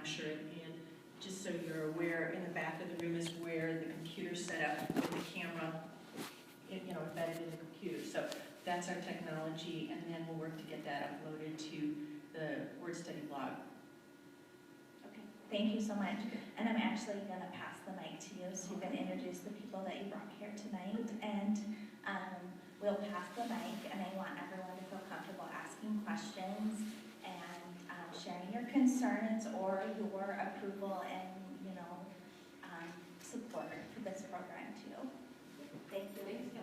capture it. And just so you're aware, in the back of the room is where the computer's set up with the camera, embedded in the computer. So that's our technology, and then we'll work to get that uploaded to the Word Study blog. Okay, thank you so much. And I'm actually going to pass the mic to you so you can introduce the people that you brought here tonight. And we'll pass the mic, and I want everyone to feel comfortable asking questions and sharing your concerns or your approval and, support for this program too. Thank you.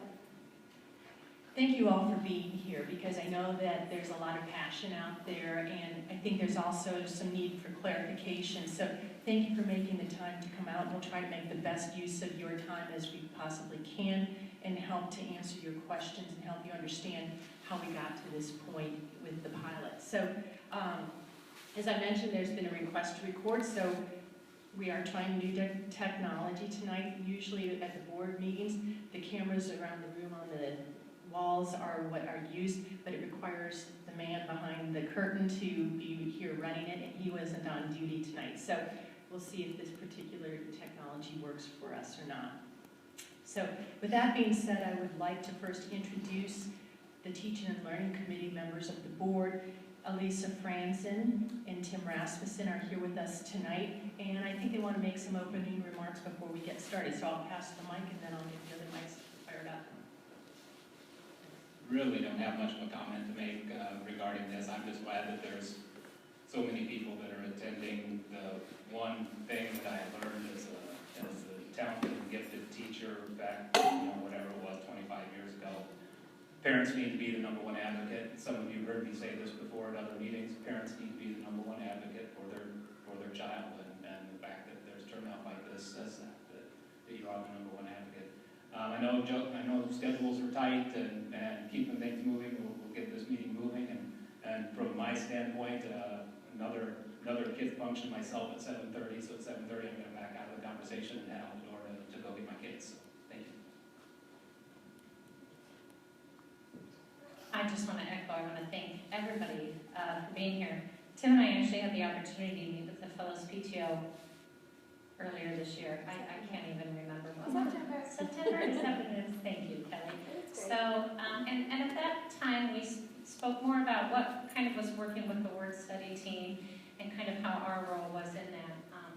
Thank you all for being here, because I know that there's a lot of passion out there, and I think there's also some need for clarification. So thank you for making the time to come out, and we'll try to make the best use of your time as we possibly can and help to answer your questions and help you understand how we got to this point with the pilot. So as I mentioned, there's been a request to record, so we are trying new technology tonight. Usually at the board meetings, the cameras around the room on the walls are what are used, but it requires the man behind the curtain to be here running it, and he wasn't on duty tonight. So we'll see if this particular technology works for us or not. So with that being said, I would like to first introduce the Teaching and Learning Committee members of the board. Elisa Franzen and Tim Rasmussen are here with us tonight, and I think they want to make some opening remarks before we get started. So I'll pass the mic, and then I'll get the other mics fired up. Really don't have much of a comment to make regarding this. I'm just glad that there's so many people that are attending. The one thing that I learned as a talented and gifted teacher back, whatever it was, 25 years ago, parents need to be the #1 advocate. Some of you heard me say this before at other meetings. Parents need to be the #1 advocate for their child, and the fact that there's turnout like this says that you are the #1 advocate. I know schedules are tight, and keeping things moving will get this meeting moving. And from my standpoint, another kid function myself at 7:30. So at 7:30, I'm going to back out of the conversation and head out the door to go get my kids. So, thank you. I just want to echo, I want to thank everybody for being here. Tim and I actually had the opportunity to meet with the Fellows PTO earlier this year. I can't even remember. September? Thank you, Kelly. So, and at that time we spoke more about what kind of was working with the Word Study team and kind of how our role was in that.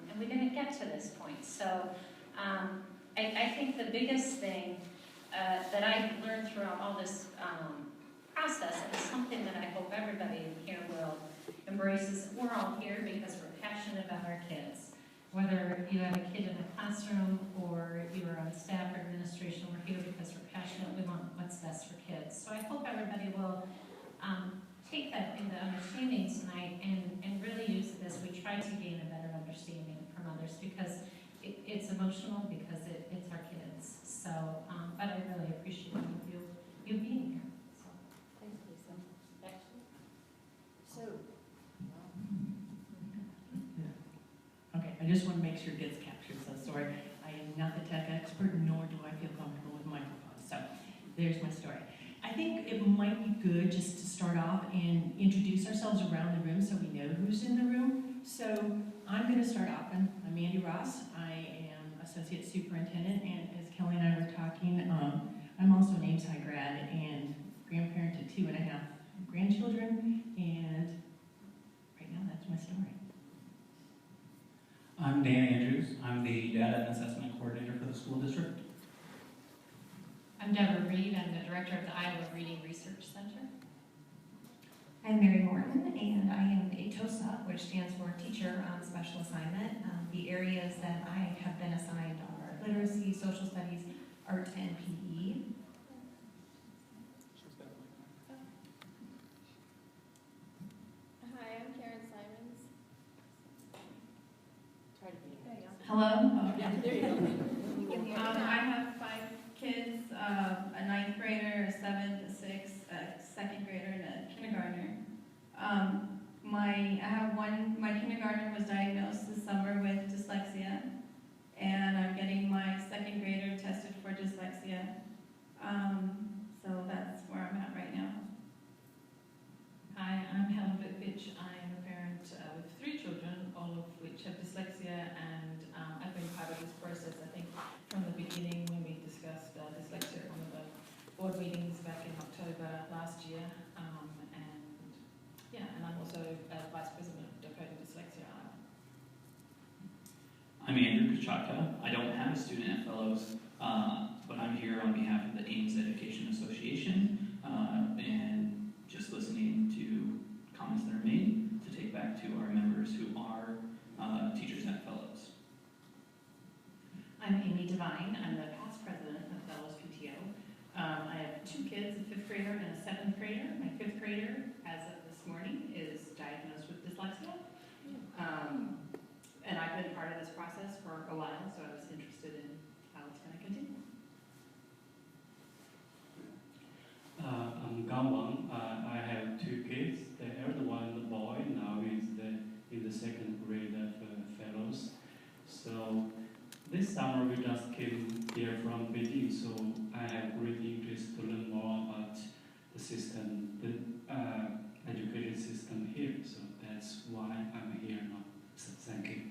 And we didn't get to this point. So I think the biggest thing that I learned throughout all this process, and something that I hope everybody in here will embrace, is we're all here because we're passionate about our kids. Whether you have a kid in a classroom or you are on staff or administration, we're here because we're passionate. We want what's best for kids. So I hope everybody will take that into understanding tonight and really use it as we try to gain a better understanding from others, because it's emotional, because it's our kids. So, but I really appreciate you being here. So, Thanks, Lisa. So, okay, I just want to make sure it gets captured, so sorry. I am not the tech expert, nor do I feel comfortable with microphones. So there's my story. I think it might be good just to start off and introduce ourselves around the room so we know who's in the room. So I'm going to start off. I'm Andy Ross. I am Associate Superintendent, and as Kelly and I were talking, I'm also an Ames High grad and grandparent to 2.5 grandchildren, and right now that's my story. I'm Dan Andrews. I'm the Data and Assessment Coordinator for the school district. I'm Deborah Reed. I'm the Director of the Iowa Reading Research Center. I'm Mary Morton, and I am a TOSA, which stands for Teacher on Special Assignment. The areas that I have been assigned are literacy, social studies, art, and PE. Hi, I'm Karen Simons. Hello? Oh, yeah, there you go. I have 5 kids, a 9th grader, a 7th, a 6th, a 2nd grader, and a kindergartner. My kindergartner was diagnosed this summer with dyslexia, and I'm getting my 2nd grader tested for dyslexia. So that's where I'm at right now. Hi, I'm Helen Bitbich. I'm a parent with 3 children, all of which Chaka. I don't have a student at Fellows, but I'm here on behalf of the Ames Education Association, and just listening to comments that are made to take back to our members who are teachers at Fellows. I'm Amy Devine. I'm the past president of Fellows PTO. I have 2 kids, a 5th grader and a 7th grader. My 5th grader, as of this morning, is diagnosed with dyslexia. And I've been part of this process for a while, so I was interested in how it's going to continue. I'm Gawang. I have 2 kids. The elder one, the boy, now is in the 2nd grade of Fellows. So this summer we just came here from Beijing, so I have great interest to learn more about the system, the education system here. So that's why I'm here now. So thank you.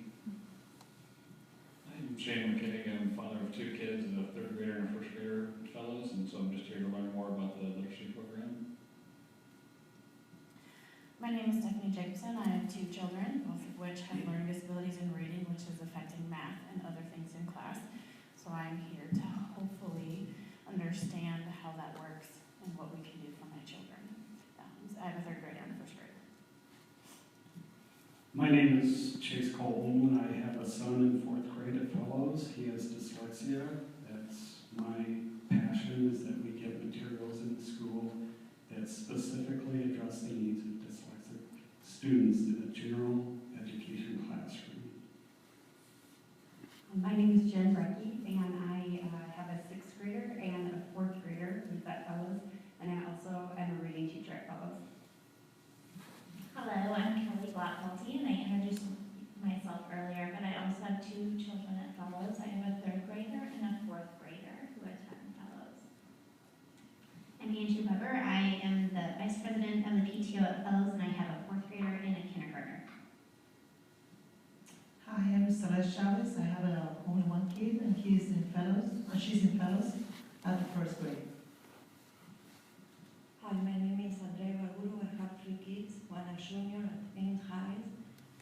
I'm Shane McKinney. I'm father of 2 kids, a 3rd grader and a 1st grader at Fellows, and so I'm just here to learn more about the literacy program. My name is Stephanie Jacobson. I have 2 children, both of which have learning disabilities in reading, which is affecting math and other things in class. So I'm here to hopefully understand how that works and what we can do for my children. I have a 3rd grader and a 1st grader. My name is Chase Cole and I have a son in 4th grade at Fellows. He has dyslexia. That's my passion, is that we get materials in the school that specifically address the needs of dyslexic students in a general education classroom. My name is Jen Brecky, and I have a 6th grader and a 4th grader who's at Fellows, and I also am a reading teacher at Fellows. Hello, I'm Kelly Blackmulty, and I introduced myself earlier, but I also have 2 children at Fellows. I have a 3rd grader and a 4th grader who attend Fellows. I'm Angie Weber. I am the vice president of the PTO at Fellows, and I have a 4th grader and a kindergartner. Hi, I'm Celeste Chavez. I have only 1 kid, and she's in Fellows at the 1st grade. Hi, my name is Andrea Baguru. I have 3 kids, one a junior at Ames High,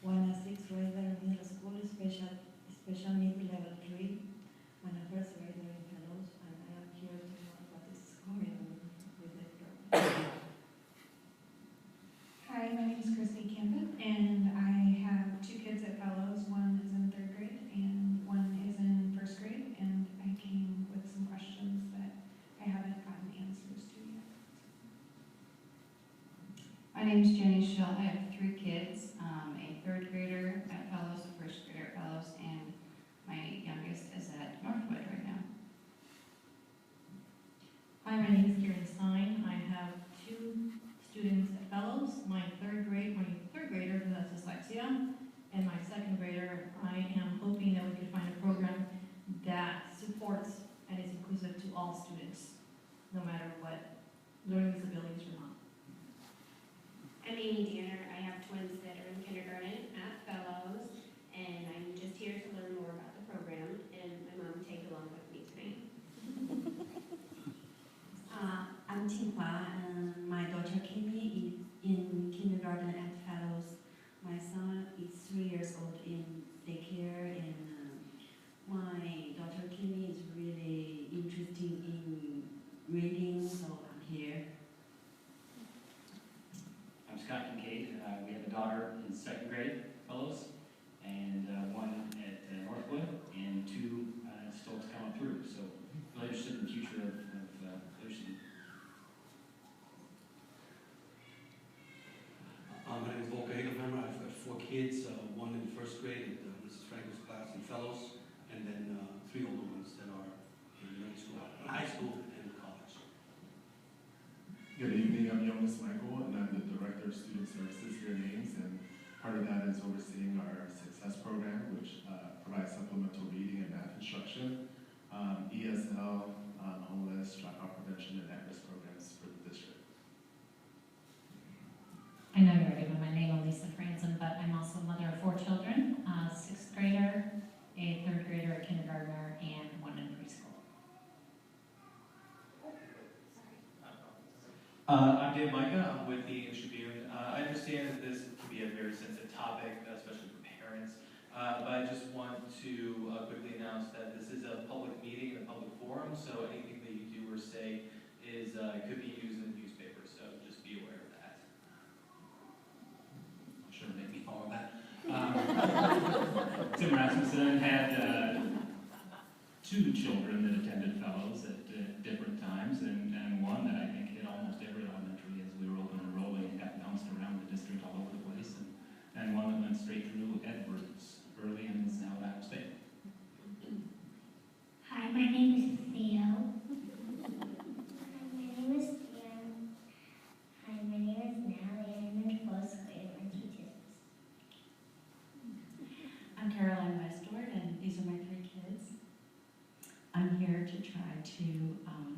one a 6th grader in middle school, special need level 3, and a 1st grader in Fellows, and I am here to know what is going on with the program. Hi, my name is Christy Camden, and I have 2 kids at Fellows. One is in 3rd grade, and one is in 1st grade, and I came with some questions that I haven't gotten answers to yet. My name is Jenny Schell. I have 3 kids, a 3rd grader at Fellows, a 1st grader at Fellows, and my youngest is at Northwood right now. Hi, my name is Karen Stein. I have 2 students at Fellows. My 3rd grader who has dyslexia, and my 2nd grader. I am hoping that we could find a program that supports and is inclusive to all students, no matter what learning disabilities or not. I'm Amy Danner. I have twins that are in kindergarten at Fellows, and I'm just here to learn more about the program, and my mom tagged along with me tonight. I'm Tinghua, and my daughter Kimmy is in kindergarten at Fellows. My son is 3 years old in daycare, and my daughter Kimmy is really interested in reading, so I'm here. I'm Scott Kincaid. We have a daughter in 2nd grade, Fellows, and one at Northwood, and 2 still to come through. So really interested in the future of literacy. My name is Volker Hagelhammer. I've got 4 kids, one in 1st grade at Mrs. Frankel's class in Fellows, and then 3 older ones that are in middle school, high school, and college. Good evening, I'm Jonas Michael, and I'm the Director of Student Services here at Ames, and part of that is overseeing our Success Program, which provides supplemental reading and math instruction, ESL, homeless, dropout prevention, and at-risk programs for the district. I know you already know my name, Elisa Franzen, but I'm also a mother of 4 children, a 6th grader, a 3rd grader, a kindergartner, and one in preschool. I'm Dan Micah. I'm with the English Tribune. I understand that this can be a very sensitive topic, especially for parents. but I just want to quickly announce that this is a public meeting and a public forum, so anything that you do or say is could be used in the newspaper, so just be aware of that. I'm sure make me follow that. Tim Rasmussen had 2 children that attended fellows at different times, and one that I think hit almost every elementary as we were open and rolling and got bounced around the district all over the place, and one that went straight through Edwards early and is now at Ames State. Hi, my name is Theo. Hi, my name is Dan. Hi, my name is Natalie. I'm in 4th grade. My teacher. I'm Caroline Westward, and these are my 3 kids. I'm here to try to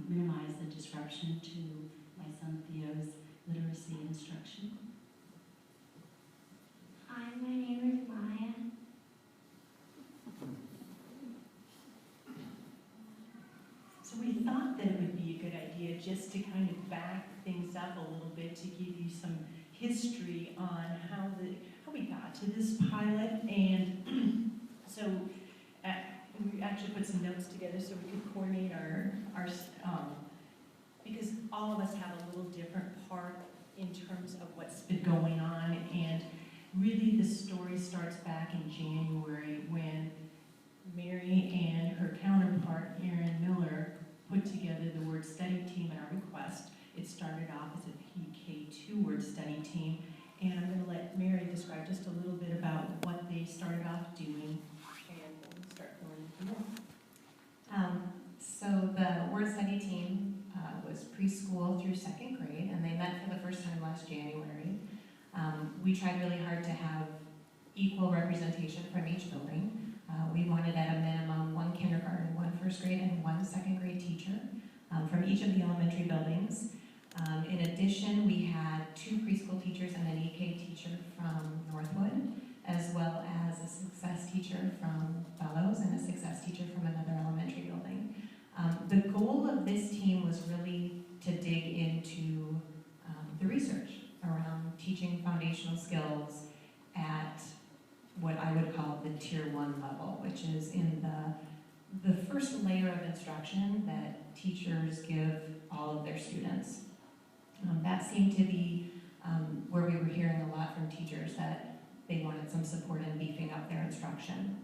minimize the disruption to my son Theo's literacy instruction. Hi, my name is Maya. So we thought that it would be a good idea just to kind of back things up a little bit to give you some history on how we got to this pilot, and so we actually put some notes together so we could coordinate our because all of us have a little different part in terms of what's been going on, and really the story starts back in January when Mary and her counterpart, Erin Miller, put together the word study team at our request. It started off as a PK2 word study team, and I'm going to let Mary describe just a little bit about what they started off doing, and we'll start going from there. So the word study team was preschool through 2nd grade, and they met for the first time last January. We tried really hard to have equal representation from each building. We wanted at a minimum 1 kindergarten, 1 1st grade, and 1 2nd grade teacher from each of the elementary buildings. In addition, we had 2 preschool teachers and an EK teacher from Northwood, as well as a success teacher from Fellows and a success teacher from another elementary building. The goal of this team was really to dig into the research around teaching foundational skills at what I would call the Tier 1 level, which is in the first layer of instruction that teachers give all of their students. That seemed to be where we were hearing a lot from teachers, that they wanted some support in beefing up their instruction.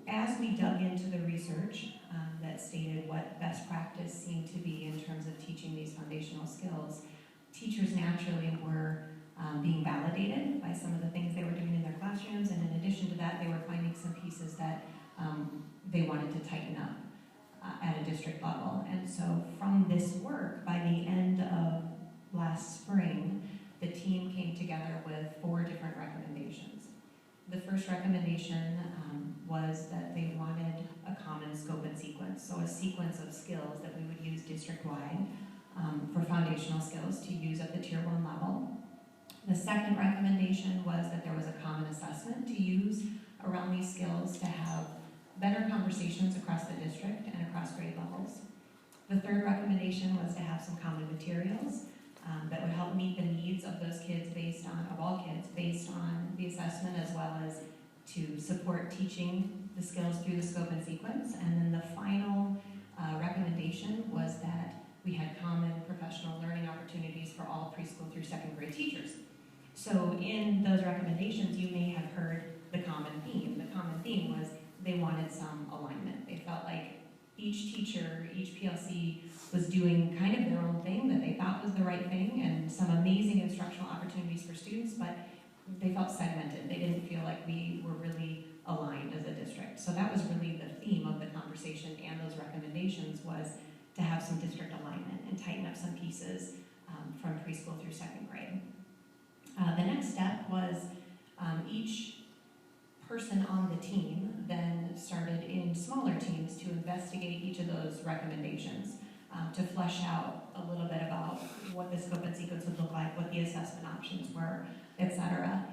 As we dug into the research that stated what best practice seemed to be in terms of teaching these foundational skills, teachers naturally were being validated by some of the things they were doing in their classrooms, and in addition to that, they were finding some pieces that they wanted to tighten up at a district level. And so from this work, by the end of last spring, the team came together with 4 different recommendations. The first recommendation was that they wanted a common scope and sequence, so a sequence of skills that we would use district-wide for foundational skills to use at the Tier 1 level. The second recommendation was that there was a common assessment to use around these skills to have better conversations across the district and across grade levels. The third recommendation was to have some common materials that would help meet the needs of those kids of all kids, based on the assessment, as well as to support teaching the skills through the scope and sequence. And then the final recommendation was that we had common professional learning opportunities for all preschool through 2nd grade teachers. So in those recommendations, you may have heard the common theme. The common theme was they wanted some alignment. They felt like each teacher, each PLC was doing kind of their own thing that they thought was the right thing, and some amazing instructional opportunities for students, but they felt segmented. They didn't feel like we were really aligned as a district. So that was really the theme of the conversation and those recommendations, was to have some district alignment and tighten up some pieces from preschool through 2nd grade. The next step was each person on the team then started in smaller teams to investigate each of those recommendations, to flesh out a little bit about what the scope and sequence would look like, what the assessment options were, etc.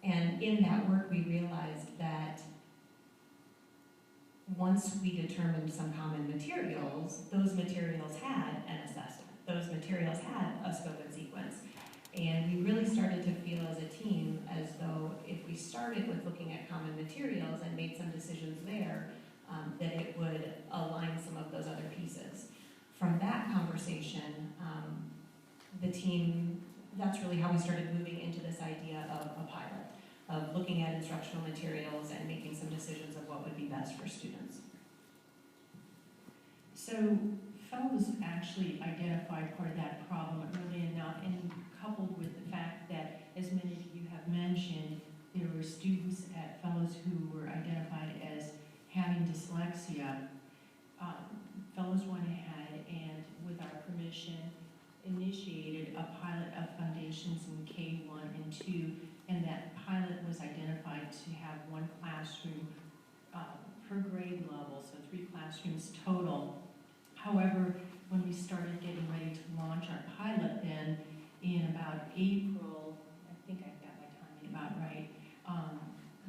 And in that work, we realized that once we determined some common materials, those materials had an assessment. Those materials had a scope and sequence. And we really started to feel as a team as though if we started started with looking at common materials and made some decisions there, that it would align some of those other pieces. From that conversation, the team, that's really how we started moving into this idea of a pilot, of looking at instructional materials and making some decisions of what would be best for students. So Fellows actually identified part of that problem early enough, and coupled with the fact that, as many of you have mentioned, there were students at Fellows who were identified as having dyslexia. Fellows went ahead and, with our permission, initiated a pilot of foundations in K1 and 2, and that pilot was identified to have one classroom per grade level, so 3 classrooms total. However, when we started getting ready to launch our pilot then, in about April, I think I've got my timing about right,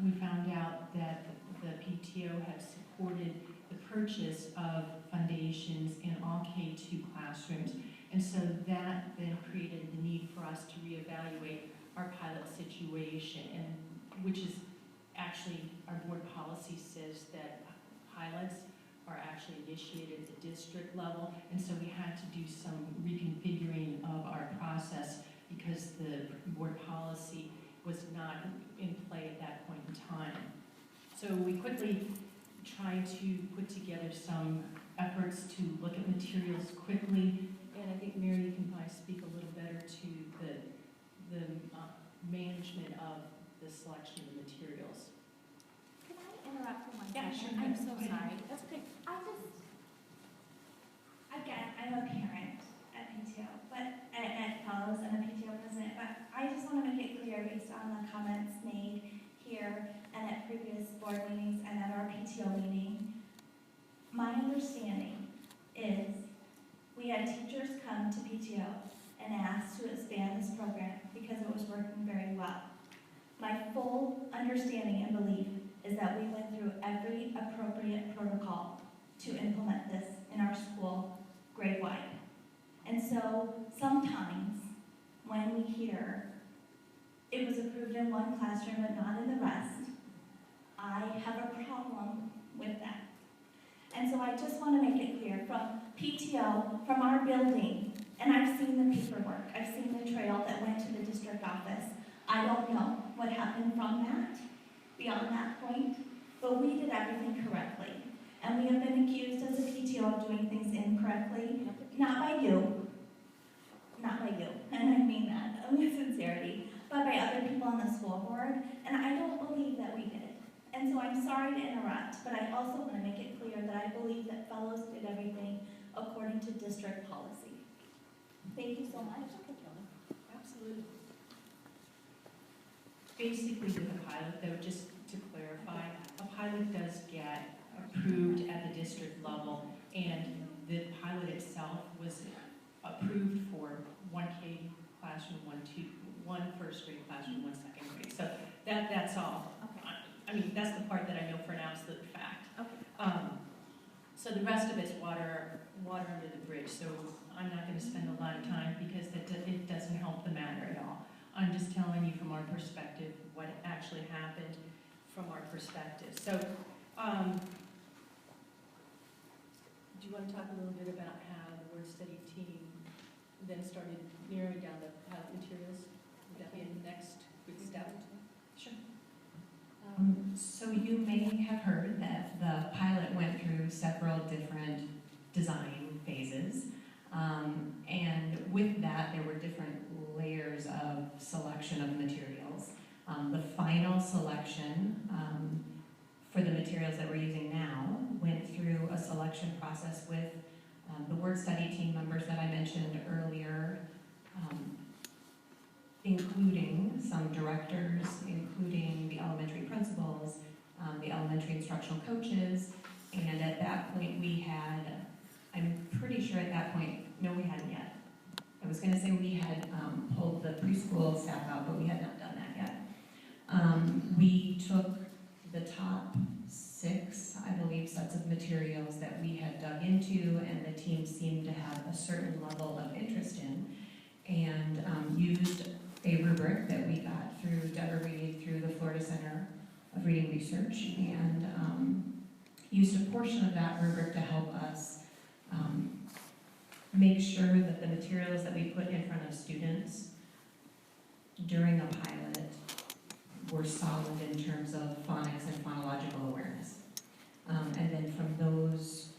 we found out that the PTO had supported the purchase of foundations in all K2 classrooms. And so that then created the need for us to reevaluate our pilot situation, and which is actually, our board policy says that pilots are actually initiated at the district level, and so we had to do some reconfiguring of our process because the board policy was not in play at that point in time. So we quickly tried to put together some efforts to look at materials quickly, and I think Mary can probably speak a little better to the management of the selection of materials. Can I interrupt for one Yeah, second? sure. I'm so Go ahead. sorry. That's okay. Again, I'm a parent at PTO, but at Fellows and a PTO president, but I just want to make it clear based on the comments made here and at previous board meetings and at our PTO meeting, my understanding is we had teachers come to PTO and ask to expand this program because it was working very well. My full understanding and belief is that we went through every appropriate protocol to implement this in our school grade-wide. And so sometimes when we hear it was approved in one classroom but not in the rest, I have a problem with that. And so I just want to make it clear from PTO, from our building, and I've seen the paperwork, I've seen the trail that went to the district office. I don't know what happened from that, beyond that point, but we did everything correctly. And we have been accused as a PTO of doing things incorrectly, not by you, and I mean that with sincerity, but by other people on the school board, and I don't believe that we did. And so I'm sorry to interrupt, but I also want to make it clear that I believe that Fellows did everything according to district policy. Thank you so much. Absolutely. Basically with a pilot, though, just to clarify, a pilot does get approved at the district level, and the pilot itself was approved for 1K classroom, one first grade classroom, 1 second grade. So that's all. Okay. I mean, that's the part that I know for an absolute fact. Okay. So the rest of it's water under the bridge. So I'm not going to spend a lot of time because it doesn't help the matter at all. I'm just telling you from our perspective what actually happened from our perspective. So, do you want to talk a little bit about how the word study team then started narrowing down the pilot materials? Would that be the next good step? Sure. So you may have heard that the pilot went through several different design phases. And with that, there were different layers of selection of materials. The final selection for the materials that we're using now went through a selection process with the word study team members that I mentioned earlier, including some directors, including the elementary principals, the elementary instructional coaches, and at that point we had, I'm pretty sure at that point, no we hadn't yet. I was going to say we had pulled the preschool staff out, but we had not done that yet. We took the top 6, I believe, sets of materials that we had dug into and the team seemed to have a certain level of interest in, and used a rubric that we got through Deborah Reed, through the Florida Center reading research and used a portion of that rubric to help us make sure that the materials that we put in front of students during a pilot were solid in terms of phonics and phonological awareness. And then from those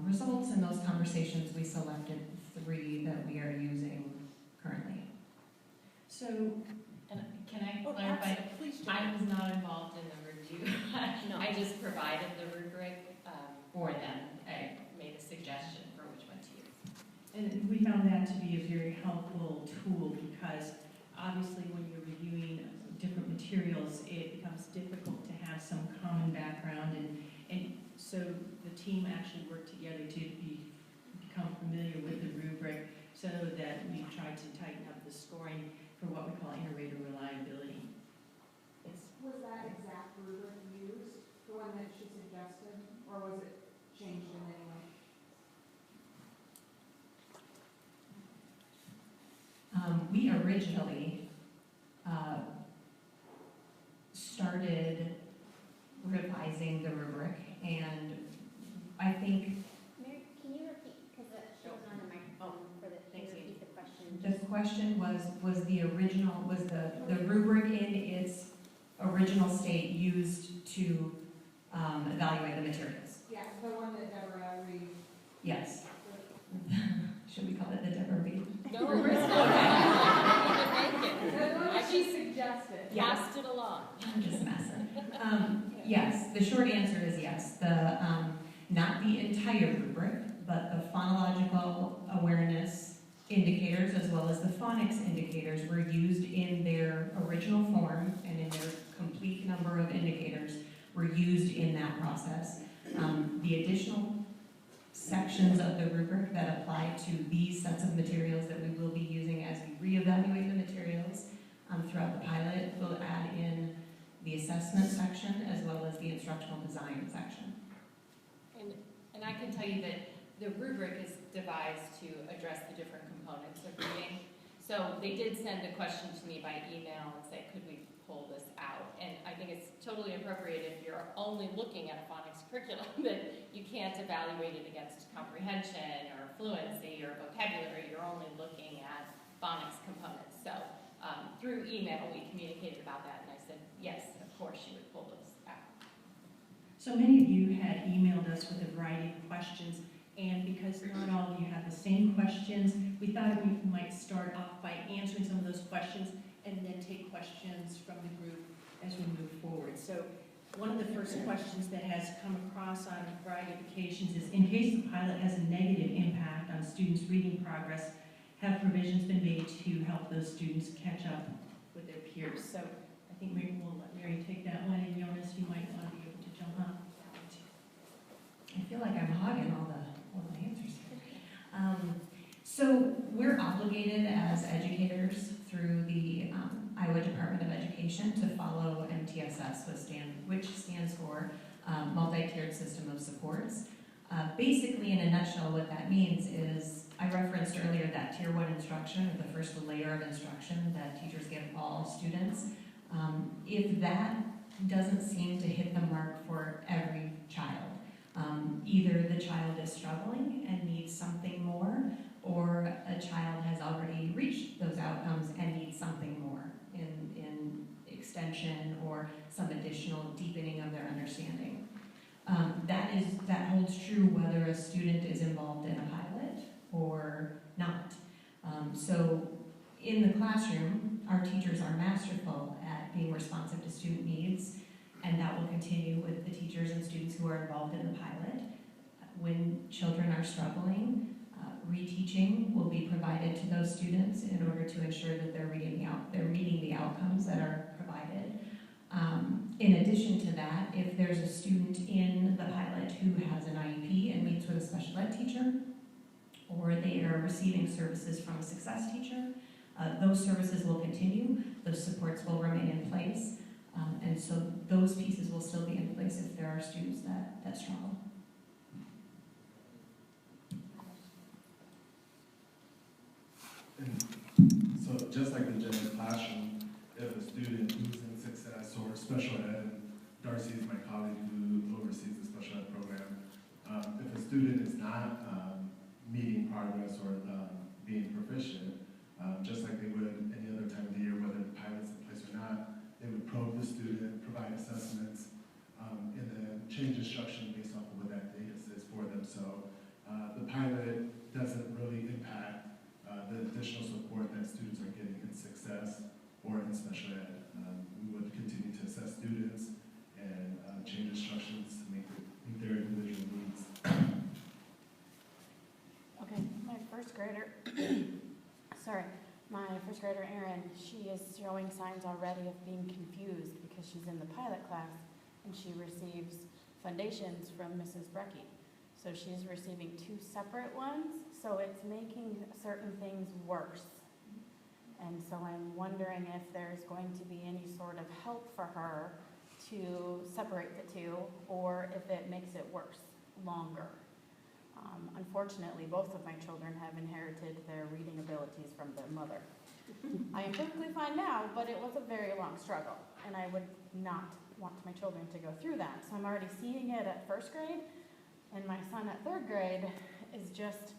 results and those conversations, we selected 3 that we are using currently. So, and can I clarify? Please do. I was not involved in the review. No. I just provided the rubric for them. I made a suggestion for which one to use. And we found that to be a very helpful tool because obviously when you're reviewing different materials, it becomes difficult to have some common background, and so the team actually worked together to become familiar with the rubric so that we tried to tighten up the scoring for what we call inter-rater reliability. Was that exact rubric used, the one that she suggested, or was it changed in any way? We originally started revising the rubric, and I think Mary, can you repeat, because she wasn't on the microphone for the, can you repeat the question? the question was the original, was the rubric in its original state used to evaluate the materials? Yeah, the one that Deborah read. Yes. Should we call it the Deborah Reed? No, rubric? The one that she suggested. Passed it along. I'm just messing. Yes, the short answer is yes. The not the entire rubric, but the phonological awareness indicators as well as the phonics indicators were used in their original form, and in their complete number of indicators were used in that process. The additional sections of the rubric that apply to these sets of materials that we will be using as we reevaluate the materials throughout the pilot will add in the assessment section as well as the instructional design section. And I can tell you that the rubric is devised to address the different components of reading. So they did send a question to me by email and say, could we pull this out? And I think it's totally appropriate if you're only looking at a phonics curriculum that you can't evaluate it against comprehension or fluency or vocabulary. You're only looking at phonics components. So through email, we communicated about that, and I said, yes, of course, you would pull those out. So many of you had emailed us with a variety of questions, and because not all of you have the same questions, we thought we might start off by answering some of those questions and then take questions from the group as we move forward. So one of the first questions that has come across on a variety of occasions is, in case the pilot has a negative impact on students' reading progress, have provisions been made to help those students catch up with their peers? So I think we'll let Mary take that one, and Jonas, you might want to be able to jump up. I feel like I'm hogging all the answers here. So we're obligated as educators through the Iowa Department of Education to follow MTSS, which stands for Multi-Tiered System of Supports. Basically, in a nutshell, what that means is, I referenced earlier that Tier 1 instruction, or the first layer of instruction that teachers give all students. If that doesn't seem to hit the mark for every child, either the child is struggling and needs something more, or a child has already reached those outcomes and needs something more in extension or some additional deepening of their understanding. That holds true whether a student is involved in a pilot or not. So in the classroom, our teachers are masterful at being responsive to student needs, and that will continue with the teachers and students who are involved in the pilot. When children are struggling, reteaching will be provided to those students in order to ensure that they're meeting the outcomes that are provided. In addition to that, if there's a student in the pilot who has an IEP and meets with a special ed teacher, or they are receiving services from a success teacher, those services will continue, those supports will remain in place, and so those pieces will still be in place if there are students that struggle. And so just like the general classroom, if a student who's in success or special ed, and Darcy colleague who oversees the special ed program. If a student is not meeting progress or being proficient, just like they would any other time of the year, whether the pilot's in place or not, they would probe the student, provide assessments, and then change instruction based off of what that data says for them. So the pilot doesn't really impact the additional support that students are getting in success or in special ed. We would continue to assess students and change instructions to meet their individual needs. Okay, my first grader, my first grader Erin, she is showing signs already of being confused because she's in the pilot class and she receives foundations from Mrs. Brecky. So she's receiving 2 separate ones, so it's making certain things worse. And so I'm wondering if there's going to be any sort of help for her to separate the 2, or if it makes it worse, longer. Unfortunately, both of my children have inherited their reading abilities from their mother. I am perfectly fine now, but it was a very long struggle, and I would not want my children to go through that. So I'm already seeing it at first grade, and my son at third grade is just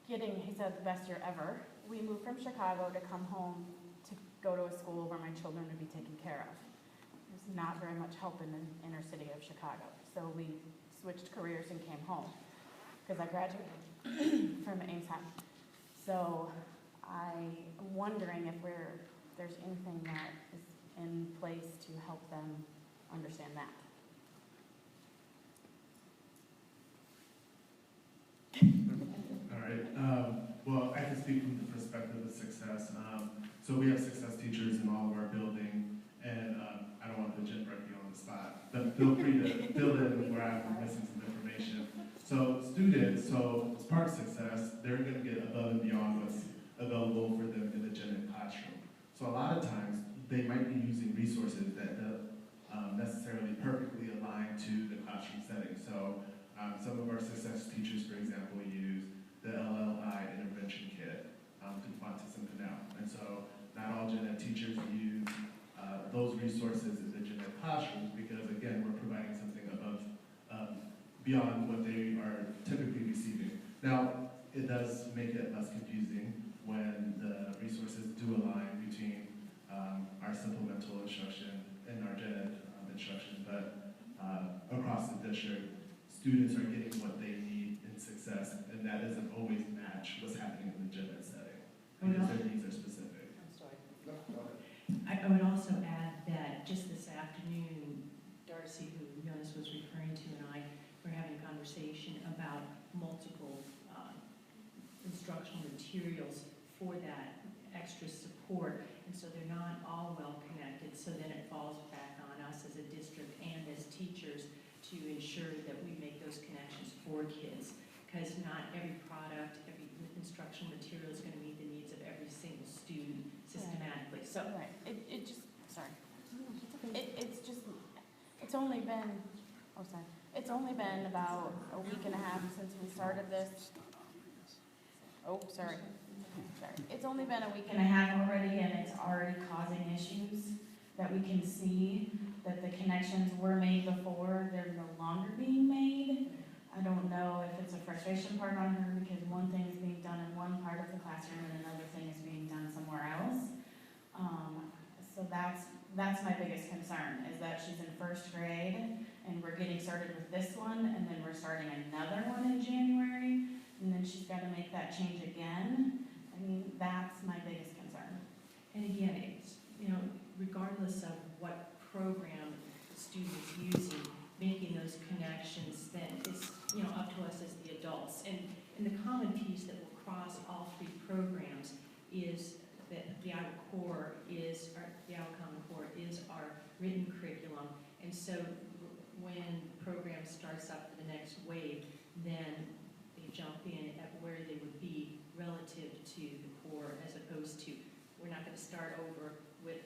getting, he said, the best year ever. We moved from Chicago to come home to go to a school where my children would be taken care of. There's not very much help in the inner city of Chicago. So we switched careers and came home because I graduated from Ames. So I'm wondering if there's anything that is in place to help them understand that. All right. Well, I can speak from the perspective of success. So we have success teachers in all of our building, and I don't want to Jen Brecky on the spot, but feel free to fill in where I'm missing some information. So students, as part of success, they're going to get above and beyond what's available for them in the gen ed classroom. So a lot of times, they might be using resources that don't necessarily perfectly align to the classroom setting. So some of our success teachers, for example, use the LLI intervention kit to Qantas and Canal. And so not all gen ed teachers use those resources in the gen ed classrooms because, again, we're providing something above, beyond what they are typically receiving. Now, it does make it less confusing when the resources do align between our supplemental instruction and our gen ed instruction, but across the district, students are getting what they need in success, and that doesn't always match what's happening in the gen ed setting, because their needs are specific. I'm sorry. I would also add that just this afternoon, Darcy, who Jonas was referring to, and I were having a conversation about multiple instructional materials for that extra support, and so they're not all well connected, so then it falls back on us as a district and as teachers to ensure that we make those connections for kids, because not every product, every instructional material is going to meet the needs of every single student systematically. So right. It just, sorry. It's only been, it's only been about a week and a half since we started this. Sorry. It's only been a week and a half already, and it's already causing issues that we can see that the connections were made before, they're no longer being made. I don't know if it's a frustration part on her because one thing is being done in one part of the classroom and another thing is being done somewhere else. So that's my biggest concern, is that she's in first grade and we're getting started with this one and then we're starting another one in January and then she's got to make that change again. I mean, that's my biggest concern. And again, it's, regardless of what program the student is using, making those connections then is, up to us as the adults. And the common piece that will cross all 3 programs is that the Iowa Core is, the Iowa Common Core is our written curriculum. And so when the program starts up for the next wave, then they jump in at where they would be relative to the core, as opposed to, we're not going to start over with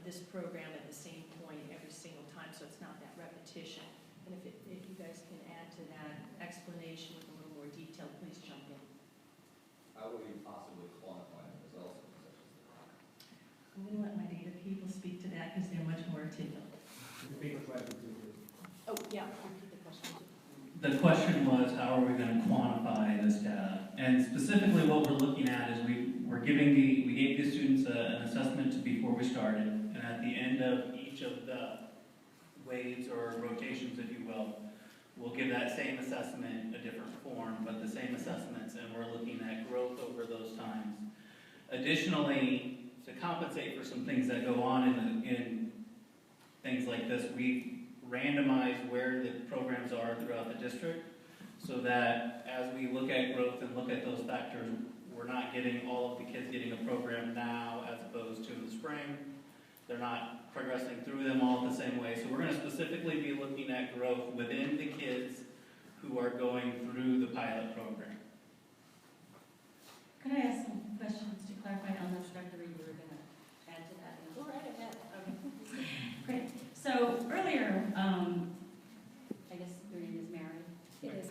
this program at the same point every single time, so it's not that repetition. And if you guys can add to that explanation with a little more detail, please jump in. How will you possibly quantify the results of such as that? I'm going to let my data people speak to that because they're much more articulate. Speak quietly, please. the question was, how are we going to quantify this data? And specifically what we're looking at is we gave the students an assessment before we started, and at the end of each of the waves or rotations, if you will, we'll give that same assessment a different form, but the same assessments, and we're looking at growth over those times. Additionally, to compensate for some things that go on in things like this, we randomize where the programs are throughout the district, so that as we look at growth and look at those factors, we're not getting all of the kids getting a program now as opposed to in the spring. They're not progressing through them all the same way. So we're going to specifically be looking at growth within the kids who are going through the pilot program. Could I ask some questions to clarify on those, Dr. Reed, you were going to add to that? Go right ahead. Okay. Great. So earlier, I guess your name is Mary. It is.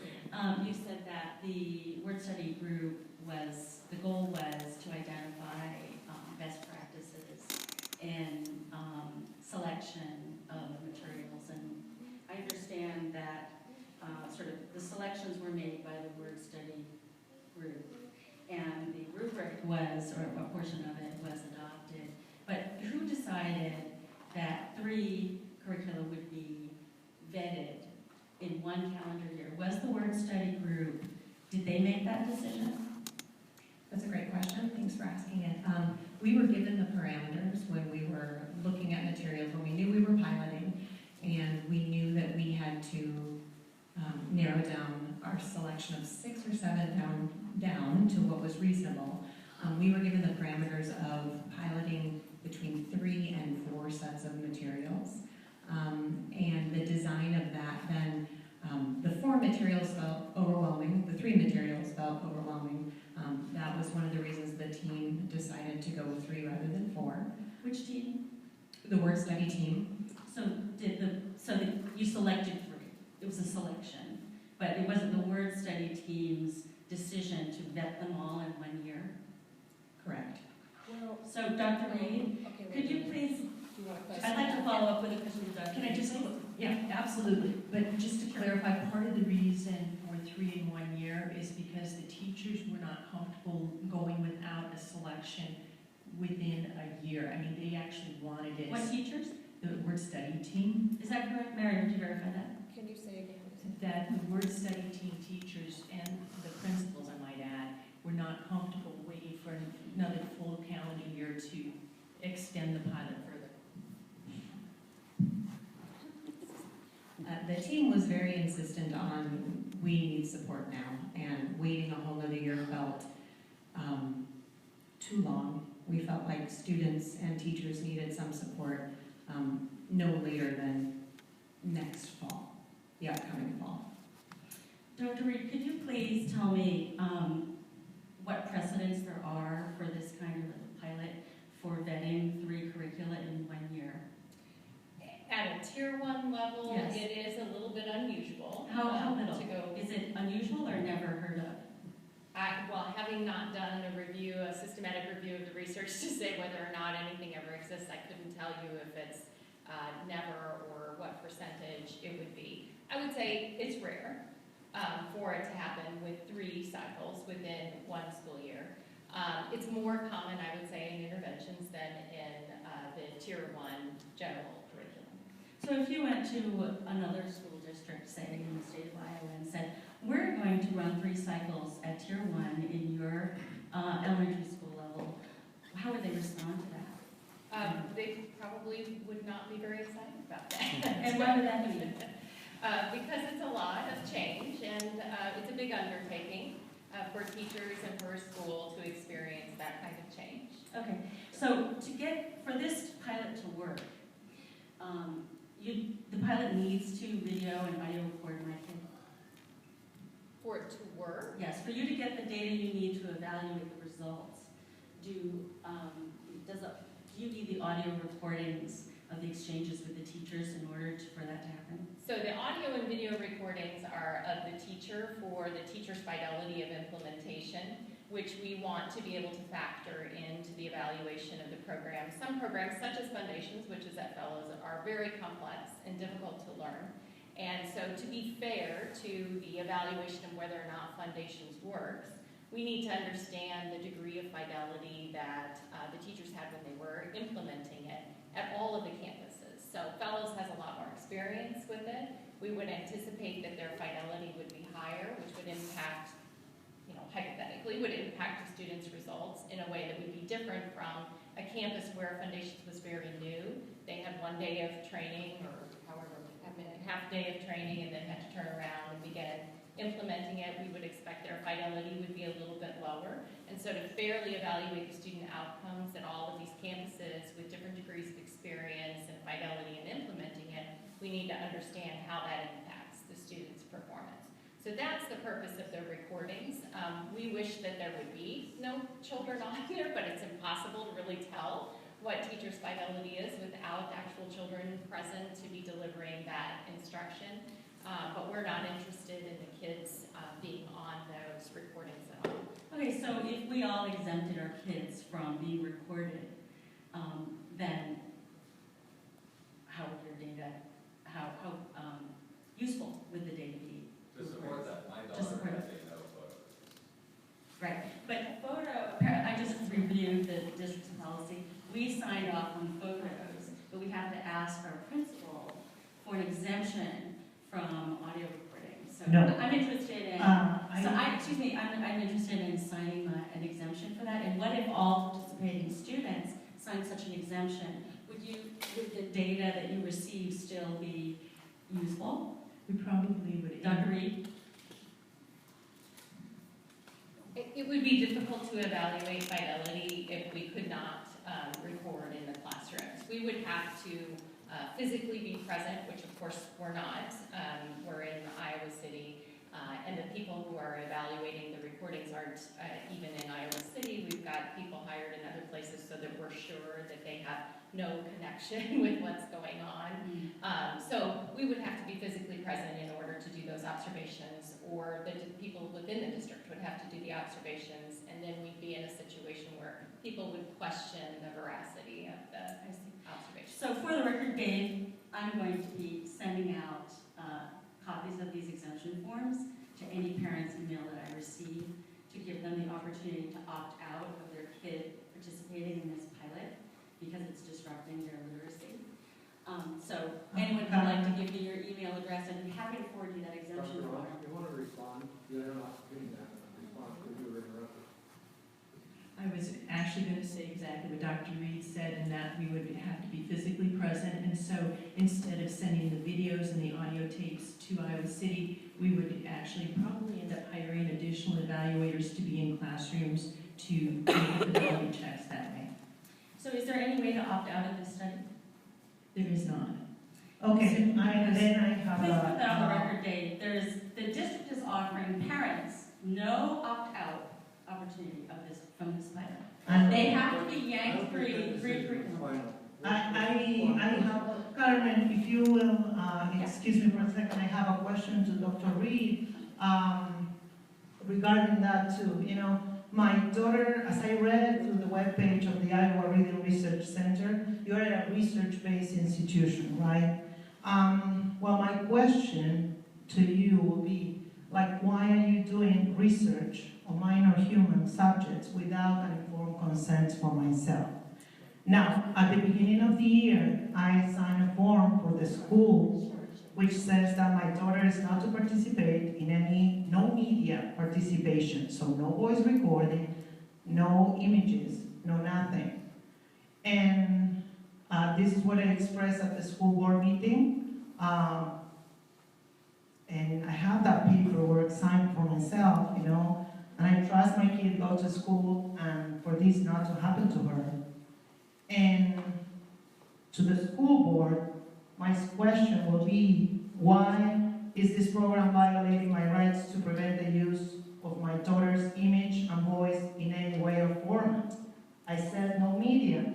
You said that the word study group the goal was to identify best practices in selection of materials. And I understand that sort of the selections were made by the word study group, and the rubric was, or a portion of it was adopted. But who decided that 3 curricula would be vetted in one calendar year? Was the word study group, did they make that decision? That's a great question. Thanks for asking it. We were given the parameters when we were looking at materials, when we knew we were piloting, and we knew that we had to narrow down our selection of 6 or 7 down to what was reasonable. We were given the parameters of piloting between 3 and 4 sets of materials. And the design of that then, the 4 materials felt overwhelming, the 3 materials felt overwhelming. That was one of the reasons the team decided to go with 3 rather than 4. Which team? The word study team. So you selected 3. It was a selection, but it wasn't the word study team's decision to vet them all in 1 year? Correct. Well, so Dr. Reed, could you please, I'd like to follow up with a question to Dr. Can I Reed, just, please? yeah, absolutely. But just to clarify, part of the reason for 3 in 1 year is because the teachers were not comfortable going without a selection within a year. I mean, they actually wanted it. What teachers? The word study team. Is that correct? Mary, would you verify that? Can you say again? That the word study team teachers and the principals, I might add, were not comfortable waiting for another full calendar year to extend the pilot further. The team was very insistent on we need support now, and waiting a whole other year felt too long. We felt like students and teachers needed some support no later than next fall, the upcoming fall. Dr. Reed, could you please tell me what precedents there are for this kind of a pilot for vetting 3 curricula in 1 year? At a tier 1 level, Yes. it is a little bit unusual. How little? To go. Is it unusual or never heard of? Well, having not done a systematic review of the research to say whether or not anything ever exists, I couldn't tell you if it's never or what percentage it would be. I would say it's rare for it to happen with 3 cycles within 1 school year. It's more common, I would say, in interventions than in the tier 1 general curriculum. So if you went to another school district, say in the state of Iowa, and said, we're going to run 3 cycles at tier 1 in your elementary school level, how would they respond to that? They probably would not be very excited about that. And why would that be? Because it's a lot of change, and it's a big undertaking for teachers and for a school to experience that kind of change. Okay, so for this pilot to work, the pilot needs to video and audio record my kid. For it to work? Yes, for you to get the data you need to evaluate the results, do you need the audio recordings of the exchanges with the teachers in order for that to happen? So the audio and video recordings are of the teacher for the teacher's fidelity of implementation, which we want to be able to factor into the evaluation of the program. Some programs, such as Foundations, which is at Fellows, are very complex and difficult to learn. And so to be fair to the evaluation of whether or not Foundations works, we need to understand the degree of fidelity that the teachers had when they were implementing it at all of the campuses. So Fellows has a lot more experience with it. We would anticipate that their fidelity would be higher, which would impact, hypothetically, would impact the students' results in a way that would be different from a campus where Foundations was very new. They had 1 day of training, or however, half day of training, and then had to turn around and begin implementing it. We would expect their fidelity would be a little bit lower. And so to fairly evaluate the student outcomes at all of these campuses with different degrees of experience and fidelity in implementing it, we need to understand how that impacts the students' performance. So that's the purpose of the recordings. We wish that there would be no children on here, but it's impossible to really tell what teachers' fidelity is without actual children present to be delivering that instruction. But we're not interested in the kids being on those recordings at all. Okay, so if we all exempted our kids from being recorded, then how would your data, how useful would the data be? To support that, my daughter has taken no photos. Right, but I just reviewed the district's policy. We signed off on photos, but we have to ask our principal for an exemption from audio recording. So No. I'm interested in, I'm interested in signing an exemption for that. And what if all participating students sign such an exemption? Would the data that you receive still be useful? We probably would. Dr. Reed? It would be difficult to evaluate fidelity if we could not record in the classrooms. We would have to physically be present, which of course we're not. We're in Iowa City, and the people who are evaluating the recordings aren't even in Iowa City. We've got people hired in other places so that we're sure that they have no connection with what's going on. So we would have to be physically present in order to do those observations, or the people within the district would have to do the observations, and then we'd be in a situation where people would question the veracity of the observations. So for the record, Dave, I'm going to be sending out copies of these exemption forms to any parent's email that I receive to give them the opportunity to opt out of their kid participating in this pilot because it's disrupting their literacy. So anyone who'd like to give me your email address, I'd be happy to forward you that exemption form. You want to respond? You're not doing that. Response because you were interrupted. I was actually going to say exactly what Dr. Reed said, and that we would have to be physically present. And so instead of sending the videos and the audio tapes to Iowa City, we would actually probably end up hiring additional evaluators to be in classrooms to make the fidelity checks that way. So is there any way to opt out of this study? There is not. Okay, Please put that on the a, record, Dave. The district is offering parents no opt-out opportunity from this pilot. And they have to be yanked free curriculum. I have, Carmen, if you will, excuse me for a second, I have a question to Dr. Reed regarding that too. You know, my daughter, as I read through the webpage of the Iowa Reading Research Center, you're a research-based institution, right? Well, my question to you will be, like, why are you doing research on minor human subjects without an informed consent for myself? Now, at the beginning of the year, I signed a form for the school which says that my daughter is not to participate in no media participation, so no voice recording, no images, no nothing. And this is what I expressed at the school board meeting. And I have that paperwork signed for myself, you know, and I trust my kid go to school and for this not to happen to her. And to the school board, my question will be, why is this program violating my rights to prevent the use of my daughter's image and voice in any way or format? I said no media.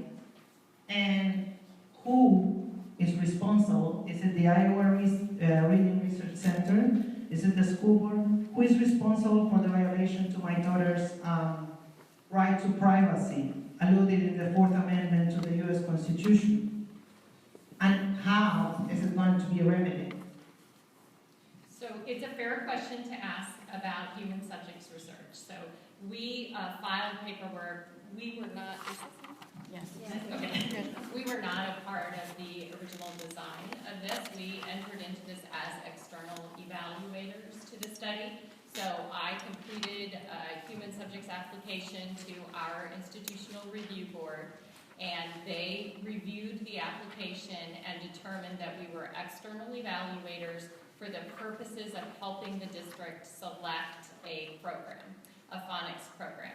And who is responsible? Is it the Iowa Reading Research Center? Is it the school board? Who is responsible for the violation to my daughter's right to privacy, alluded in the 4th Amendment to the U.S. Constitution? And how is it going to be remedied? it's a fair question to ask about human subjects research. So we filed paperwork. We were not. Yes. Okay. We were not a part of the original design of this. We entered into this as external evaluators to the study. So I completed a human subjects application to our institutional review board, and they reviewed the application and determined that we were external evaluators for the purposes of helping the district select a program, a phonics program.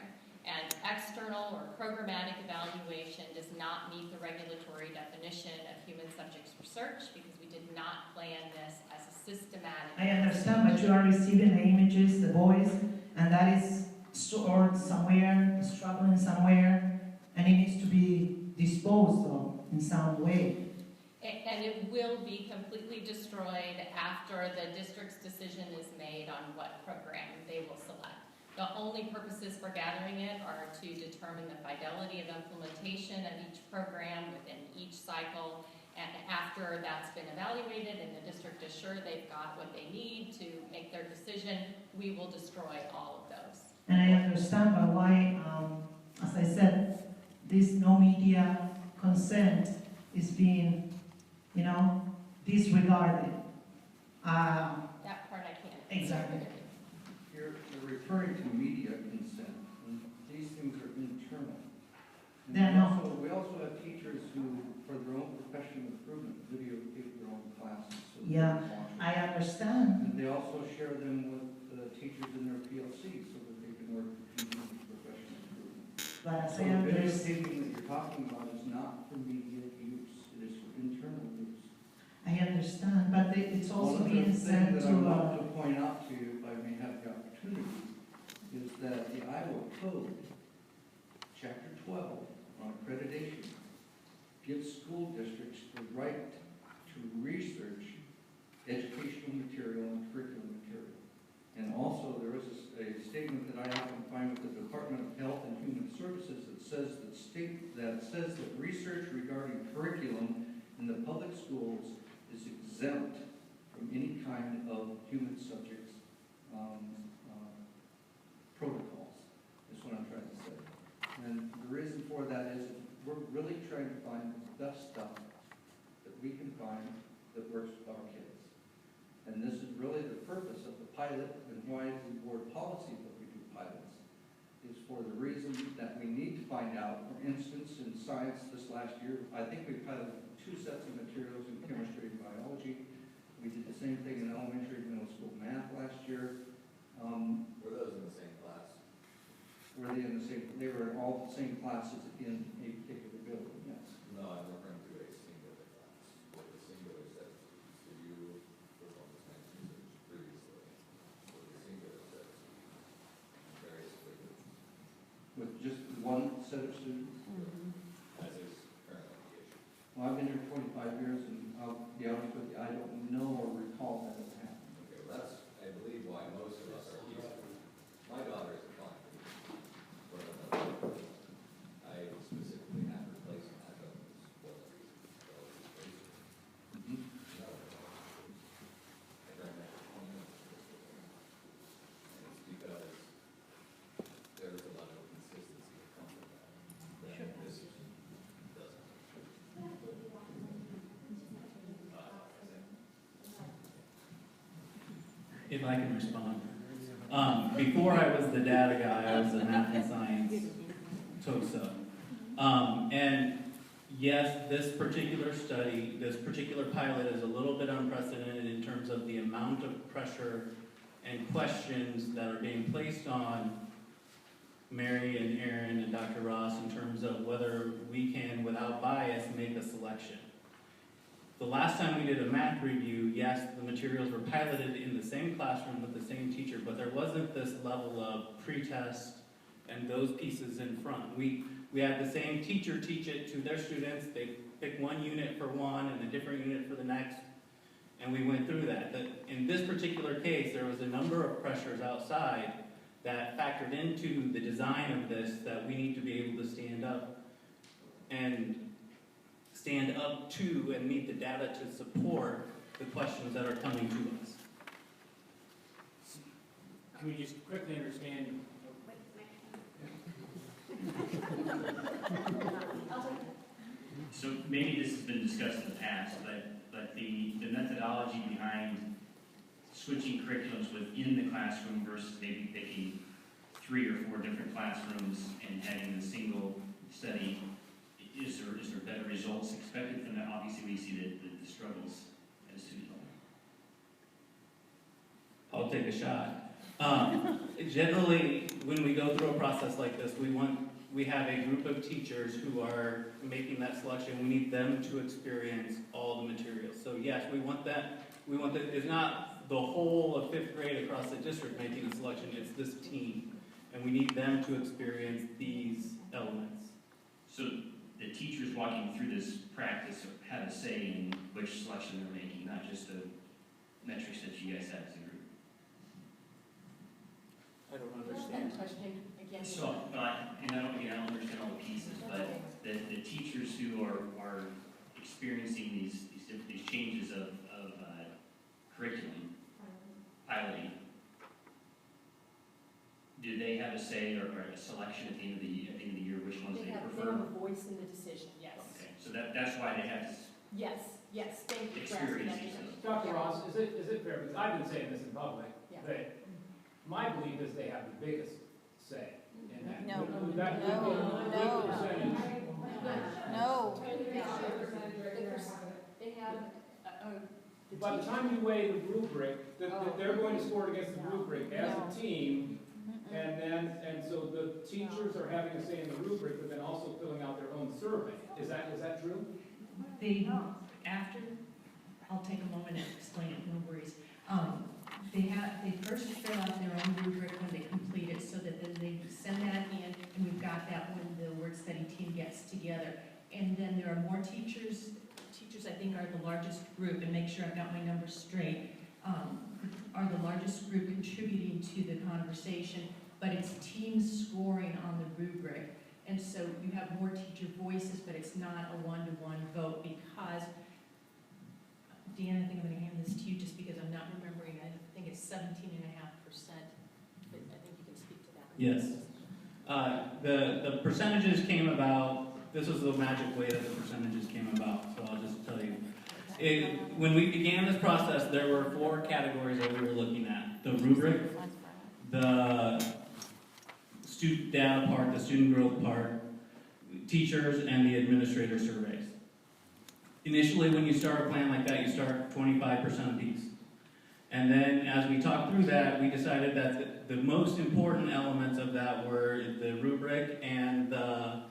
And external or programmatic evaluation does not meet the regulatory definition of human subjects research because we did not plan this as a systematic. I understand, but you are receiving the images, the voice, and that is stored somewhere, struggling somewhere, and it needs to be disposed of in some way. And it will be completely destroyed after the district's decision is made on what program they will select. The only purposes for gathering it are to determine the fidelity of implementation of each program within each cycle. And after that's been evaluated and the district is sure they've got what they need to make their decision, we will destroy all of those. And I understand, but why, as I said, this no media consent is being, disregarded. That part I can't. Exactly. You're referring to media consent, and these things are internal. And They're not. we also have teachers who, for their own professional improvement, videotape their own classes. So they Yeah, can watch it. I understand. And they also share them with the teachers in their PLC so that they can work with professional improvement. But as So I the understand, videotaping that you're talking about is not for media use, it is for internal use. I understand, but it's also One being of the sent things that I to, want to point out to you, if I may have the opportunity, is that the Iowa Code, Chapter 12, on accreditation, gives school districts the right to research educational material and curriculum material. And also, there is a statement that I often find with the Department of Health and Human Services that says that research regarding curriculum in the public schools is exempt from any kind of human subjects protocols, is what I'm trying to say. And the reason for that is we're really trying to find the best stuff that we can find that works with our kids. And this is really the purpose of the pilot and why the board policy that we do pilots is for the reason that we need to find out. For instance, in science this last year, I think we piloted 2 sets of materials in chemistry and biology. We did the same thing in elementary and middle school math last year. Were those in the same class? Were they in the same? They were in all the same classes in a particular building. Yes. No, I'm referring to a singular class. With the singular set of students, did you perform the science research previously? With the singular set of students, various flavors? With just one set of students. As is currently the issue. Well, I've been here 25 years, and I'll be honest with you, I don't know or recall that has happened. Okay, well, that's, I believe, why most of us are here. My daughter is a fine but I specifically have her placed in that building for the reason. Mm-hmm. I ran that for 20 minutes. And it's because there's a lot of consistency that comes with that. That this doesn't. If I can respond. Before I was the data guy, I was a math and science TOSA. And yes, this particular study, this particular pilot is a little bit unprecedented in terms of the amount of pressure and questions that are being placed on Mary and Aaron and Dr. Ross in terms of whether we can, without bias, make a selection. The last time we did a math review, yes, the materials were piloted in the same classroom with the same teacher, but there wasn't this level of pre-test and those pieces in front. We had the same teacher teach it to their students. They pick one unit for one and a different unit for the next, and we went through that. In this particular case, there was a number of pressures outside that factored into the design of this that we need to be able to stand up to and meet the data to support the questions that are coming to us. Can we just quickly understand? So maybe this has been discussed in the past, but the methodology behind switching curriculums within the classroom versus maybe picking 3 or 4 different classrooms and having a single study, is there better results expected from that? Obviously, we see the struggles at a student level. I'll take a shot. Generally, when we go through a process like this, we have a group of teachers who are making that selection. We need them to experience all the materials. So yes, we want that. It's not the whole of 5th grade across the district making a selection. It's this team, and we need them to experience these elements. So the teachers walking through this practice have a say in which selection they're making, not just the metrics that you guys have as a group. I don't understand. So, and I don't understand all the pieces, but the teachers who are experiencing these changes of curriculum, piloting, do they have a say or a selection at the end of the year which ones they prefer? They have a voice in the decision, yes. Okay, so that's why they have Yes, thank you for asking that. experiences. Dr. Ross, is it fair, because I've been saying this in public, Yeah. that my belief is they have the biggest say in that. No. Would that be a percentage? No. They have, By the time you weigh the rubric, that they're going to score it against the rubric as a team, and so the teachers are having a say in the rubric, but then also filling out their own survey. Is that true? I'll take a moment and explain it, no worries. They first fill out their own rubric when they complete it, so that then they send that in, and we've got that when the work study team gets together. And then there are more teachers I think are the largest group, and make sure I've got my numbers straight, are the largest group contributing to the conversation, but it's team scoring on the rubric. And so you have more teacher voices, but it's not a one-to-one vote, because, Dan, I think I'm gonna hand this to you just because I'm not remembering, I think it's 17.5%, but I think you can speak to that. Yes. The percentages came about, this was the magic way that the percentages came about, so I'll just tell you. When we began this process, there were 4 categories that we were looking at. The rubric, the student data part, the student growth part, teachers, and the administrator surveys. Initially, when you start a plan like that, you start 25% apiece. And then as we talked through that, we decided that the most important elements of that were the rubric and the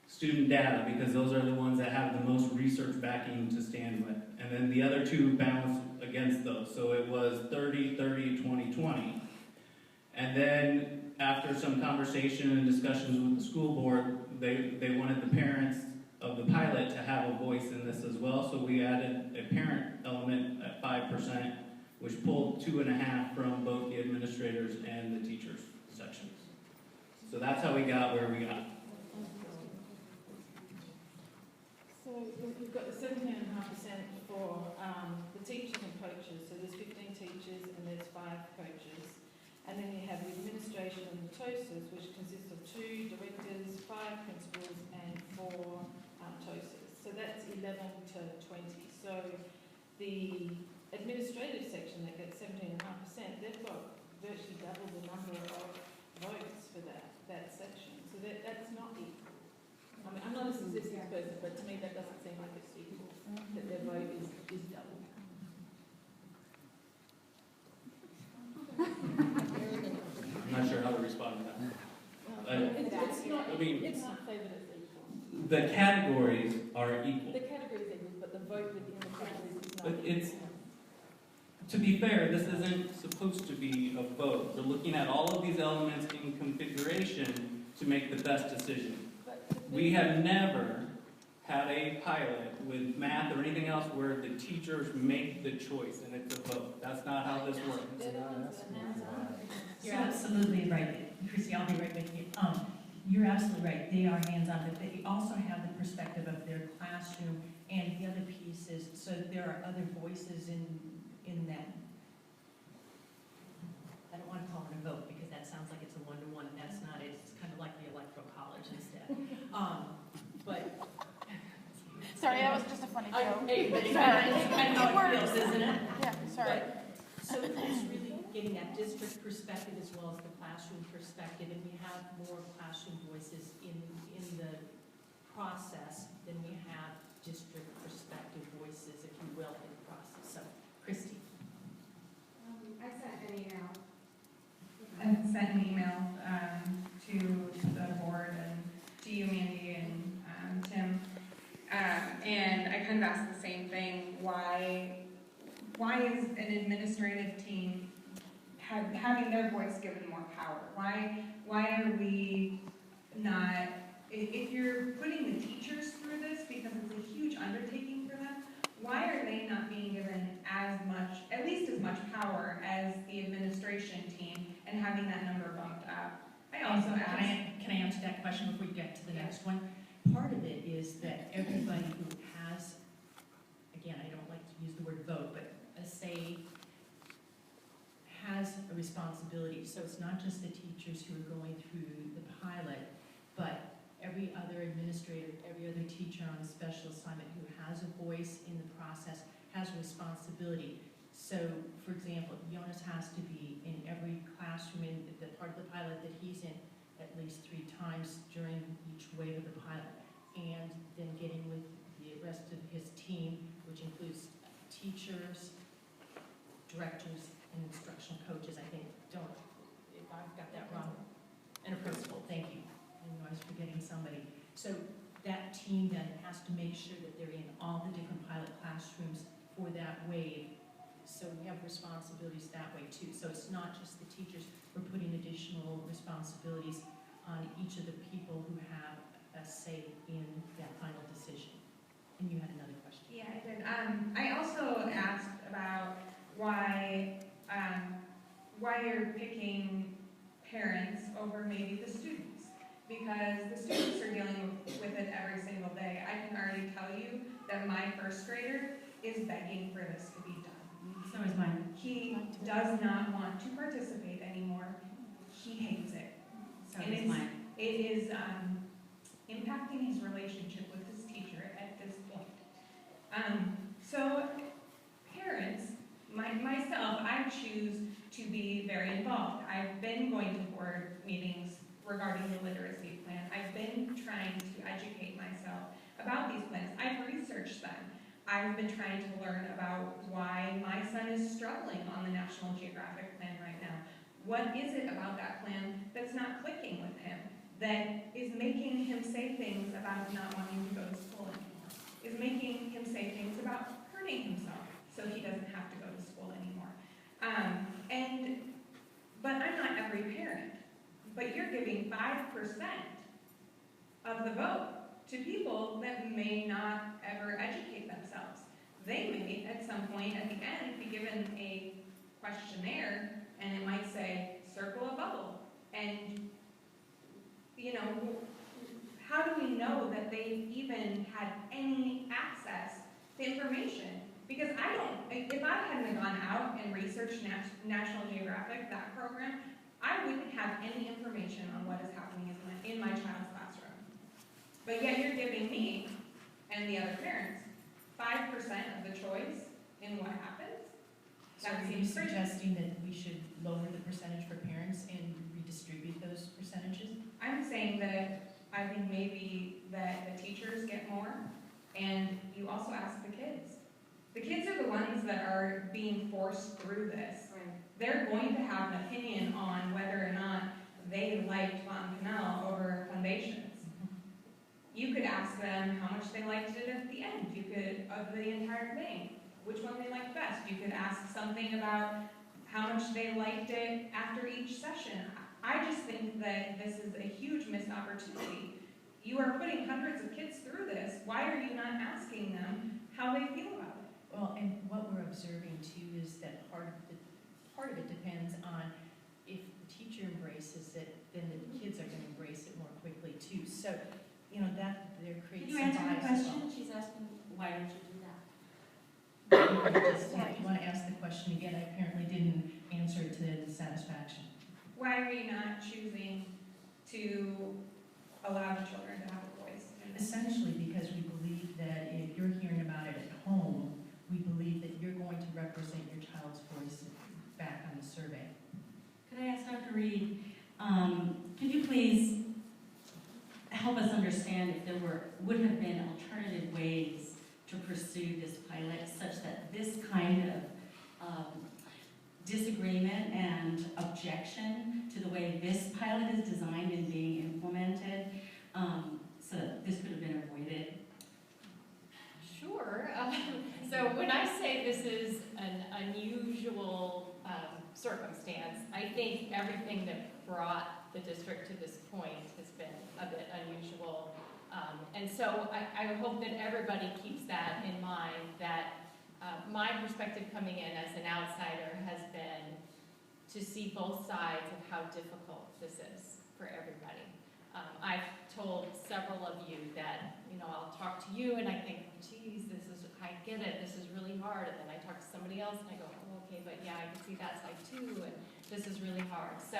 student data, because those are the ones that have the most research backing to stand with. And then the other 2 balanced against those. So it was 30, 30, 20, 20. And then after some conversation and discussions with the school board, they wanted the parents of the pilot to have a voice in this as well. So we added a parent element at 5%, which pulled 2.5 from both the administrators and the teachers sections. So that's how we got where we got. So we've got the 17.5% for the teachers and coaches. So there's 15 teachers and there's 5 coaches. And then you have the administration and the TOSAs, which consists of 2 directors, 5 principals, and 4 TOSAs. So that's 11 to 20. So the administrative section that gets 17.5%, they've got virtually double the number of votes for that section. So that's not equal. I mean, I'm not a statistics person, but to me that doesn't seem like it's equal, that their vote is double. I'm not sure how to respond to that. It's not favoured as equal. The categories are equal. The categories are equal, but the vote within the categories is not But equal. to be fair, this isn't supposed to be a vote. We're looking at all of these elements in configuration to make the best decision. We have never had a pilot with math or anything else where the teachers make the choice and it's a vote. That's not how this works. You're absolutely right, Chrissy, I'll be right with you. You're absolutely right, they are hands-on, but they also have the perspective of their classroom, and the other piece is, so there are other voices in that. I don't want Sorry, that was just a funny joke. Hey, but it's Sorry. kind of how it feels, isn't it? Yeah, sorry. So it's really getting that district perspective as well as the classroom perspective, and we have more classroom voices in the process than we have district perspective voices, if you will, in the process. So, Christy. I sent an email. I sent an email to the board and to you, Mandy, and Tim, and I kind of asked the same thing. Why is an administrative team having their voice given more power? Why are we not, if you're putting the teachers through this because it's a huge undertaking for them, why are they not being given as much, at least as much power as the administration team and having that number bumped up? I also asked. Can I answer that question before we get to the next one? Part of it is that everybody who has, again, I don't like to use the word vote, but a say, has a responsibility. So it's not just the teachers who are going through the pilot, but every other administrator, every other teacher on a special assignment who has a voice in the process has a responsibility. So, for example, Jonas has to be in every classroom in the part of the pilot that he's in at least 3 times during each wave of the pilot, and then getting with the rest of his team, which includes teachers, directors, and instructional coaches. I think, if I've got that wrong, and a principal, thank you. I know I was forgetting somebody. So that team then has to make sure that they're in all the different pilot classrooms for that wave. So we have responsibilities that way too. So it's not just the teachers, we're putting additional responsibilities on each of the people who have a say in that final decision. And you had another question. Yeah, I did. I also asked about why you're picking parents over maybe the students, because the students are dealing with it every single day. I can already tell you that my first grader is begging for this to be done. So is mine. He does not want to participate anymore. He hates it. So And is mine. it is impacting his relationship with his teacher at this point. So parents, myself, I choose to be very involved. I've been going to board meetings regarding the literacy plan. I've been trying to educate myself about these plans. I've researched them. I've been trying to learn about why my son is struggling on the National Geographic plan right now. What is it about that plan that's not clicking with him, that is making him say things about not wanting to go to school anymore, is making him say things about hurting himself so he doesn't have to go to school anymore. But I'm not every parent. But you're giving 5% of the vote to people that may not ever educate themselves. They may, at some point at the end, be given a questionnaire, and it might say, circle a bubble. And, how do we know that they've even had any access to information? Because if I hadn't gone out and researched National Geographic, that program, I wouldn't have any information on what is happening in my child's classroom. But yet you're giving me and the other parents 5% of the choice in what happens. So are you suggesting that we should lower the percentage for parents and redistribute those percentages? I'm saying that I think maybe that the teachers get more, and you also ask the kids. The kids are the ones that are being forced through this. Right. They're going to have an opinion on whether or not they liked Fontanelle over Foundations. You could ask them how much they liked it at the end. You could, of the entire thing, which one they liked best. You could ask something about how much they liked it after each session. I just think that this is a huge missed opportunity. You are putting hundreds of kids through this. Why are you not asking them how they feel about it? Well, and what we're observing too is that part of it depends on if the teacher embraces it, then the kids are going to embrace it more quickly too. So, that there creates Can you some answer the bias as question? well. She's asking, why don't you do that? If you want to ask the question again, I apparently didn't answer it to the satisfaction. Why are you not choosing to allow the children to have a voice? Essentially because we believe believe that if you're hearing about it at home, we believe that you're going to represent your child's voice back on the survey. Could I ask Dr. Reed, could you please help us understand if there would have been alternative ways to pursue this pilot such that this kind of disagreement and objection to the way this pilot is designed and being implemented, so that this could have been avoided? Sure. So when I say this is an unusual circumstance, I think everything that brought the district to this point has been a bit unusual. And so I hope that everybody keeps that in mind, that my perspective coming in as an outsider has been to see both sides of how difficult this is for everybody. I've told several of you that, I'll talk to you and I think, geez, I get it, this is really hard. And then I talk to somebody else and I go, oh, okay, but yeah, I can see that side too, and this is really hard. So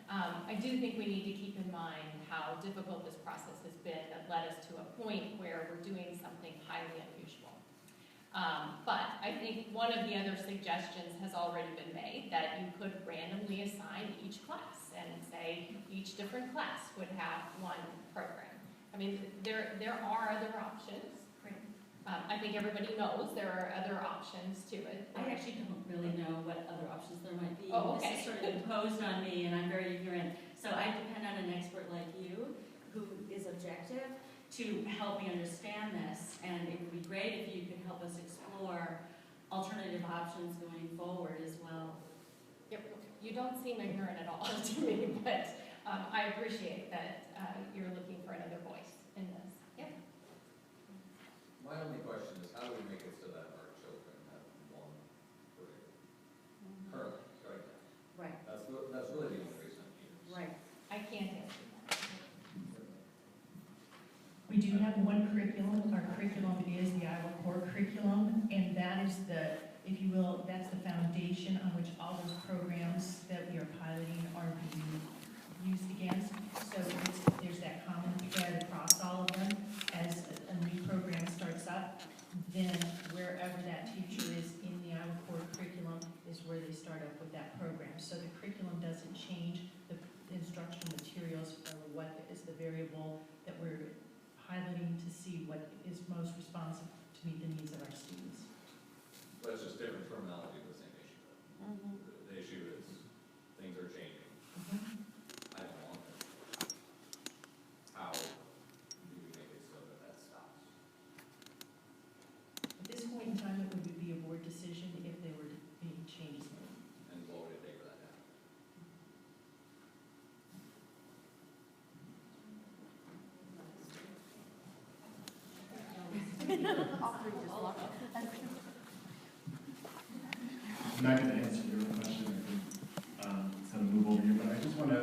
I do think we need to keep in mind how difficult this process has been that led us to a point where we're doing something highly unusual. But I think one of the other suggestions has already been made, that you could randomly assign each class and say each different class would have one program. I mean, there are other options. I think everybody knows there are other options to it. I actually don't really know what other options there might be. Oh, okay. This is sort of imposed on me, and I'm very ignorant. So I depend on an expert like you, who is objective, to help me understand this. And it would be great if you could help us explore alternative options going forward as well. Yep. You don't seem ignorant at all to me, but I appreciate that you're looking for another voice in this. Yep. My only question is, how do we make it so that our children have one grade? Currently, right now. Right. That's really the only reason I'm here. Right. I can't answer that. We do have one curriculum. Our curriculum is the Iowa Core curriculum, and that is if you will, that's the foundation on which all those programs that we are piloting are being used against. So there's that common thread across all of them. As a new program starts up, then wherever that teacher is in the Iowa Core curriculum is where they start up with that program. So the curriculum doesn't change, the instructional materials are what is the variable that we're piloting to see what is most responsive to meet the needs of our students. But it's just different terminology of the same issue. The issue is things are changing. I don't want it. How do we make it so that that stops? At this point in time, it would be a board decision if there were to be changes made. And what would it take for that to happen? I'm not going to answer your question. I think it's going to move over here, but I just want to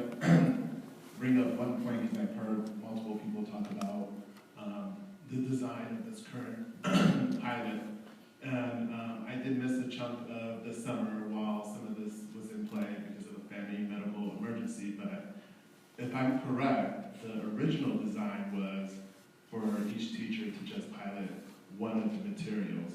bring up one point because I've heard multiple people talk about the design of this current pilot. And I did miss a chunk of the summer while some of this was in play because of a family medical emergency. But if I'm correct, the original design was for each teacher to just pilot one of the materials.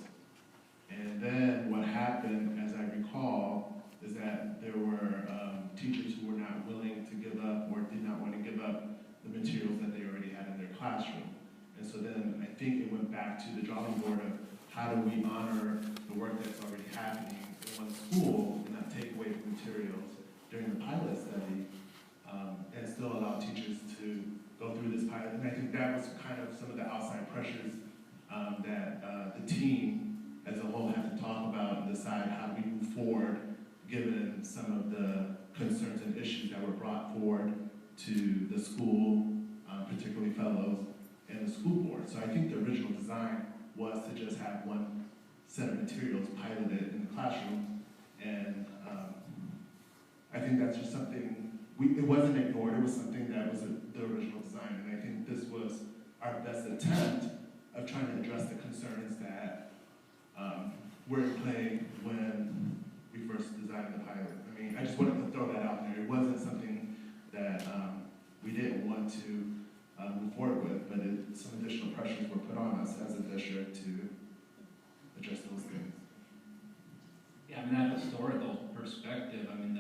And then what happened, as I recall, is that there were teachers who were not willing to give up or did not want to give up the materials that they already had in their classroom. And so then I think it went back to the drawing board of how do we honor the work that's already happening in one school and not take away the materials during the pilot study and still allow teachers to go through this pilot. And I think that was kind of some of the outside pressures that the team as a whole had to talk about and decide how do we move forward given some of the concerns and issues that were brought forward to the school, particularly fellows, and the school board. So I think the original design was to just have one set of materials piloted in the classroom, and I think that's just something, it wasn't ignored, it was something that was the original design, and I think this was our best attempt of trying to address the concerns that were in play when we first designed the pilot. I mean, I just wanted to throw that out there. It wasn't something that we didn't want to move forward with, but some additional pressures were put on us as a district to address those things. Yeah, I mean, that historical perspective, I mean,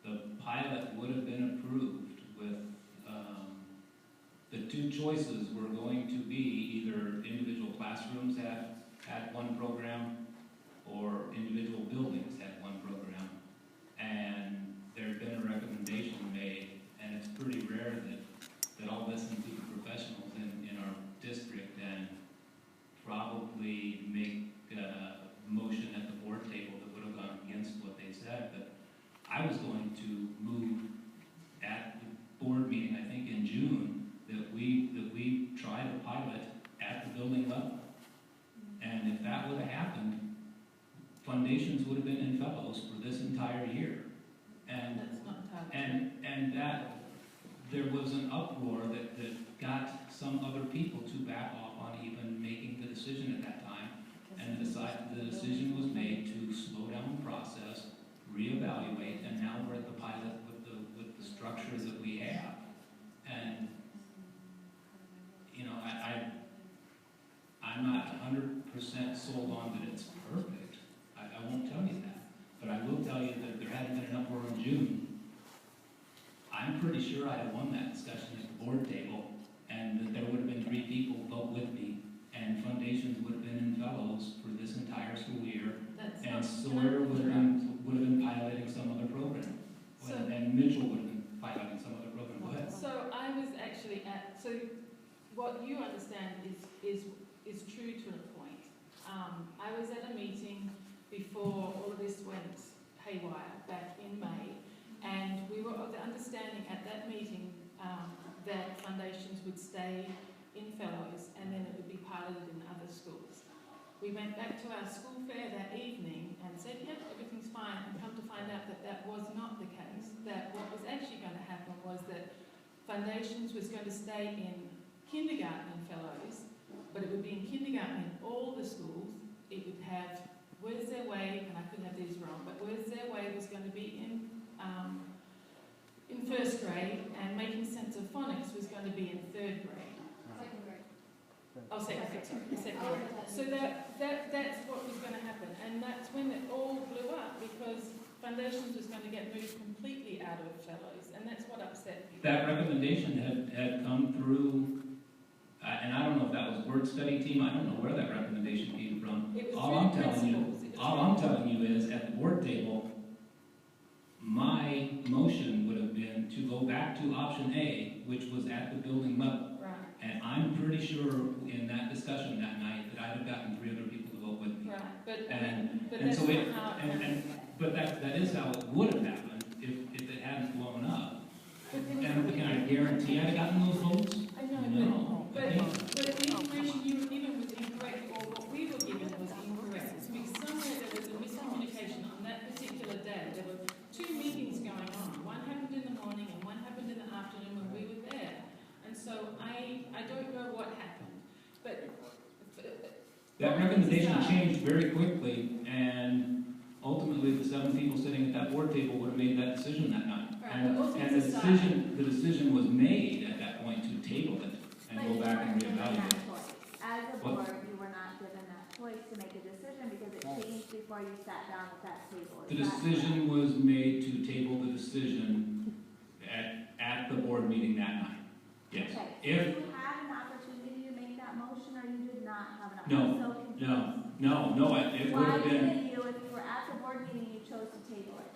the pilot would have been approved with, the two choices were going to be either individual classrooms had one program or individual buildings had one program. And there had been a recommendation made, and it's pretty rare that I'll listen to the professionals in our district and probably make a motion at the board table that would have gone against what they said, but I was going to move at the board meeting, I think in June, that we try the pilot at the building level. And if that would have happened, foundations would have been in fellows for this entire year. And That's not entirely and that there was an uproar that got some other people to back off on even making the decision at that time. And the decision was made to slow down the process, reevaluate, and now we're at the pilot with the structures that we have. And you know, I'm not 100% sold on that it's perfect. I won't tell you that. But I will tell you that if there hadn't been an uproar in June, I'm pretty sure I'd have won that discussion at the board table, and that there would have been 3 people vote with me, and foundations would have been in fellows for this entire school year, and Sawyer would have been piloting some other program, and Mitchell would have been piloting some other program. Go ahead. So I was actually so what you understand is true to a point. I was at a meeting before all of this went haywire back in May, and we were of the understanding at that meeting that foundations would stay in fellows and then it would be piloted in other schools. We went back to our school fair that evening and said, yep, everything's fine, and come to find out that that was not the case, that what was actually going to happen was that foundations was going to stay in kindergarten in fellows, but it would be in kindergarten in all the schools. It would have Where's Their Way, and I could have these wrong, but Where's Their Way was going to be in first grade, and Making Sense of Phonics was going to be in third grade. Second grade. Oh, second grade, sorry, second grade. So that's what was going to happen, and that's when it all blew up, because foundations was going to get moved completely out of fellows, and that's what upset people. That recommendation had come through, and I don't know if that was word study team, I don't know where that recommendation came from. It was All I'm telling you is, at the board table, my motion would have been to go back to option A, which was at the building level. Right. And I'm pretty sure in that discussion that night that I'd have gotten 3 other people to vote with me. Right, but And so but that is how it would have happened if it hadn't blown up. And can I guarantee I'd have gotten those votes? I know, No. but the information you were given was incorrect, or what we were given was incorrect. Because somewhere there was a miscommunication on that particular day. There were 2 meetings going on. One happened in the morning and one happened in the afternoon when we were there. And so I don't know what happened. But that recommendation changed very quickly, and ultimately the 7 people sitting at that board table would have made that decision that night. And the decision was made at that point to table it and go back and reevaluate. As a board, you were not given that choice to make a decision because it changed before you sat down at that table. The decision was made to table the decision at the board meeting that night. Yes. Okay. If you had an opportunity to make that motion, or you did not have an opportunity? no, it would Why have been. didn't you, if you were at the board meeting, you chose to table it?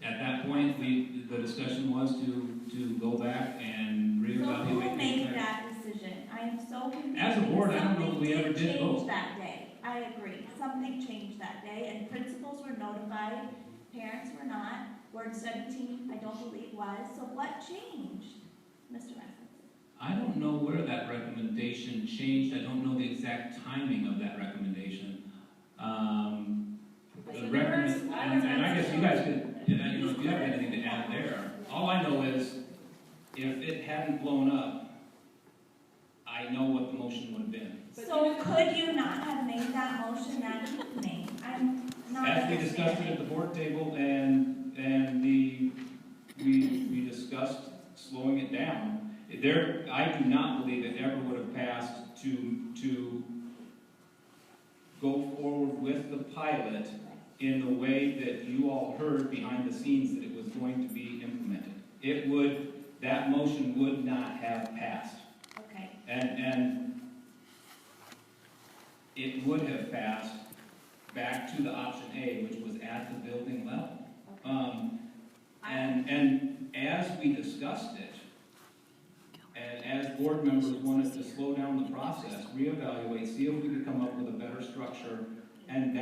At that point, the discussion was to go back and reevaluate. So who made that decision? I am so confused. As a board, I don't know if we ever did Something vote. changed that day. I agree. Something changed that day, and principals were notified, parents were not. Word 17, I don't believe was. So what changed, Mr. Messer? I don't know where that recommendation changed. I don't know the exact timing of that recommendation. And I guess you guys could, if you have anything to add there. All I know is, if it hadn't blown up, I know what the motion would have been. So could you not have made that motion that evening? I'm not As we discussed it at the board table, and we discussed slowing it down. I do not believe it ever would have passed to go forward with the pilot in the way that you all heard behind the scenes that it was going to be implemented. That motion would not have passed. Okay. And it would have passed back to the option A, which was at the building level. And as we discussed it, and as board members wanted to slow down the process, reevaluate, see if we could come up with a better structure, and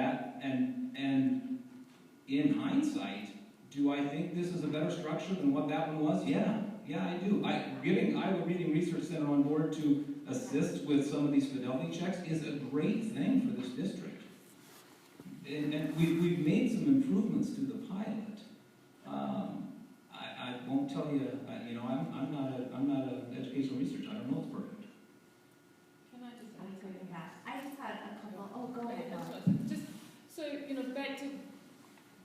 in hindsight, do I think this is a better structure than what that one was? Yeah, I do. Getting Iowa Reading Research Center on board to assist with some of these fidelity checks is a great thing for this district. And we've made some improvements to the pilot. I won't tell you, I'm not an educational researcher. I don't know it's perfect. Can I just I just had a couple, go ahead. Just, so, back to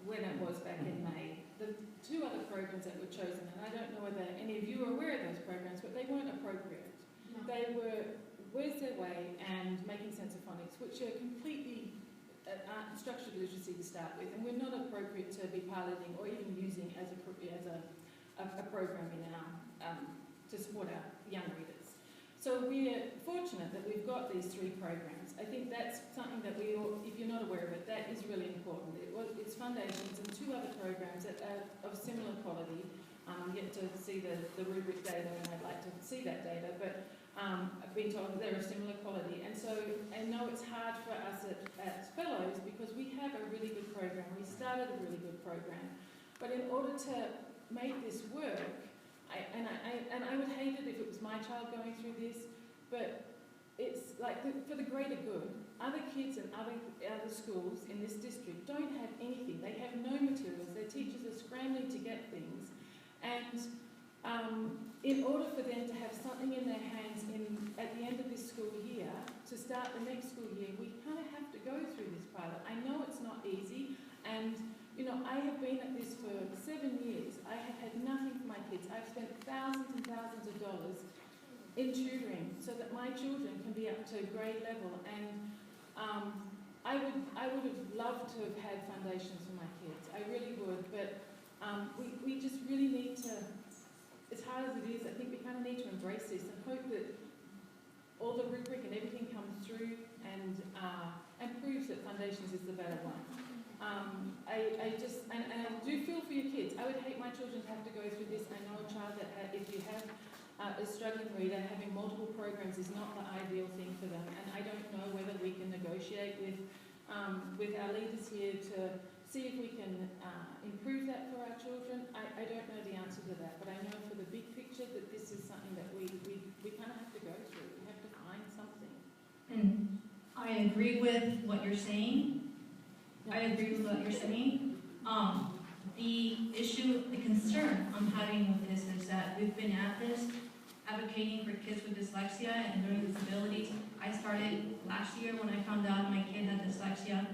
when it was back in May, the two other programs that were chosen, and I don't know whether any of you are aware of those programs, but they weren't appropriate. No. They were Where's Their Way and Making Sense of Phonics, which are completely structured literacy to start with, and we're not appropriate to be piloting or even using as a program in our to support our young readers. So we're fortunate that we've got these three programs. I think that's something that we all, if you're not aware of it, that is really important. It's Foundations and two other programs that are of similar quality. I'm yet to see the rubric data, and I'd like to see that data, but I've been told that they're of similar quality. And so I know it's hard for us at Fellows because we have a really good program. We started a really good program. But in order to make this work, I would hate it if it was my child going through this, but it's like for the greater good. Other kids and other schools in this district don't have anything. They have no materials. Their teachers are scrambling to get things. And in order for them to have something in their hands at the end of this school year, to start the next school year, we kind of have to go through this pilot. I know it's not easy, and I have been at this for 7 years. I have had nothing for my kids. I've spent thousands and thousands of dollars in tutoring so that my children can be up to grade level, and I would have loved to have had Foundations for my kids. I really would, but we just really need to, as hard as it is, I think we kind of need to embrace this and hope that all the rubric and everything comes through and proves that Foundations is the better one. I do feel for your kids. I would hate my children to have to go through this. I know a child that if you have a struggling reader, having multiple programs is not the ideal thing for them. And I don't know whether we can negotiate with our leaders here to see if we can improve that for our children. I don't know the answer to that, but I know for the big picture that this is something that we kind of have to go through. We have to find something. And I agree with what you're saying. The issue, the concern I'm having with this is that we've been at this advocating for kids with dyslexia and learning disabilities. I started last year when I found out my kid had dyslexia.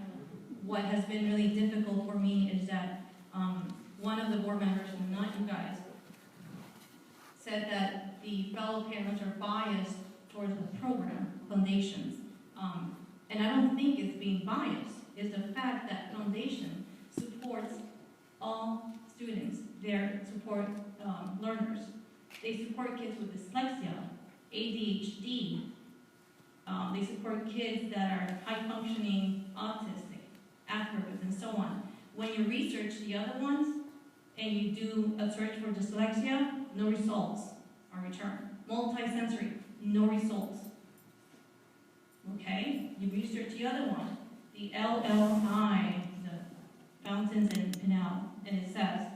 What has been really difficult for me is that one of the board members, not you guys, said that the fellow parents are biased towards the program, Foundations. And I don't think it's being biased. It's the fact that Foundation supports all students, their support learners. They support kids with dyslexia, ADHD. They support kids that are high-functioning, autistic, Asperger's, and so on. When you research the other ones and you do a search for dyslexia, no results are returned. Multisensory, no results. Okay? You research the other one, the LLI, the Fountains and Pinal, and it says,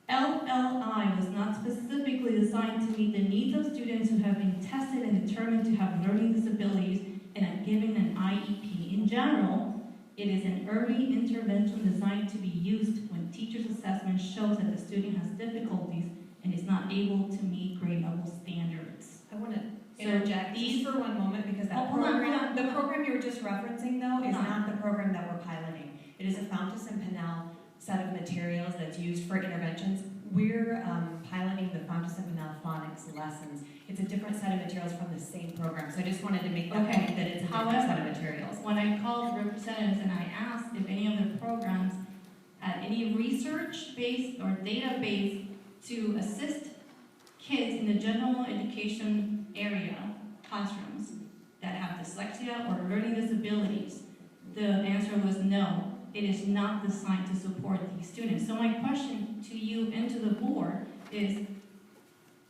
LLI was not specifically designed to meet the needs of students who have been tested and determined to have learning disabilities and are given an IEP. In general, it is an early intervention designed to be used when teacher's assessment shows that the student has difficulties and is not able to meet grade level standards. I want to interject just for one moment because that program, the program you were just referencing though, is not the program that we're piloting. It is a Fountas and Pinnell set of materials that's used for interventions. we're piloting the Fountain of phonics lessons. It's a different set of materials from the same program, so I just wanted to make that Okay. point that it's a different set of materials. When I called representatives and I asked if any of the programs had any research-based or data-based to assist kids in the general education area, classrooms, that have dyslexia or learning disabilities, the answer was no. It is not designed to support these students. So my question to you and to the board is,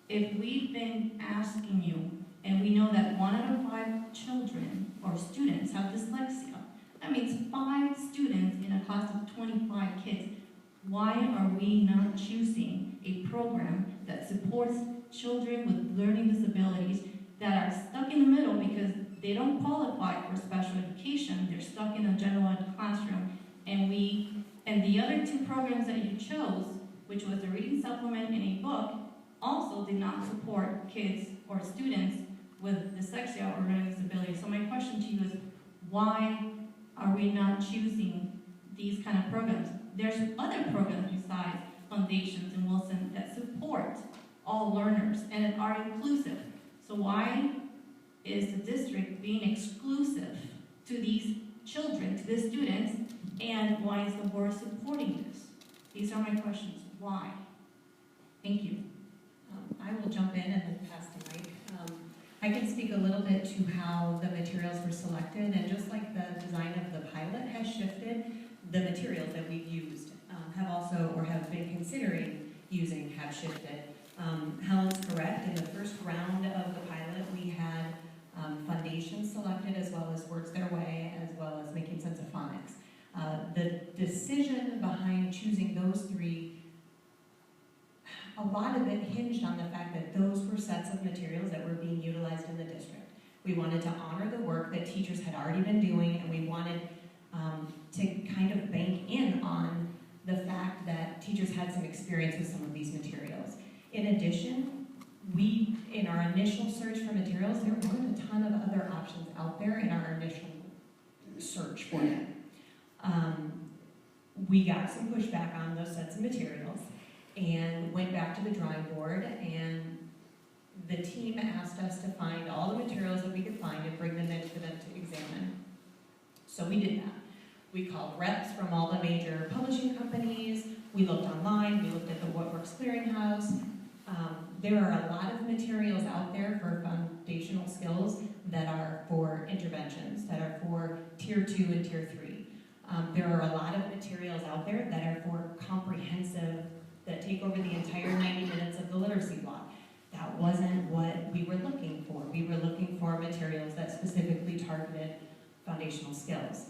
if we've been asking you, and we know that 1 out of 5 children or students have dyslexia, that means 5 students in a class of 25 kids. Why are we not choosing a program that supports children with learning disabilities that are stuck in the middle because they don't qualify for special education, they're stuck in a general ed classroom, and the other 2 programs that you chose, which was the reading supplement and a book, also did not support kids or students with dyslexia or learning disabilities. So my question to you is, why are we not choosing these kind of programs? There's other programs besides Foundations and Wilson that support all learners and are inclusive. So why is the district being exclusive to these children, to the students, and why is the board supporting this? These are my questions. Why? Thank you. I will jump in and then pass the mic. I can speak a little bit to how the materials were selected, and just like the design of the pilot has shifted, the materials that we've used have also, or have been considering using, have shifted. Helen's correct. In the first round of the pilot, we had Foundations selected, as well as Words Their Way, as well as Making Sense of Phonics. The decision behind choosing those 3, a lot of it hinged on the fact that those were sets of materials that were being utilized in the district. We wanted to honor the work that teachers had already been doing, and we wanted to kind of bank in on the fact that teachers had some experience with some of these materials. In addition, we, in our initial search for materials, there weren't a ton of other options out there in our initial search for them. We got some pushback on those sets of materials and went back to the drawing board, and the team asked us to find all the materials that we could find and bring them in for them to examine. So we did that. We called reps from all the major publishing companies, we looked online, we looked at the What Works Clearinghouse. There are a lot of materials out there for foundational skills that are for interventions, that are for Tier 2 and Tier 3. There are a lot of materials out there that are for comprehensive, that take over the entire 90 minutes of the literacy block. That wasn't what we were looking for. We were looking for materials that specifically targeted foundational skills.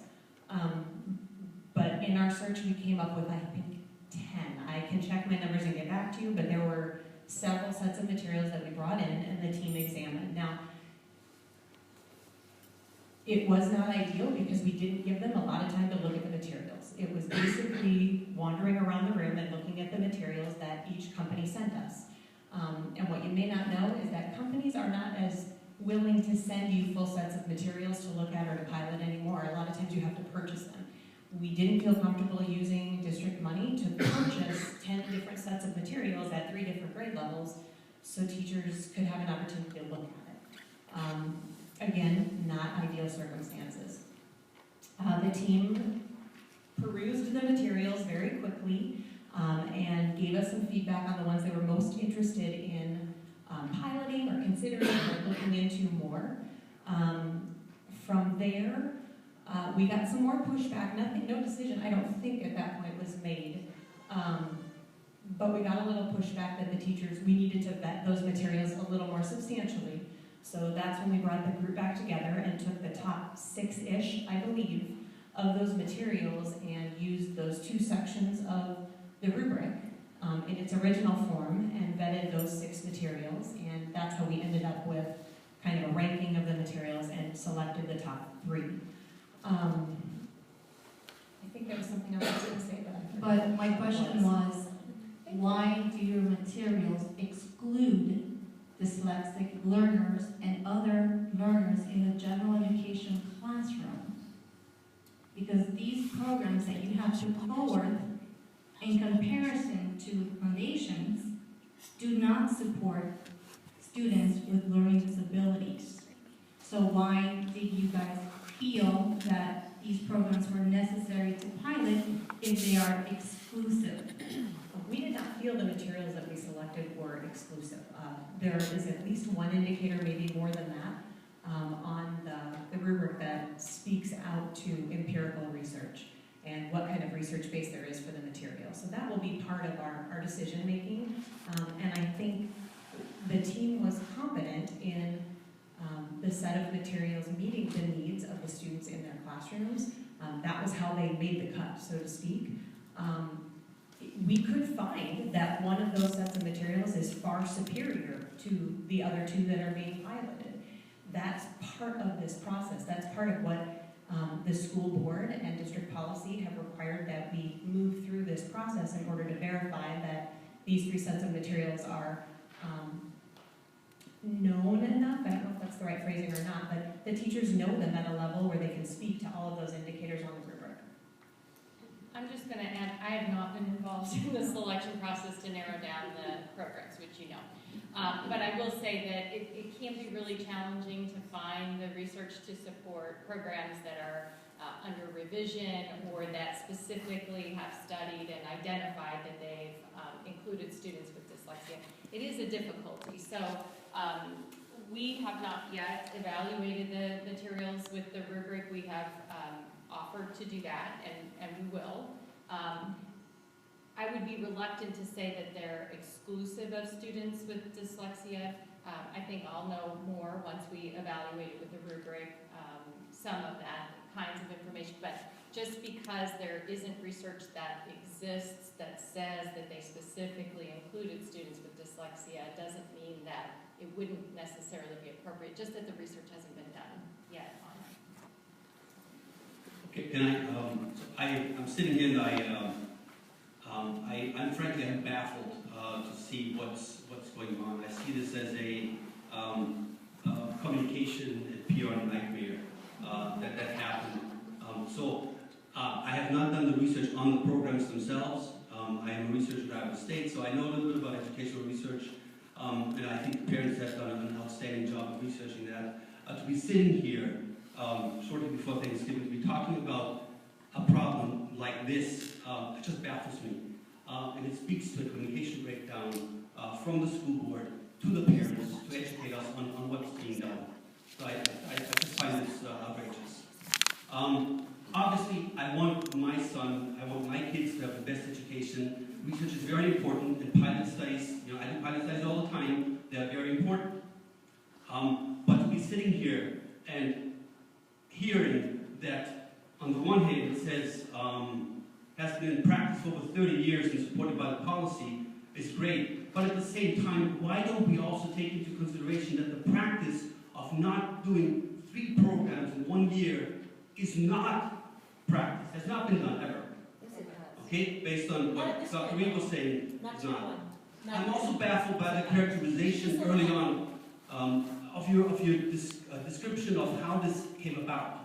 But in our search, we came up with, I think, 10. I can check my numbers and get back to you, but there were several sets of materials that we brought in and the team examined. Now, it was not ideal because we didn't give them a lot of time to look at the materials. It was basically wandering around the room and looking at the materials that each company sent us. And what you may not know is that companies are not as willing to send you full sets of materials to look at or to pilot anymore. A lot of times you have to purchase them. We didn't feel comfortable using district money to purchase 10 different sets of materials at 3 different grade levels so teachers could have an opportunity to look at it. Again, not ideal circumstances. The team perused the materials very quickly and gave us some feedback on the ones they were most interested in piloting or considering or looking into more. From there, we got some more pushback. No decision, I don't think, at that point was made. But we got a little pushback that the teachers, we needed to vet those materials a little more substantially. So that's when we brought the group back together and took the top 6-ish, I believe, of those materials and used those 2 sections of the rubric in its original form and vetted those 6 materials. And that's how we ended up with kind of a ranking of the materials and selected the top 3. I think there was something else I was going to say, but I forgot. But my question was, why do your materials exclude dyslexic learners and other learners in the general education classroom? Because these programs that you have put forward in comparison to foundations, do not support students with learning disabilities. So why did you guys feel that these programs were necessary to pilot if they are exclusive? We did not feel the materials that we selected were exclusive. There is at least one indicator, maybe more than that, on the rubric that speaks out to empirical research and what kind of research base there is for the material. So that will be part of our decision making. And I think the team was confident in the set of materials meeting the needs of the students in their classrooms. That was how they made the cut, so to speak. We could find that one of those sets of materials is far superior to the other two that are being piloted. That's part of this process. That's part of what the school board and district policy have required, that we move through this process in order to verify that these 3 sets of materials are known enough. I don't know if that's the right phrasing or not, but the teachers know them at a level where they can speak to all of those indicators on the rubric. I'm just going to add, I have not been involved in the selection process to narrow down the programs, which you know. But I will say that it can be really challenging to find the research to support programs that are under revision or that specifically have studied and identified that they've included students with dyslexia. It is a difficulty. So we have not yet evaluated the materials with the rubric. We have offered to do that, and we will. I would be reluctant to say that they're exclusive of students with dyslexia. I think I'll know more once we evaluate it with the rubric, some of that kinds of information. But just because there isn't research that exists that says that they specifically included students with dyslexia doesn't mean that it wouldn't necessarily be appropriate, just that the research hasn't been done yet on it. Okay, can I'm sitting here and I'm frankly baffled to see what's going on. I see this as a communication and PR nightmare that happened. I have not done the research on the programs themselves. I am a researcher at Iowa State, so I know a little bit about educational research, and I think parents have done an outstanding job of researching that. To be sitting here shortly before Thanksgiving, to be talking about a problem like this, it just baffles me. And it speaks to a communication breakdown from the school board to the parents to educate us on what's being done. So I just find this outrageous. Obviously, I want my kids to have the best education. Research is very important, and pilot studies, I do pilot studies all the time, they're very important. But to be sitting here and hearing that, on the one hand, it says, has been in practice for over 30 years and supported by the policy, is great. But at the same time, why don't we also take into consideration that the practice of not doing 3 programs in 1 year is not practice, has not been done ever. Yes, it does. Okay, based on what Dr. Reed was saying, Not it's your not. one. I'm also baffled by the characterization early on of your description of how this came about.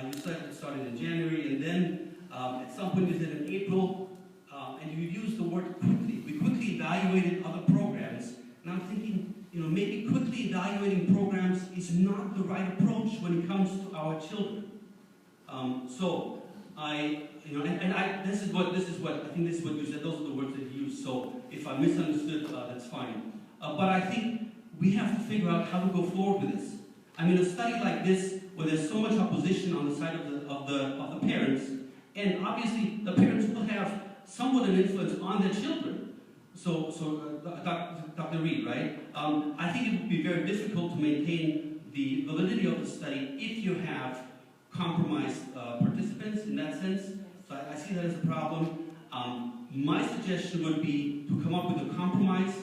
You said it started in January, and then at some point you said in April, and you used the word quickly. We quickly evaluated other programs, and I'm thinking, maybe quickly evaluating programs is not the right approach when it comes to our children. This is what I think this is what you said. Those are the words that you used. So if I misunderstood, that's fine. But I think we have to figure out how to go forward with this. I mean, a study like this, where there's so much opposition on the side of the parents, and obviously the parents will have somewhat an influence on their children. Dr. Reed, right? I think it would be very difficult to maintain the validity of the study if you have compromised participants in that sense. So I see that as a problem. My suggestion would be to come up with a compromise,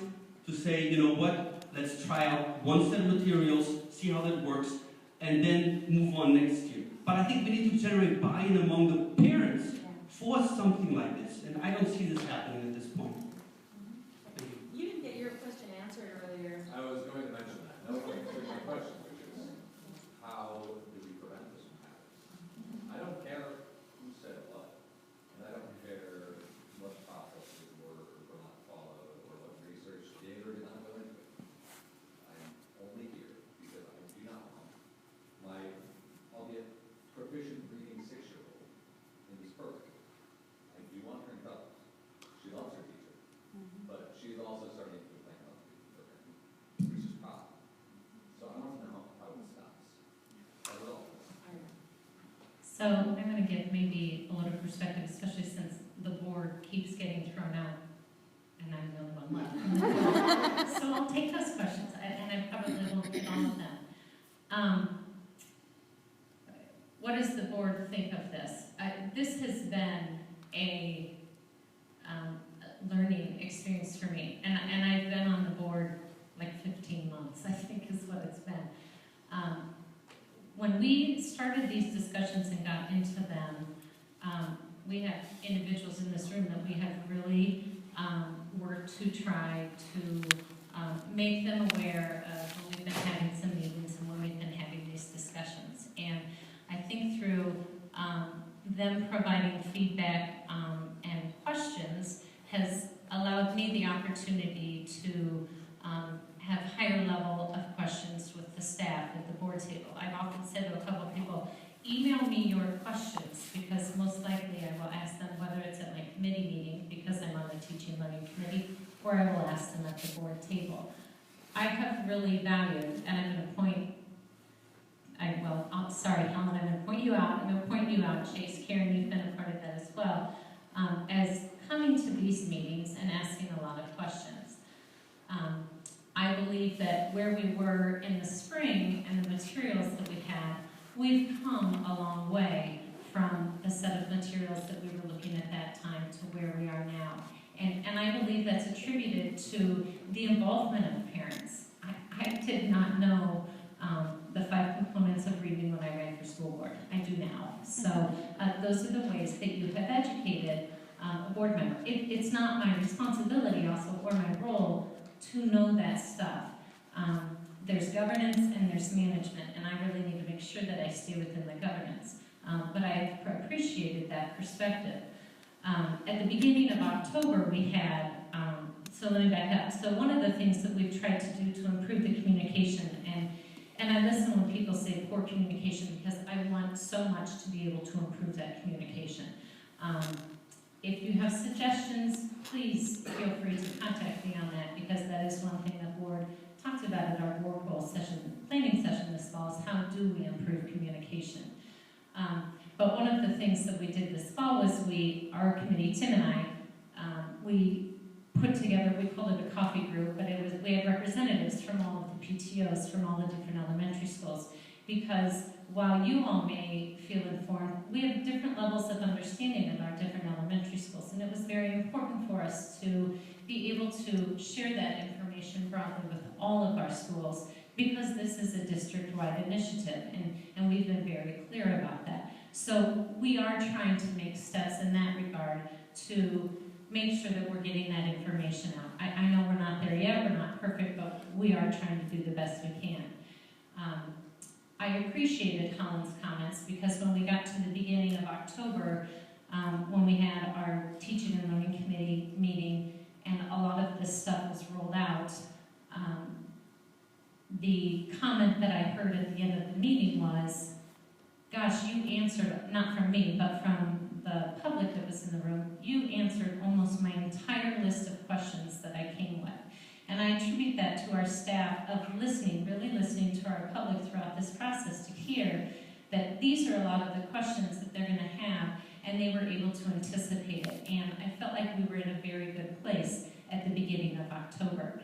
to say, you know what, let's try out one set of materials, see how that works, and then move on next year. But I think we need to generate buy-in among the parents for something like this, and I don't see this happening at this point. Thank you. You didn't get your question answered earlier. I was going to mention that. That was going to be my question, which is, how do we prevent this from happening? I don't care who said what, and I don't care what So I'm going to give maybe a little perspective, especially since the board keeps getting thrown out, and I'm the only one left. So I'll take those questions, and I probably won't get all of them. What does the board think of this? This has been a learning experience for me, and I've been on the board like 15 months, I think is what it's been. When we started these discussions and got into them, we have individuals in this room that we have really worked to try to make them aware of when we've been having some meetings and when we've been having these discussions. And I think through them providing feedback and questions has allowed me the opportunity to have higher level of questions with the staff at the board table. I've often said to a couple of people, email me your questions, because most likely I will ask them whether it's at my committee meeting, because I'm on the teaching learning committee, or I will ask them at the board table. I have really valued, and I'm going to point, sorry, Helen, I'm going to point you out. I'm going to point you out, Chase, Karen, you've been a part of that as well, as coming to these meetings and asking a lot of questions. I believe that where we were in the spring and the materials that we had, we've come a long way from the set of materials that we were looking at that time to where we are now. And I believe that's attributed to the involvement of parents. I did not know the 5 components of reading when I ran for school board. I do now. So those are the ways that you have educated a board member. It's not my responsibility also, or my role, to know that stuff. There's governance and there's management, and I really need to make sure that I stay within the governance. But I appreciated that perspective. At the beginning of October, we had, so let me back up. So one of the things that we've tried to do to improve the communication, and I listen when people say poor communication, because I want so much to be able to improve that communication. If you have suggestions, please feel free to contact me on that, because that is one thing the board talked about at our board goal session, planning session this fall, is how do we improve communication. But one of the things that we did this fall was our committee, Tim and I, we put together, we called it a coffee group, but we had representatives from all of the PTOs from all the different elementary schools, because while you all may feel informed, we have different levels of understanding in our different elementary schools, and it was very important for us to be able to share that information broadly with all of our schools, because this is a district-wide initiative, and we've been very clear about that. So we are trying to make steps in that regard to make sure that we're getting that information out. I know we're not there yet, we're not perfect, but we are trying to do the best we can. I appreciated Helen's comments, because when we got to the beginning of October, when we had our teaching and learning committee meeting and a lot of this stuff was rolled out, the comment that I heard at the end of the meeting was, gosh, you answered, not from me, but from the public that was in the room, you answered almost my entire list of questions that I came with. And I attribute that to our staff of listening, really listening to our public throughout this process to hear that these are a lot of the questions that they're going to have, and they were able to anticipate it. And I felt like we were in a very good place at the beginning of October.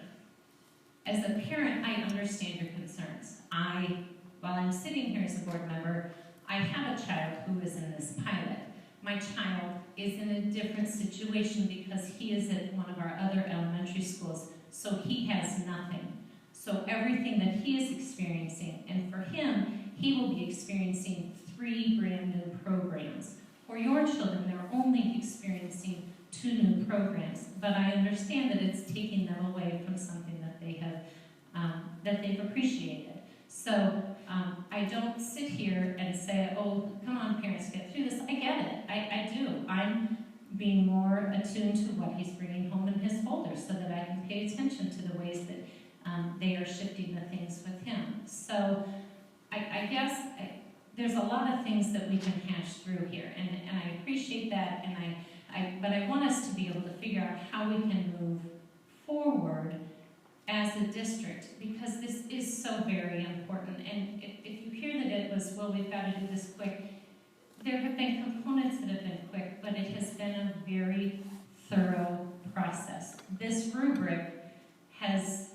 As a parent, I understand your concerns. While I'm sitting here as a board member, I have a child who is in this pilot. My child is in a different situation because he is at one of our other elementary schools, so he has nothing. So everything that he is experiencing, and for him, he will be experiencing 3 brand new programs. For your children, they're only experiencing 2 new programs, but I understand that it's taking them away from something that they have, that they've appreciated. So I don't sit here and say, oh, come on, parents, get through this. I get it. I do. I'm being more attuned to what he's bringing home in his folder so that I can pay attention to the ways that they are shifting the things with him. So I guess there's a lot of things that we can hash through here, and I appreciate that, but I want us to be able to figure out how we can move forward as a district, because this is so very important. And if you hear that it was, well, we've got to do this quick, there have been components that have been quick, but it has been a very thorough process. This rubric has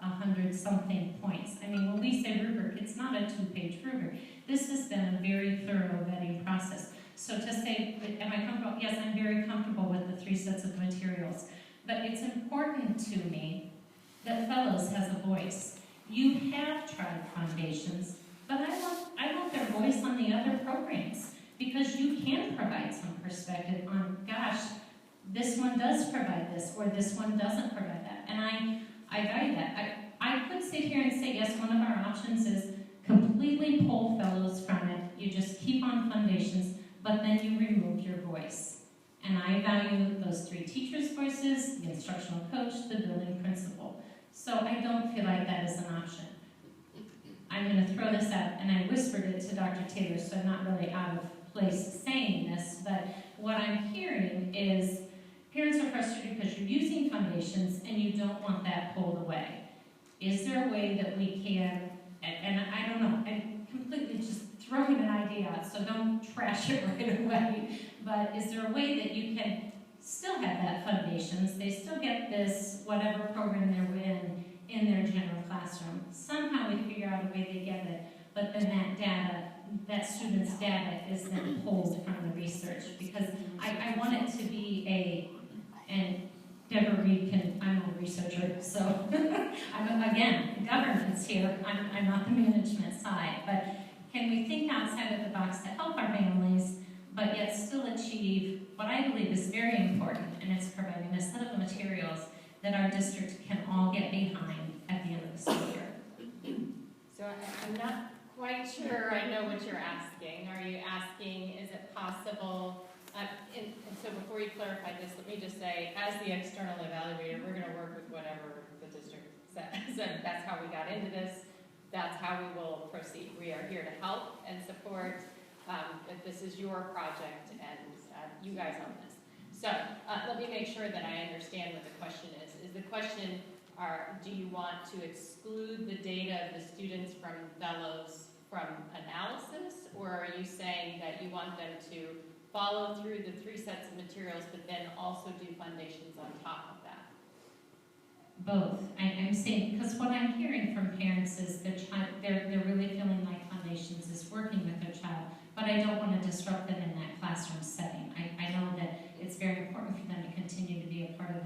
100-something points. I mean, when we say rubric, it's not a 2-page rubric. This has been a very thorough vetting process. So to say, am I comfortable? Yes, I'm very comfortable with the 3 sets of materials. But it's important to me that Fellows has a voice. You have tried foundations, but I want their voice on the other programs, because you can provide some perspective on, gosh, this one does provide this, or this one doesn't provide that. And I value that. I could sit here and say, yes, one of our options is completely pull Fellows from it. You just keep on foundations, but then you remove your voice. And I value those 3 teachers' voices, the instructional coach, the building principal. So I don't feel like that is an option. I'm going to throw this out, and I whispered it to Dr. Taylor, so I'm not really out of place saying this, but what I'm hearing is parents are frustrated because you're using foundations and you don't want that pulled away. Is there a way that we can, and I don't know, I'm completely just throwing an idea out, so don't trash it right away, but is there a way that you can still have that foundations, they still get this, whatever program they're in their general classroom. Somehow we figure out a way they get it, but then that data, that student's data is then pulled from the research, because I want it to be and Deborah Reed I'm a researcher, so I'm, again, governance here, I'm not the management side, but can we think outside of the box to help our families, but yet still achieve what I believe is very important, and it's providing a set of materials that our district can all get behind at the end of the school year. So I'm not quite sure I know what you're asking. Are you asking, is it possible, and so before you clarify this, let me just say, as the external evaluator, we're going to work with whatever the district said. That's how we got into this. That's how we will proceed. We are here to help and support. That this is your project, and you guys own this. So let me make sure that I understand what the question is. Is the question, do you want to exclude the data of the students from Fellows from analysis, or are you saying that you want them to follow through the 3 sets of materials, but then also do foundations on top of that? Both. I'm saying, because what I'm hearing from parents is they're really feeling like foundations is working with their child, but I don't want to disrupt them in that classroom setting. I know that it's very important for them to continue to be a part of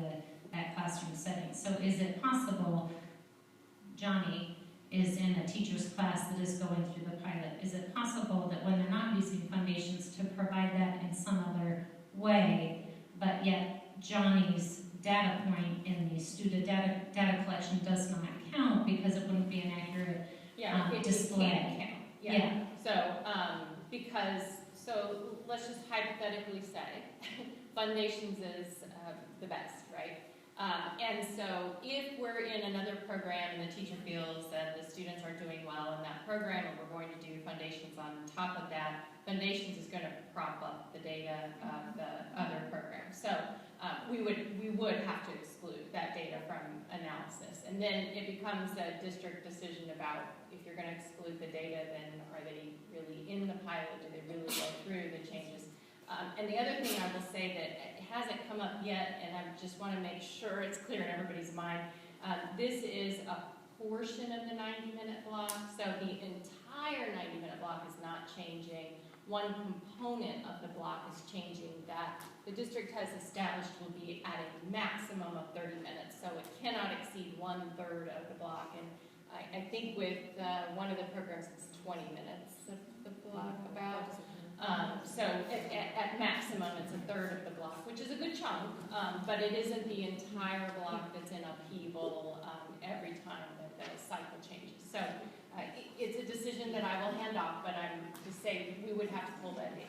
that classroom setting. So is it possible Johnny is in a teacher's class that is going through the pilot? Is it possible that when they're not using foundations to provide that in some other way, but yet Johnny's data point in the student data collection does not count because it wouldn't be an accurate display? Can't count. Yeah. So let's just hypothetically say foundations is the best, right? And so if we're in another program and the teacher feels that the students are doing well in that program and we're going to do foundations on top of that, foundations is going to prop up the data of the other program. So we would have to exclude that data from analysis. And then it becomes a district decision about if you're going to exclude the data, then are they really in the pilot? Do they really go through the changes? And the other thing I will say that it hasn't come up yet, and I just want to make sure it's clear in everybody's mind, this is a portion of the 90-minute block, so the entire 90-minute block is not changing. One component of the block is changing that the district has established will be at a maximum of 30 minutes, so it cannot exceed 1/3 of the block. And I think with one of the programs, it's 20 minutes of the block about. So at maximum, it's 1/3 of the block, which is a good chunk, but it isn't the entire block that's in upheaval every time that the cycle changes. So it's a decision that I will hand off, but I'm to say we would have to pull that data.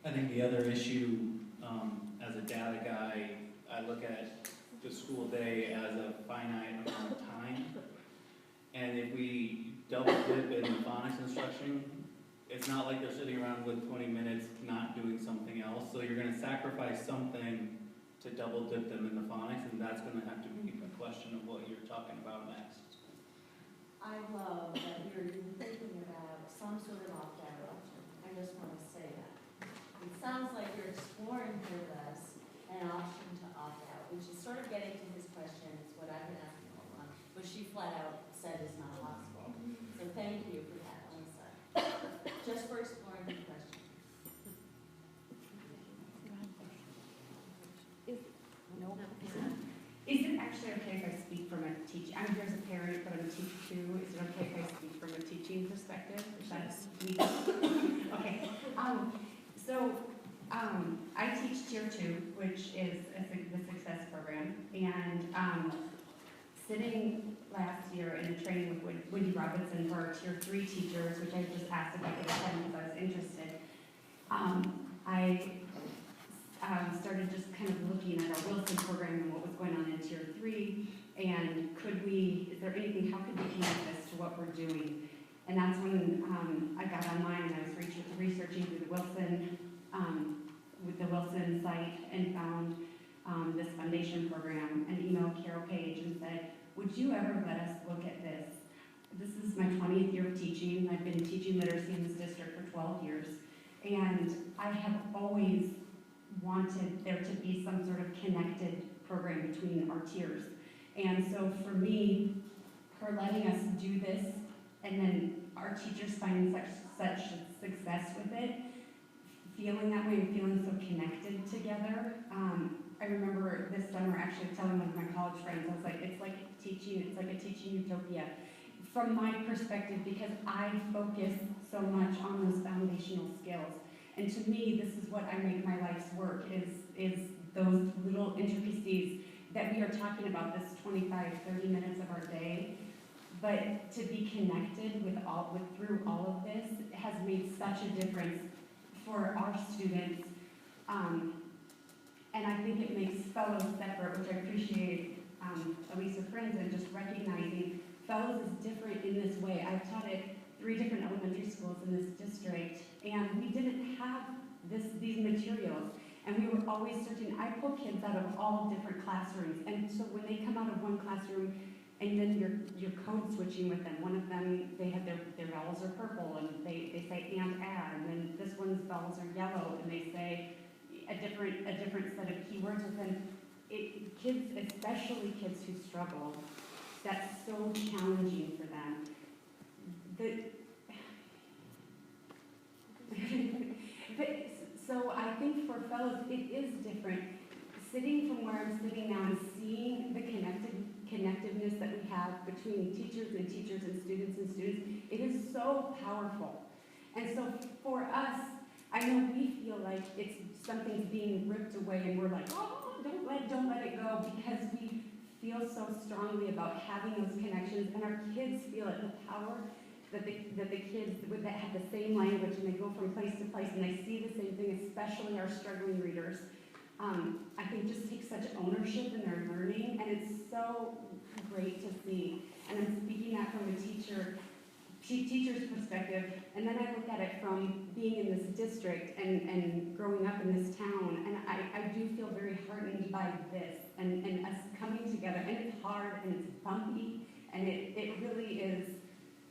I think the other issue, as a data guy, I look at the school day as a finite amount of time. And if we double dip in the phonics instruction, it's not like they're sitting around with 20 minutes not doing something else. So you're going to sacrifice something to double dip them in the phonics, and that's going to have to be a question of what you're talking about next. I love that you're thinking about some sort of opt-out. I just want to say that. It sounds like you're exploring with us an option to opt out, which is sort of getting to his question, it's what I've been asking all along, which she flat out said is not possible. So thank you for that, Lisa. Just for exploring the question. Is it actually okay if I speak from a teaching, I'm here as a parent, but I'm a teacher too, is it okay if I speak from a teaching perspective? Is that okay. I teach Tier 2, which is the Success Program, and sitting last year in a training with Wendy Robinson for our Tier 3 teachers, which I just asked if I could attend because I was interested, I started just kind of looking at our Wilson program and what was going on in Tier 3, and is there anything, how could we connect this to what we're doing? And that's when I got online and I was researching through with the Wilson site and found this foundation program and emailed Carol Page and said, would you ever let us look at this? This is my 20th year of teaching. I've been teaching literacy in this district for 12 years. And I have always wanted there to be some sort of connected program between our tiers. And so for me, her letting us do this and then our teachers finding such success with it, feeling that way and feeling so connected together. I remember this summer actually telling one of my college friends, I was like, it's like a teaching utopia. From my perspective, because I focus so much on those foundational skills. And to me, this is what I make my life's work, is those little intricacies that we are talking about, this 25, 30 minutes of our day. But to be connected through all of this has made such a difference for our students. And I think it makes fellows separate, which I appreciate Elisa Friends and just recognizing fellows is different in this way. I've taught at 3 different elementary schools in this district, and we didn't have these materials. And we were always searching. I pull kids out of all different classrooms, and so when they come out of one classroom, and then you're code switching with them. One of them, they have their vowels are purple, and they say and add, and then this one's vowels are yellow, and they say a different set of keywords within it. Kids, especially kids who struggle, that's so challenging for them. So I think for fellows, it is different. Sitting from where I'm sitting now and seeing the connectiveness that we have between teachers and students, it is so powerful. And so for us, I know we feel like something's being ripped away and we're like, oh, don't let it go, because we feel so strongly about having those connections, and our kids feel it, the power that the kids that have the same language and they go from place to place and they see the same thing, especially our struggling readers. I think just take such ownership in their learning, and it's so great to see. And I'm speaking that from a teacher's perspective, and then I look at it from being in this district and growing up in this town, and I do feel very heartened by this and us coming together. And it's hard and it's bumpy, and it really is.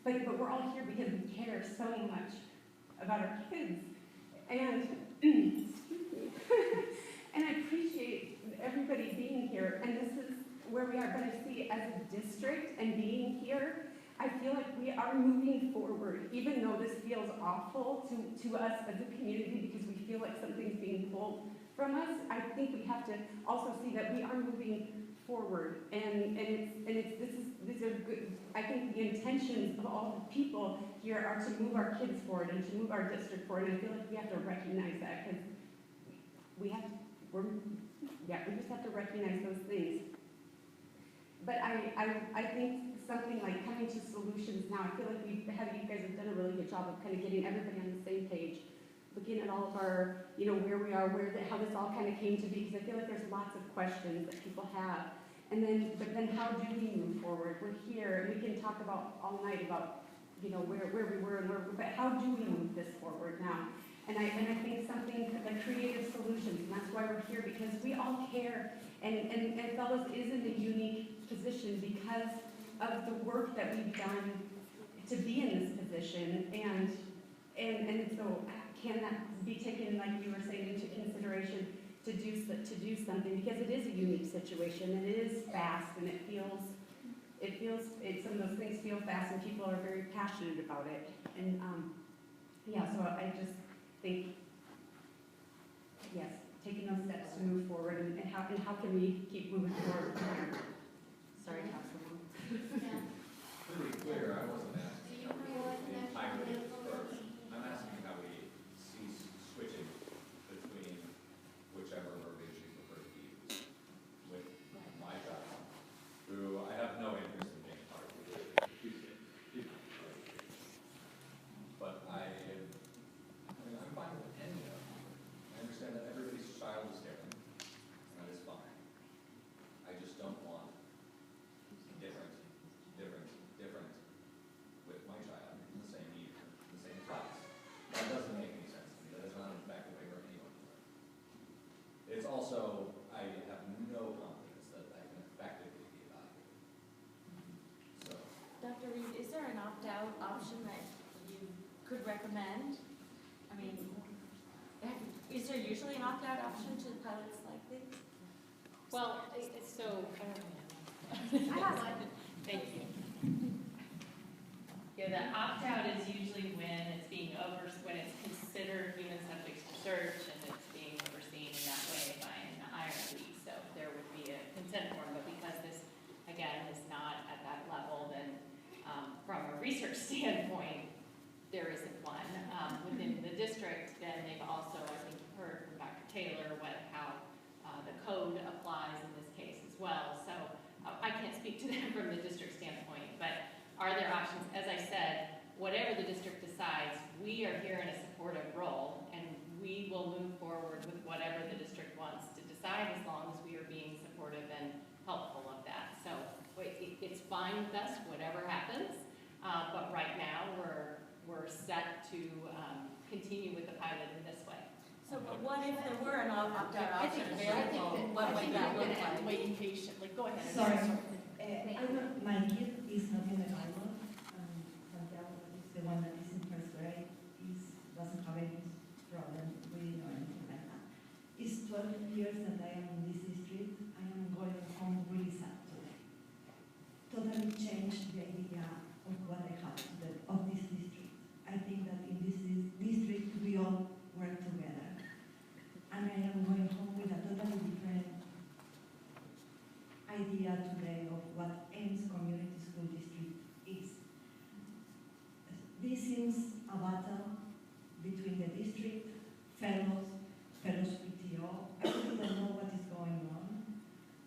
But we're all here because we care so much about our kids. And and I appreciate everybody being here. And this is where we are. But I see as a district and being here, I feel like we are moving forward, even though this feels awful to us as a community because we feel like something's being pulled from us. I think we have to also see that we are moving forward, and these are good. I think the intentions of all the people here are to move our kids forward and to move our district forward. And I feel like we have to recognize that, because we just have to recognize those things. But I think something like coming to solutions now, I feel like you guys have done a really good job of kind of getting everybody on the same page, looking at all of our, where we are, how this all kind of came to be, because I feel like there's lots of questions that people have. But then how do we move forward? We're here, and we can talk about all night about, where we were, but how do we move this forward now? And I think something like creative solutions, and that's why we're here, because we all care, and Fellows is in a unique position because of the work that we've done to be in this position, and so can that be taken, like you were saying, into consideration to do something? Because it is a unique situation, it is fast, and some of those things feel fast, and people are very passionate about it. And, yeah, so I just think, yes, taking those steps to move forward, and how can we keep moving forward from here? Sorry, Councilwoman. To be clear, I wasn't asking how we entirely first. I'm asking how we cease switching between whichever verbiage you prefer to use with my child, who I have no interest in being part of the but I'm fine with any of them. I understand that everybody's child is different, and that is fine. I just don't want different with my child in the same year, in the same class. That doesn't make any sense to me. That is not in fact the way for anyone to learn. It's also, I have no confidence that I can effectively be evaluated. So, Dr. Reed, is there an opt-out option that you could recommend? I mean, is there usually an opt-out option to pilots like this? Well, so, I have one. Thank you. Yeah, the opt-out is usually when it's when it's considered human subject research and it's being overseen in that way by an IRB. So there would be a consent form, but because this, again, is not at that level, then from a research standpoint, there isn't one. Within the district, then they've also, I think, heard from Dr. Taylor how the code applies in this case as well. So I can't speak to them from the district standpoint, but are there options? As I said, whatever the district decides, we are here in a supportive role, and we will move forward with whatever the district wants to decide, as long as we are being supportive and helpful of that. So it's fine with us, whatever happens, but right now we're set to continue with the pilot in this way. So, but what if there were an opt-out option available? What would that look like? Waiting patiently. Go ahead. Sorry. My kid is not in the pilot. Santiago is the one that is in first grade. He doesn't have any problem reading or anything like that. It's 12 years that I am in this district. I am going home really sad today. Totally changed the idea of what I have of this district. I think that in this district we all work together. And I am going home with a totally different idea today of what Ames Community School District is. This seems a battle between the district, fellows PTO. I really don't know what is going on.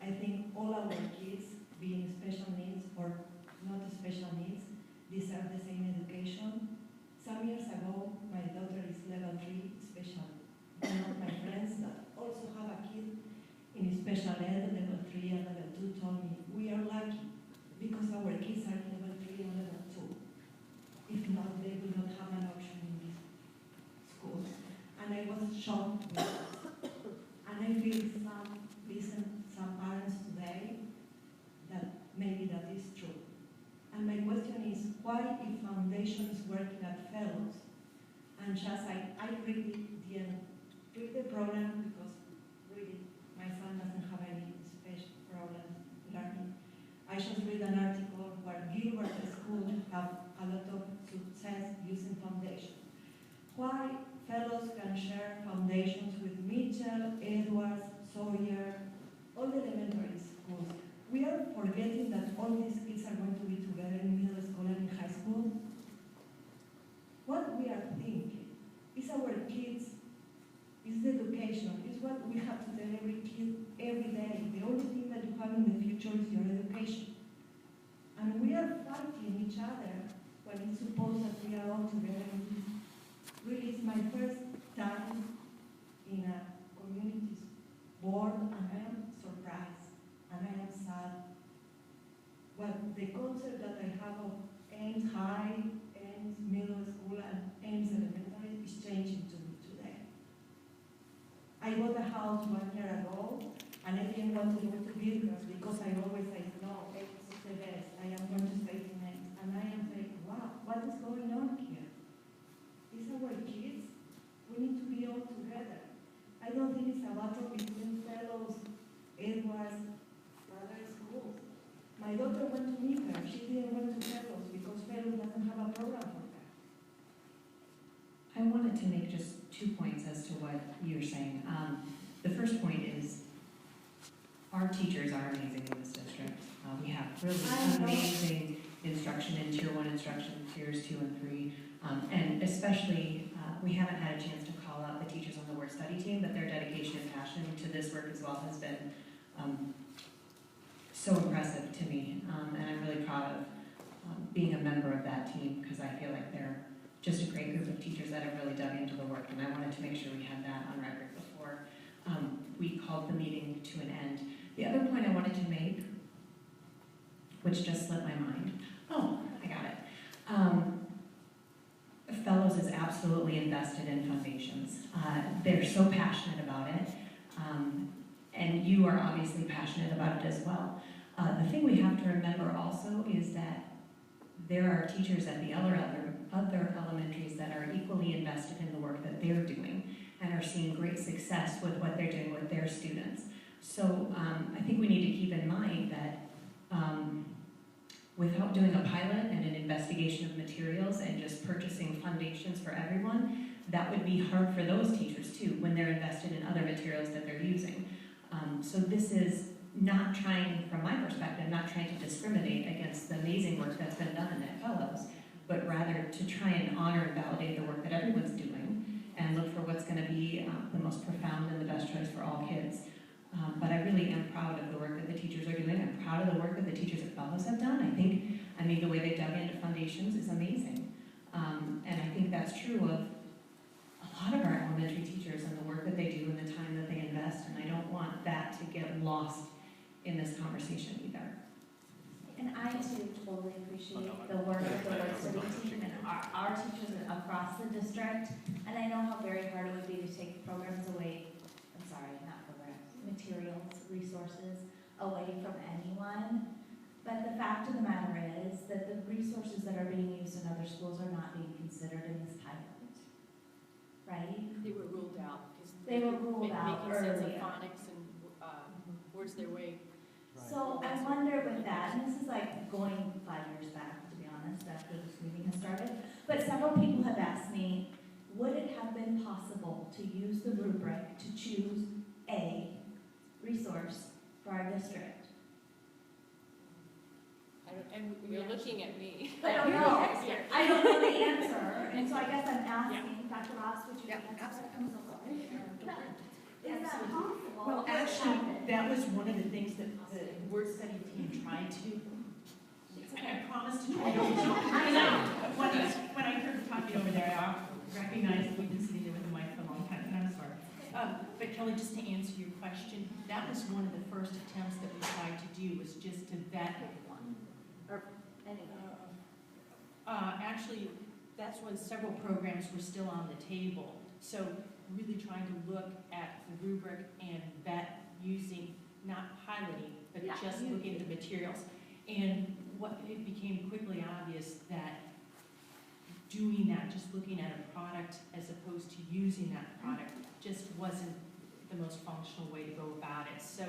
I think all our kids, being special needs or not special needs, deserve the same education. Some years ago, my daughter is level 3 special. One of my friends that also have a kid in special ed, level 3 and level 2, told me, we are lucky because our kids are level 3 and level 2. If not, they will not have an option in these schools. And I was shocked with that. And I feel some parents today that maybe that is true. And my question is, why if foundation is working at fellows, and just I really didn't read the program because really my son doesn't have any special problems learning. I just read an article where Gilbert School have a lot of success using foundation. Why fellows can share foundations with Mitchell, Edwards, Sawyer, all the elementary schools. We are forgetting that all these kids are going to be together in middle school and in high school. What we are thinking is our kids, is the education, is what we have to tell every kid every day. The only thing that you have in the future is your education. And we are fighting each other when it's supposed that we are all together in this. Really, it's my first time in a community board, and I am surprised, and I am sad. Well, the concept that I have of Ames High, Ames Middle School, and Ames Elementary is changing to me today. I bought a house 1 year ago, and I didn't want to go to Gilchrist because I always say, no, Ames is the best. I am going to stay in Ames. And I am saying, wow, what is going on here? These are our kids. We We need to be all together. I don't think it's a battle between fellows. It was other schools. My daughter went to meet her. She didn't went to fellows because fellows doesn't have a program for that. I wanted to make just 2 points as to what you're saying. The first point is our teachers are amazing in this district. We have really amazing instruction in Tier 1 instruction, Tiers 2 and 3, and especially we haven't had a chance to call out the teachers on the work study team, but their dedication and passion to this work as well has been so impressive to me, and I'm really proud of being a member of that team because I feel like they're just a great group of teachers that have really dug into the work, and I wanted to make sure we had that on record before we called the meeting to an end. The other point I wanted to make, which just slipped my mind, oh, I got it. Fellows is absolutely invested in foundations. They're so passionate about it, and you are obviously passionate about it as well. The thing we have to remember also is that there are teachers at the other elementaries that are equally invested in the work that they're doing and are seeing great success with what they're doing with their students. So I think we need to keep in mind that without doing a pilot and an investigation of materials and just purchasing foundations for everyone, that would be hard for those teachers too when they're invested in other materials that they're using. So this is not trying, from my perspective, not trying to discriminate against the amazing work that's been done at Fellows, but rather to try and honor and validate the work that everyone's doing and look for what's going to be the most profound and the best choice for all kids. But I really am proud of the work that the teachers are doing. I'm proud of the work that the teachers at Fellows have done. I mean, the way they dug into foundations is amazing. And I think that's true of a lot of our elementary teachers and the work that they do and the time that they invest. And I don't want that to get lost in this conversation either. And I too totally appreciate the work of the work study team and our teachers across the district. And I know how very hard it would be to take programs away, materials, resources away from anyone. But the fact of the matter is that the resources that are being used in other schools are not being considered in this pilot, right? They were ruled out. They were ruled out making sense of earlier. phonics and words their way. So I wonder with that, and this is like going 5 years back, to be honest, after this meeting has started, but several people have asked me, would it have been possible to use the rubric to choose a resource for our district? And you're looking at me. I don't know. I don't know the answer, and so I guess I'm asking, Dr. Ross, would you answer? Is that possible? Well, actually, that was one of the things that the word study team tried to. I promised to try to. I know. When I heard talking over there, I recognized that we've been sitting there with a mic for a long time, and I'm sorry. But Kelly, just to answer your question, that was one of the first attempts that we tried to do, was just to vet one. Or anyone. Actually, that's when several programs were still on the table. So really trying to look at the rubric and vet using, not piloting, but just looking at the materials. And what it became quickly obvious that doing that, just looking at a product as opposed to using that product, just wasn't the most functional way to go about it. So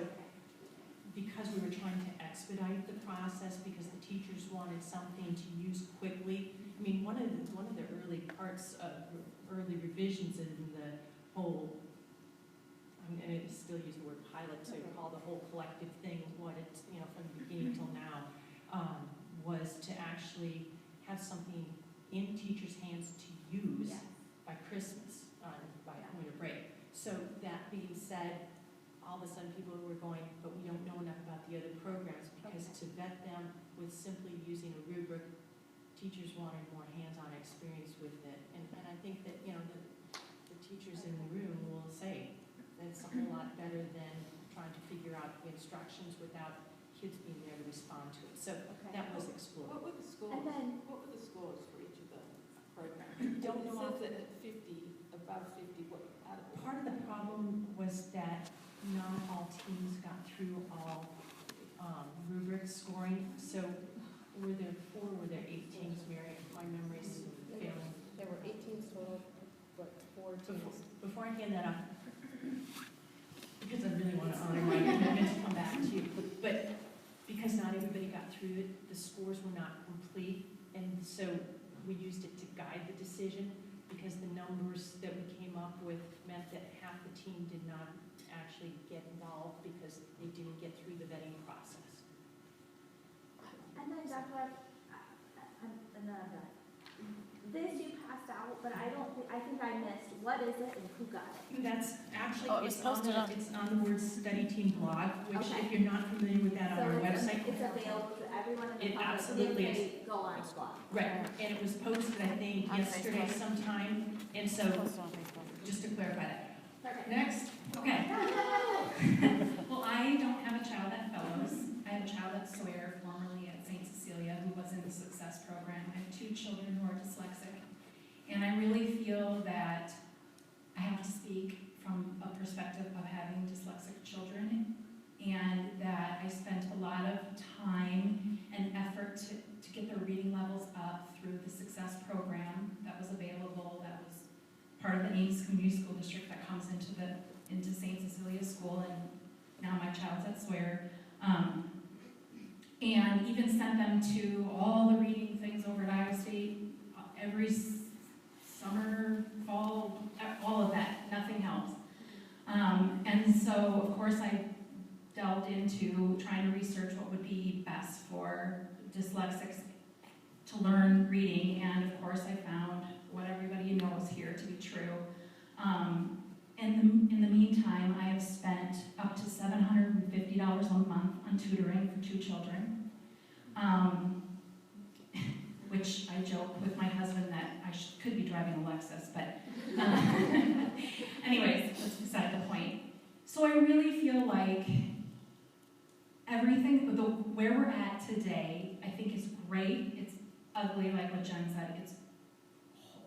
because we were trying to expedite the process, because the teachers wanted something to use quickly, I mean, one of the early parts of early revisions in the whole, I'm going to still use the word pilot, so call the whole collective thing what it's, from the beginning till now, was to actually have something in teachers' hands to use by Christmas, by point of break. So that being said, all of a sudden people were going, but we don't know enough about the other programs, because to vet them with simply using a rubric, teachers wanted more hands-on experience with it. And I think that, the teachers in the room will say that's a whole lot better than trying to figure out the instructions without kids being there to respond to it. So that was explored. What were the scores? What were the scores for each of the programs? Don't know. It says that at 50, above 50, what out of Part of the problem was that not all teams got through all rubric scoring. So were there 4, were there 8 teams, Mary? My memory's failing. There were 8 teams total, but Before I hand that off, because I really want to honor my commitment to come back to you, but because not everybody got through it, the scores were not complete, and so we used it to guide the decision, because the numbers that we came up with meant that half the team did not actually get involved because they didn't get through the vetting process. And then Dr. This you passed out, but I think I missed. What is it and who got it? That's actually, Oh, it was posted on- it's on the Word Study Team blog, which Okay. if you're not familiar with that on our So website. it's available to everyone in the It public. absolutely if is. they go on the blog. Right, and it was posted, I think, On yesterday Facebook. sometime, and so, just to clarify that. Perfect. Next, okay. Well, I don't have a child at Fellows. I have a child at Sawyer, formerly at St. Cecilia, who was in the Success Program. I have 2 children who are dyslexic. And I really feel that I have to speak from a perspective of having dyslexic children, and that I spent a lot of time and effort to get their reading levels up through the Success Program that was available, that was part of the Ames Community School District that comes into St. Cecilia School, and now my child's at Sawyer. And even sent them to all the reading things over at Iowa State every summer, fall, all of that, nothing else. And so, of course, I delved into trying to research what would be best for dyslexics to learn reading, and of course I found what everybody knows here to be true. In the meantime, I have spent up to $750 a month on tutoring for 2 children, which I joke with my husband that I could be driving a Lexus, but anyways, that's beside the point. So I really feel like everything, where we're at today, I think is great. It's ugly, like what Jen said.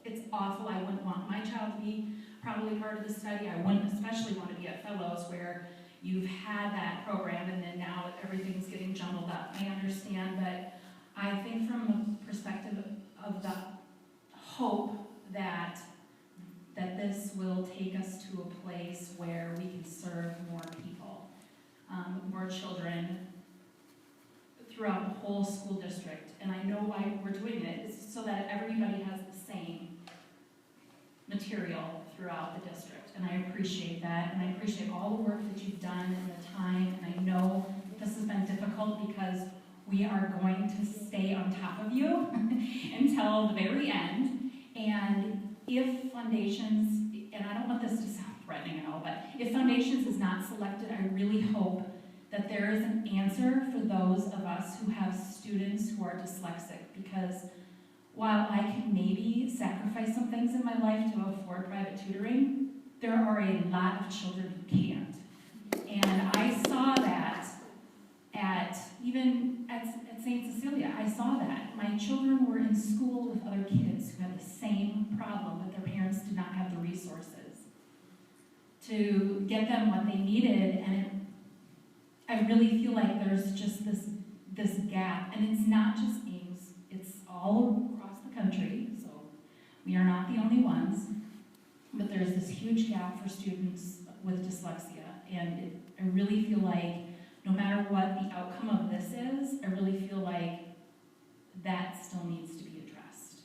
It's awful. I wouldn't want my child to be probably part of the study. I wouldn't especially want to be at Fellows where you've had that program and then now everything's getting jumbled up. I understand, but I think from a perspective of the hope that this will take us to a place where we can serve more people, more children throughout the whole school district. And I know why we're doing it. It's so that everybody has the same material throughout the district. And I appreciate that. And I appreciate all the work that you've done and the time. And I know this has been difficult because we are going to stay on top of you until the very end. And if Foundations, and I don't want this to sound threatening at all, but if Foundations is not selected, I really hope that there is an answer for those of us who have students who are dyslexic, because while I can maybe sacrifice some things in my life to afford private tutoring, there are a lot of children who can't. And I saw that even at St. Cecilia. I saw that. My children were in school with other kids who had the same problem, but their parents did not have the resources to get them what they needed. And I really feel like there's just this gap. And it's not just Ames, it's all across the country, so we are not the only ones. But there's this huge gap for students with dyslexia. And I really feel like no matter what the outcome of this is, I really feel like that still needs to be addressed.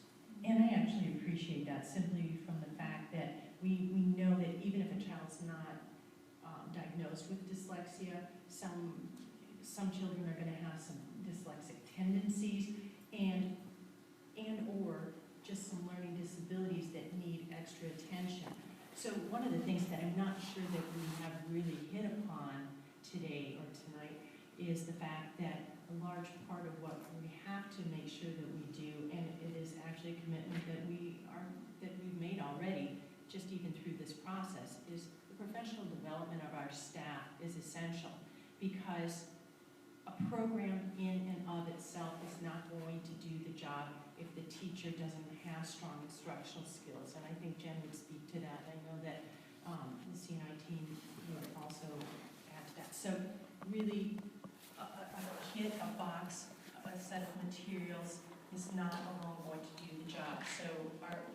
And I actually appreciate that simply from the fact that we know that even if a child's not diagnosed with dyslexia, some children are going to have some dyslexic tendencies and or just some learning disabilities that need extra attention. So one of the things that I'm not sure that we have really hit upon today or tonight is the fact that a large part of what we have to make sure that we do, and it is actually a commitment that we've made already, just even through this process, is the professional development of our staff is essential, because a program in and of itself is not going to do the job if the teacher doesn't have strong instructional skills. And I think Jen would speak to that. I know that the CNI team would also add to that. So really, a kit, a box, a set of materials is not alone going to do the job. So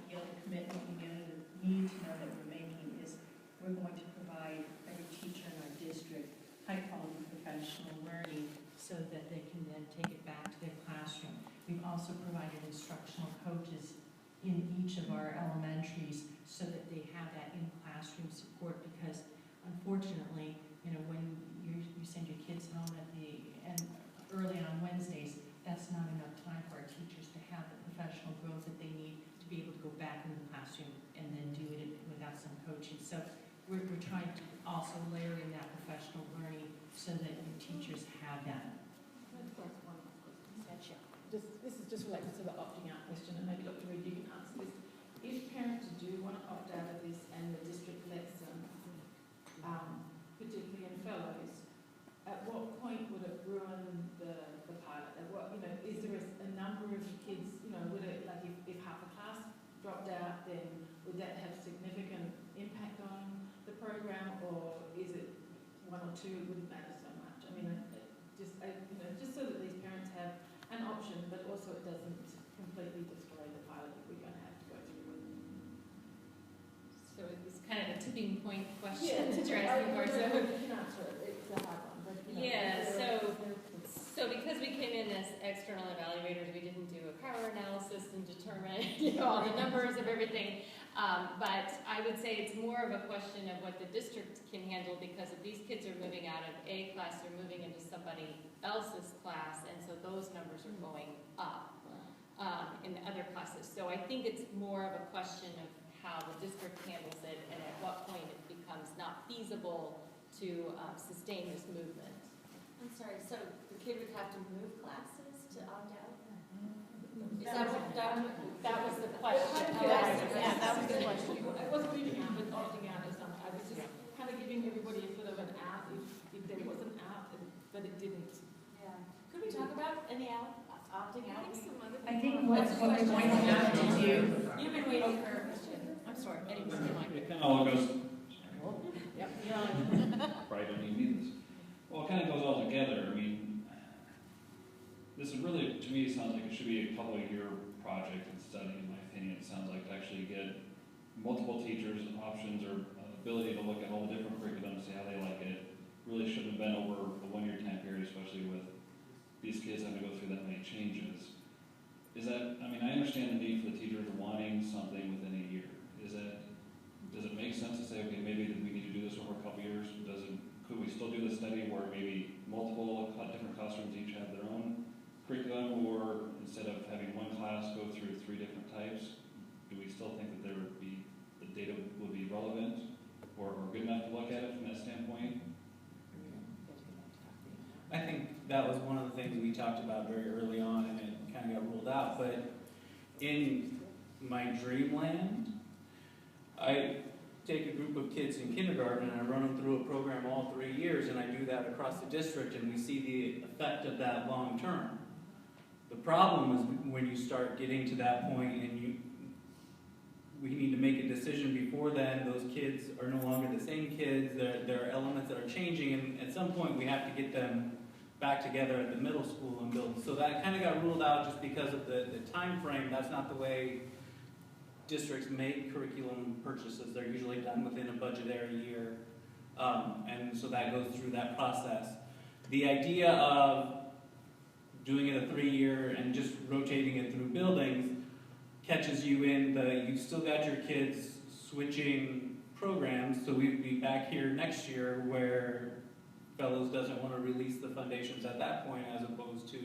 the other commitment we made need to know that we're making is we're going to provide every teacher in our district high-quality professional learning so that they can then take it back to their classroom. We've also provided instructional coaches in each of our elementaries so that they have that in-classroom support, because unfortunately, you know, when you send your kids home early on Wednesdays, that's not enough time for our teachers to have the professional growth that they need to be able to go back in the classroom and then do it without some coaching. So we're trying to also layer in that professional learning so that your teachers have that. This is just related to the opting out question, and maybe Dr. Reid, you can answer this. If parents do want to opt out of this and the district lets them, particularly in fellows, at what point would it ruin the pilot? At what, you know, is there a number of kids, you know, would it, like if half a class dropped out, then would that have significant impact on the program, or is it one or two, it wouldn't matter so much? I mean, you know, just so that these parents have an option, but also it doesn't completely destroy the pilot that we're going to have to go through with. So it's kind of a tipping point question Yeah, that you're asking for. So you can answer it. It's a hard one, but you know, yeah, so because we came in as external evaluators, we didn't do a power analysis and determine, you know, all the numbers of everything. But I would say it's more of a question of what the district can handle, because if these kids are moving out of a class, they're moving into somebody else's class, and so those numbers are going up in the other classes. So I think it's more of a question of how the district handles it, and at what point it becomes not feasible to sustain this movement. I'm sorry, so the kid would have to move classes to opt out? Is that what, that was the question. Yeah, that was the question. I wasn't leaving out, but opting out or something. I was just kind of giving everybody a sort of an out if there was an out, but it didn't. Yeah. Could we talk about any opting out? I think what we're going to have to do. You've been waiting for a question. I'm sorry. Anyways, It kind of all goes. Yep. Probably don't even need this. Well, it kind of goes all together. I mean, this is really, to me, it sounds like it should be a couple of year project and study, in my opinion. It sounds like to actually get multiple teachers options or ability to look at all the different curriculums, see how they like it. Really shouldn't have been over a 1 year time period, especially with these kids having to go through that many changes. Is that, I mean, I understand the need for the teachers wanting something within a year. Does it make sense to say, okay, maybe we need to do this over a couple years? Could we still do the study where maybe multiple different classrooms each have their own curriculum, or instead of having one class go through 3 different types, do we still think that the data would be relevant or good enough to look at it from that standpoint? I think that was one of the things we talked about very early on, and it kind of got ruled out. But in my dreamland, I take a group of kids in kindergarten and I run them through a program all 3 years, and I do that across the district, and we see the effect of that long term. The problem is when you start getting to that point and we need to make a decision before then. Those kids are no longer the same kids. There are elements that are changing, and at some point we have to get them back together at the middle school and build. So that kind of got ruled out just because of the time frame. That's not the way districts make curriculum purchases. They're usually done within a budgetary year, and so that goes through that process. The idea of doing it a 3-year and just rotating it through buildings catches you in you've still got your kids switching programs, so we'd be back here next year where Fellows doesn't want to release the foundations at that point as opposed to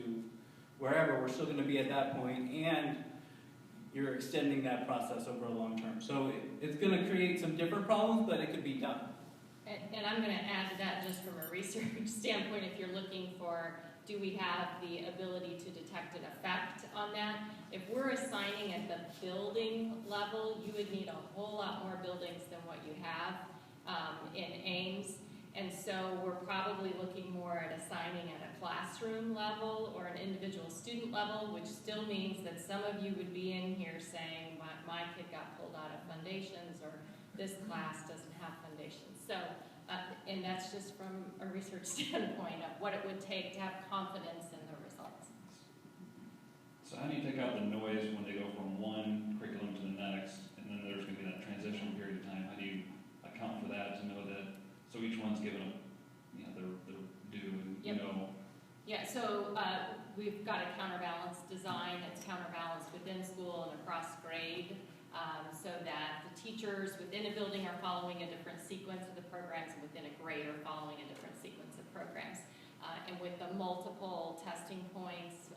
wherever. We're still going to be at that point, and you're extending that process over a long term. So it's going to create some different problems, but it could be done. And I'm going to add to that just from a research standpoint, if you're looking for, do we have the ability to detect an effect on that? If we're assigning at the building level, you would need a whole lot more buildings than what you have in Ames. And so we're probably looking more at assigning at a classroom level or an individual student level, which still means that some of you would be in here saying, my kid got pulled out of foundations, or this class doesn't have foundations. So, and that's just from a research standpoint of what it would take to have confidence in the results. So how do you take out the noise when they go from one curriculum to the next, and then there's going to be that transition to know that, so each one's given a, you know, their due and, you Yep. know. Yeah, so we've got a counterbalance design that's counterbalanced within school and across grade, so that the teachers within a building are following a different sequence of the programs, and within a grade are following a different sequence of programs. And with the multiple testing points,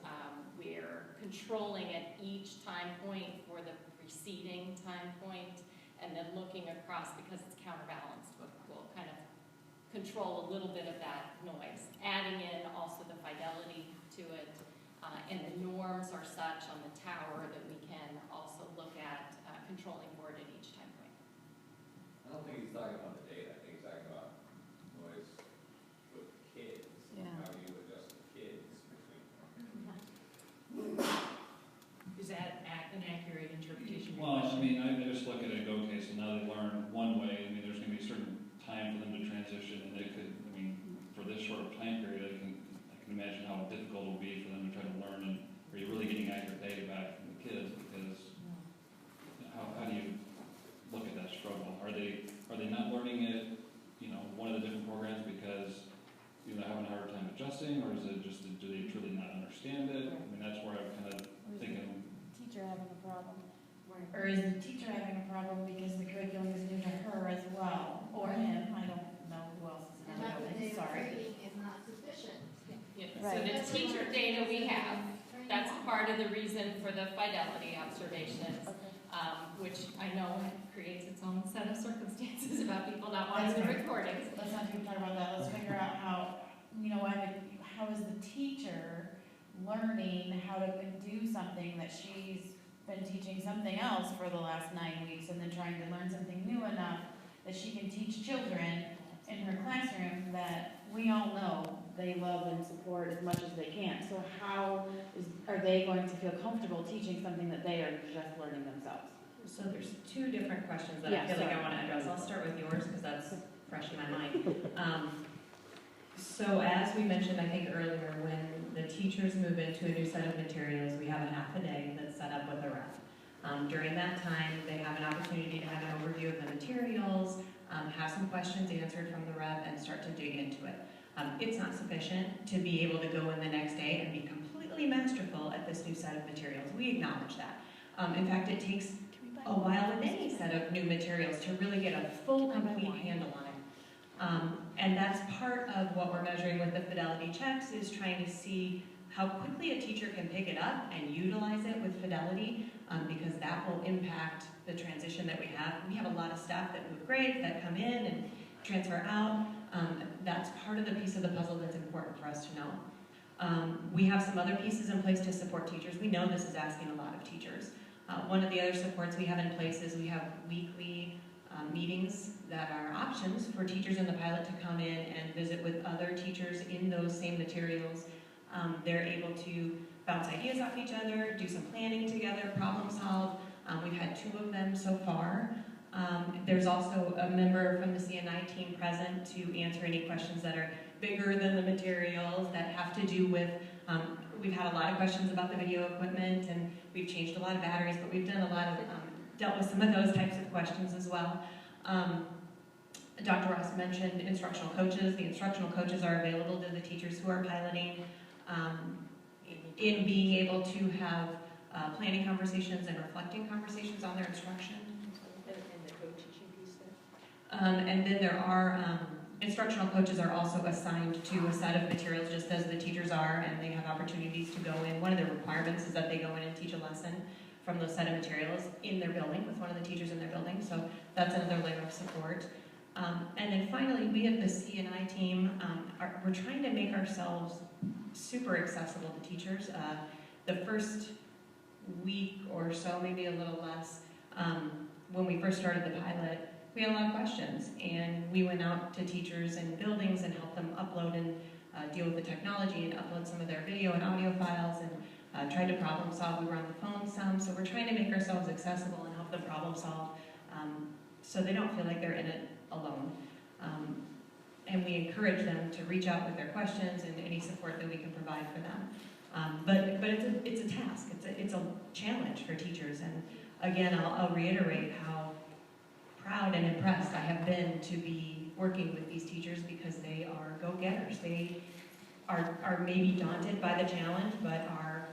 we're controlling at each time point for the preceding time point, and then looking across, because it's counterbalanced, we'll kind of control a little bit of that noise, adding in also the fidelity to it, and the norms are such on the tower that we can also look at controlling for it at each time point. I don't think he's talking about the data, I think he's talking about noise with kids. Yeah. How do you adjust the kids between? Is that an accurate interpretation of your Well, I question? mean, I just look at it, okay, so now they learn one way, I mean, there's gonna be a certain time for them to transition, and they could, I mean, for this short of time period, I can imagine how difficult it will be for them to try to learn, and are you really getting accurate data back from the kids, because how do you look at that struggle? Are they not learning it, you know, one of the different programs because, you know, they're having a hard time adjusting, or is it just, do they truly not understand it? I mean, that's where I'm kind of thinking. Teacher having a problem. Right. Or is the teacher having a problem because the curriculum is new to her as well, or him, I don't know who else is in the building, sorry. is not sufficient. Yeah, so Right. the teacher data we have, that's part of the reason for the fidelity observations, which I know creates its own set of circumstances about people not wanting the recordings. Let's not even talk about that, let's figure out how, you know, how is the teacher learning how to do something that she's been teaching something else for the last 9 weeks, and then trying to learn something new enough that she can teach children in her classroom that we all know they love and support as much as they can. So how are they going to feel comfortable teaching something that they are just learning themselves? So there's two different questions that Yeah, I feel like I sorry. want to address. I'll start with yours because that's fresh in my mind. So as we mentioned, I think earlier, when the teachers move into a new set of materials, we have a half a day that's set up with a rep. During that time, they have an opportunity to have an overview of the materials, have some questions answered from the rep, and start to dig into it. It's not sufficient to be able to go in the next day and be completely masterful at this new set of materials. We acknowledge that. In fact, it takes a while with any set of new materials to really get a full, complete handle on it. And that's part of what we're measuring with the fidelity checks, is trying to see how quickly a teacher can pick it up and utilize it with fidelity, because that will impact the transition that we have. We have a lot of staff that move grades, that come in and transfer out. That's part of the piece of the puzzle that's important for us to know. We have some other pieces in place to support teachers. We know this is asking a lot of teachers. One of the other supports we have in place is we have weekly meetings that are options for teachers in the pilot to come in and visit with other teachers in those same materials. They're able to bounce ideas off each other, do some planning together, problem solve. We've had 2 of them so far. There's also a member from the CNI team present to answer any questions that are bigger than the materials, that have to do with, we've had a lot of questions about the video equipment, and we've changed a lot of batteries, but we've done a lot of, dealt with some of those types of questions as well. Dr. Ross mentioned instructional coaches. The instructional coaches are available to the teachers who are piloting in being able to have planning conversations and reflecting conversations on their instruction. And the co-teaching piece there? And then there are, instructional coaches are also assigned to a set of materials just as the teachers are, and they have opportunities to go in. One of their requirements is that they go in and teach a lesson from those set of materials in their building with one of the teachers in their building, so that's another layer of support. And then finally, we at the CNI team, we're trying to make ourselves super accessible to teachers. The first week or so, maybe a little less, when we first started the pilot, we had a lot of questions, and we went out to teachers in buildings and helped them upload and deal with the technology and upload some of their video and audio files, and tried to problem solve. We were on the phone some, so we're trying to make ourselves accessible and help them problem solve, so they don't feel like they're in it alone. And we encourage them to reach out with their questions and any support that we can provide for them. But it's a task. It's a challenge for teachers. And again, I'll reiterate how proud and impressed I have been to be working with these teachers because they are go-getters. They are maybe daunted by the challenge, but are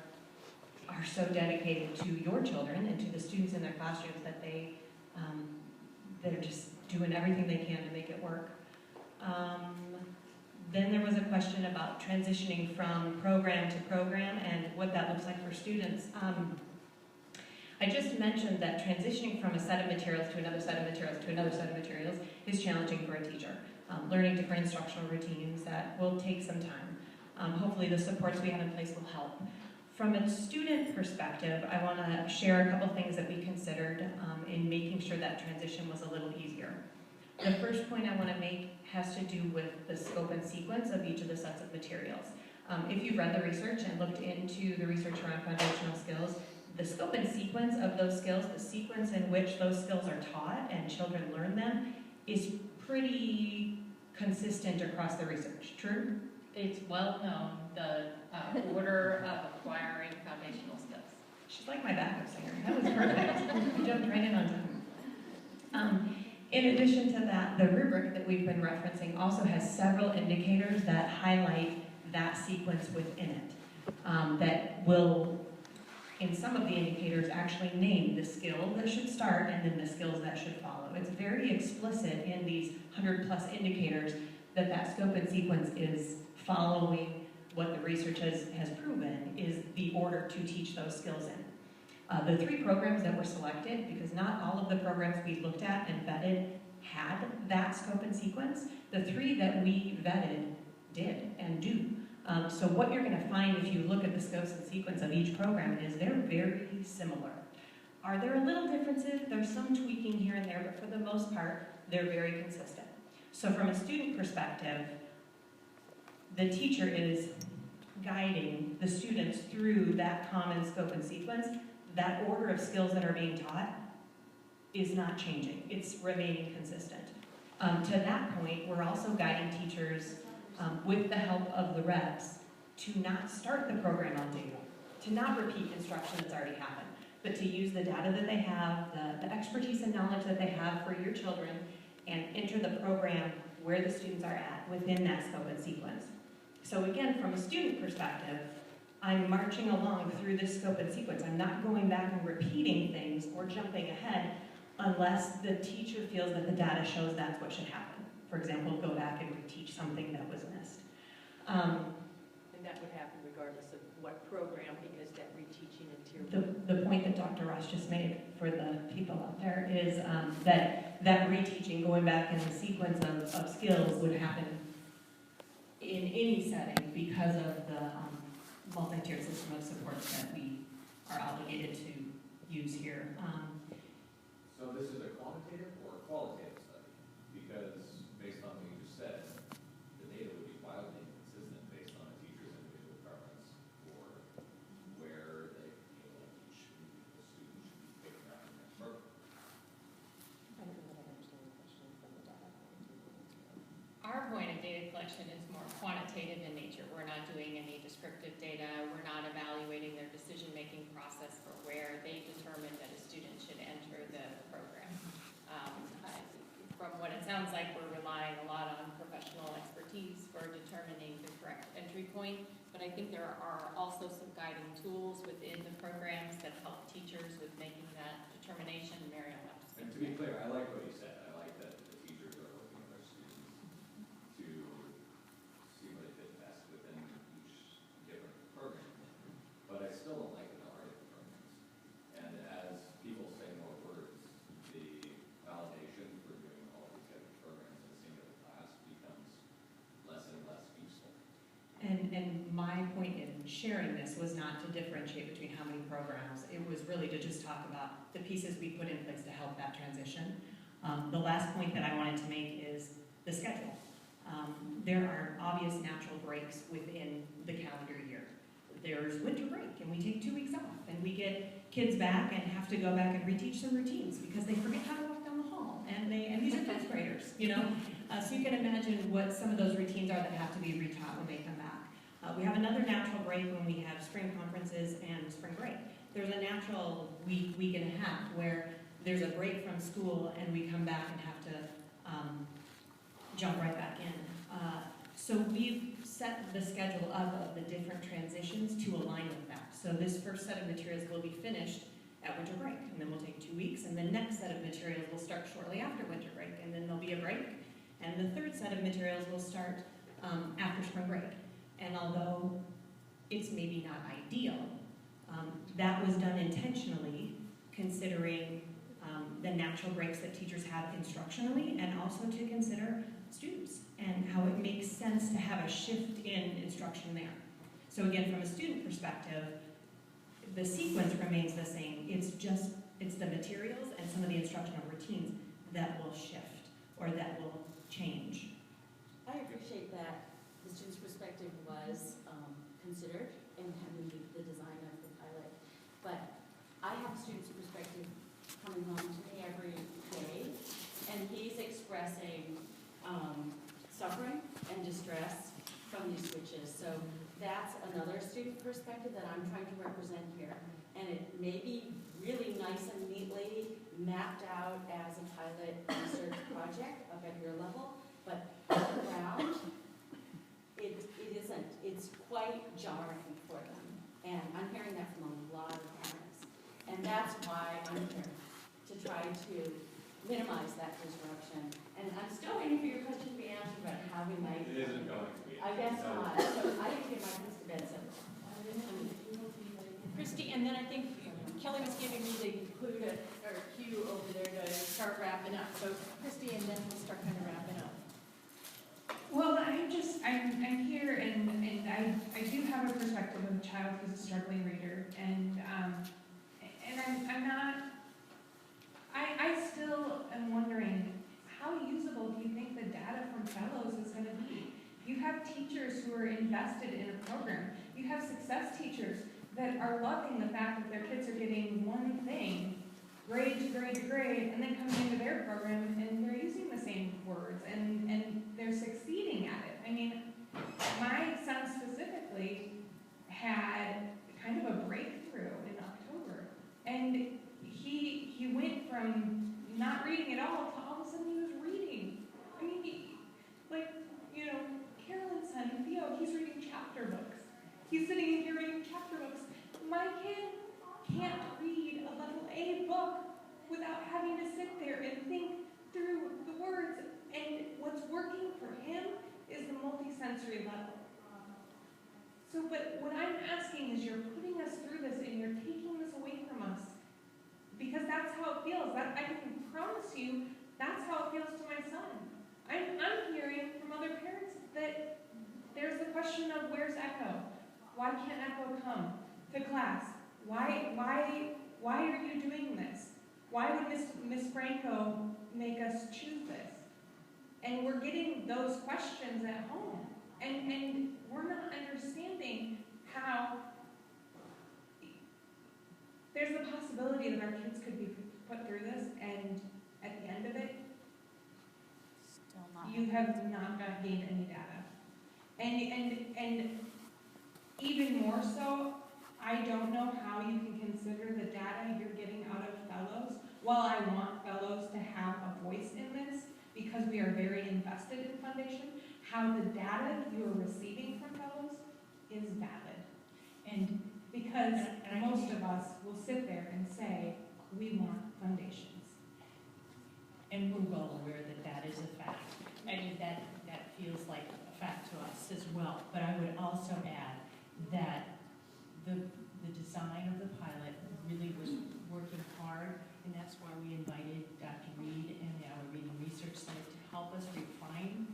so dedicated to your children and to the students in their classrooms that they're just doing everything they can to make it work. Then there was a question about transitioning from program to program and what that looks like for students. I just mentioned that transitioning from a set of materials to another set of materials to another set of materials is challenging for a teacher. Learning different instructional routines, that will take some time. Hopefully the supports we have in place will help. From a student perspective, I want to share a couple things that we considered in making sure that transition was a little easier. The first point I want to make has to do with the scope and sequence of each of the sets of materials. If you've read the research and looked into the research around foundational skills, the scope and sequence of those skills, the sequence in which those skills are taught and children learn them, is pretty consistent across the research. True? It's well known, the order of acquiring foundational skills. She's like my backup singer. That was perfect. You jumped right in on time. In addition to that, the rubric that we've been referencing also has several indicators that highlight that sequence within it, that will, in some of the indicators, actually name the skill that should start and then the skills that should follow. It's very explicit in these 100+ indicators that scope and sequence is following what the research has proven is the order to teach those skills in. The 3 programs that were selected, because not all of the programs we looked at and vetted had that scope and sequence, the 3 that we vetted did and do. So what you're going to find if you look at the scopes and sequence of each program is they're very similar. Are there a little differences? There's some tweaking here and there, but for the most part, they're very consistent. So from a student perspective, the teacher is guiding the students through that common scope and sequence. That order of skills that are being taught is not changing. It's remaining consistent. To that point, we're also guiding teachers with the help of the reps to not start the program on day 1, to not repeat instruction that's already happened, but to use the data that they have, the expertise and knowledge that they have for your children, and enter the program where the students are at within that scope and sequence. So again, from a student perspective, I'm marching along through this scope and sequence. I'm not going back and repeating things or jumping ahead unless the teacher feels that the data shows that's what should happen. For example, go back and reteach something that was missed. And that would happen regardless of what program, because that reteaching in tier 1. The point that Dr. Ross just made for the people out there is that reteaching, going back in the sequence of skills, would happen in any setting because of the multi-tiered system of supports that we are obligated to use here. So this is a quantitative or a qualitative study? Because based on what you just said, the data would be wildly inconsistent based on a teacher's individual preference for where they feel like the student should be picking up in the next program. I don't know that I understand the question from the data. Our point of data collection is more quantitative in nature. We're not doing any descriptive data. We're not evaluating their decision-making process for where they determine that a student should enter the program. From what it sounds like, we're relying a lot on professional expertise for determining the correct entry point, but I think there are also some guiding tools within the programs that help teachers with making that determination. Mariel, And to be clear, I like what you said. I like that the teachers are working with their students to see what they fit best within each different program. But I still don't like the number of programs. And as people say more words, the validation for doing all these different programs in a single class becomes less and less useful. And my point in sharing this was not to differentiate between how many programs. It was really to just talk about the pieces we put in place to help that transition. The last point that I wanted to make is the schedule. There are obvious natural breaks within the calendar year. There's winter break, and we take 2 weeks off, and we get kids back and have to go back and reteach some routines because they forget how to walk down the hall, and these are fifth graders, you know? So you can imagine what some of those routines are that have to be retaught when they come back. We have another natural break when we have spring conferences and spring break. There's a natural week and a half where there's a break from school and we come back and have to jump right back in. So we've set the schedule up of the different transitions to align with that. So this first set of materials will be finished at winter break, and then we'll take 2 weeks, and the next set of materials will start shortly after winter break, and then there'll be a break, and the third set of materials will start after spring break. And although it's maybe not ideal, that was done intentionally, considering the natural breaks that teachers have instructionally, and also to consider students and how it makes sense to have a shift in instruction there. So again, from a student perspective, the sequence remains the same. It's the materials and some of the instructional routines that will shift or that will change. I appreciate that the student's perspective was considered in having the design of the pilot, but I have a student's perspective coming home to me every day, and he's expressing suffering and distress from these switches. So that's another student perspective that I'm trying to represent here. And it may be really nice and neatly mapped out as a pilot research project up at your level, but on the ground, it isn't. It's quite jarring for them. And I'm hearing that from a lot of parents. And that's why I'm here, to try to minimize that disruption. And I'm still waiting for your question to be answered about how we might. It isn't going to be. I guess not. So I didn't get my kids to bed, so. Christy, and then I think Kelly was giving me the clue to, or cue over there to start wrapping up. So Christy, and then we'll start kind of wrapping up. Well, I'm here, and I do have a perspective of a child who's a struggling reader, and I'm not. I still am wondering, how usable do you think the data from fellows is going to be? You have teachers who are invested in a program. You have success teachers that are loving the fact that their kids are getting one thing, grade to grade to grade, and then coming into their program and they're using the same words and they're succeeding at it. I mean, my son specifically had kind of a breakthrough in October, and he went from not reading at all to all of a sudden he was reading. I mean, Carolyn's son, Theo, he's reading chapter books. He's sitting in here reading chapter books. My kid can't read a level A book without having to sit there and think through the words. And what's working for him is the multisensory level. So, but what I'm asking is, you're putting us through this and you're taking this away from us, because that's how it feels. I can promise you that's how it feels to my son. I'm hearing from other parents that there's the question of, where's Echo? Why can't Echo come to class? Why are you doing this? Why would Miss Franco make us choose this? And we're getting those questions at home. And we're not understanding how there's the possibility that our kids could be put through this, and at the end of it, you have not gained any data. And even more so, I don't know how you can consider the data you're getting out of fellows. While I want fellows to have a voice in this, because we are very invested in foundation, how the data you are receiving from fellows is valid. And because most of us will sit there and say, we want foundations. And we're well aware that that is a fact. I mean, that feels like a fact to us as well. But I would also add that the design of the pilot really was working hard, and that's why we invited Dr. Reed and our Reading Research Center to help us refine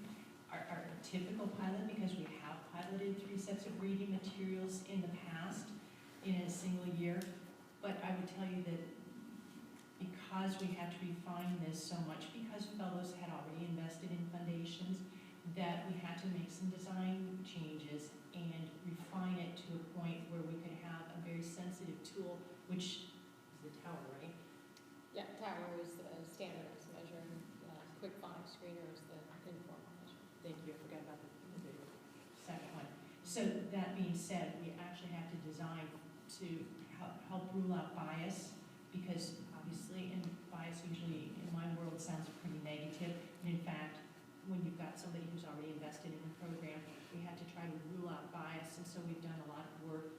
our typical pilot, because we have piloted 3 sets of reading materials in the past in a single year. But I would tell you that because we had to refine this so much, because fellows had already invested in foundations, that we had to make some design changes and refine it to a point where we could have a very sensitive tool, which is the tower, right? Yeah, tower is the standardized measure, quick 5 screener is the informal measure. Thank you, I forgot about the second one. So that being said, we actually have to design to help rule out bias, because obviously, and bias usually in my world sounds pretty negative, and in fact, when you've got somebody who's already invested in the program, we had to try to rule out bias, and so we've done a lot of work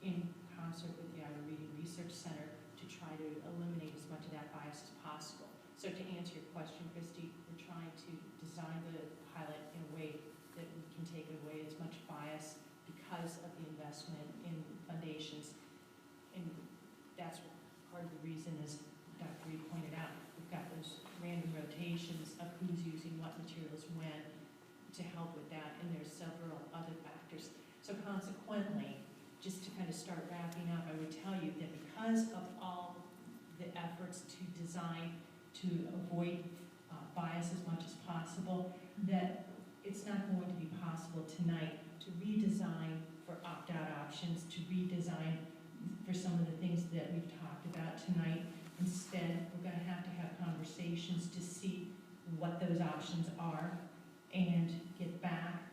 in concert with the Iowa Reading Research Center to try to eliminate as much of that bias as possible. So to answer your question, Christy, we're trying to design the pilot in a way that we can take away as much bias because of the investment in foundations. And that's part of the reason, as Dr. Reed pointed out, we've got those random rotations of who's using what materials when to help with that, and there's several other factors. So consequently, just to kind of start wrapping up, I would tell you that because of all the efforts to design to avoid bias as much as possible, that it's not going to be possible tonight to redesign for opt-out options, to redesign for some of the things that we've talked about tonight. Instead, we're going to have conversations to see what those options are and get back.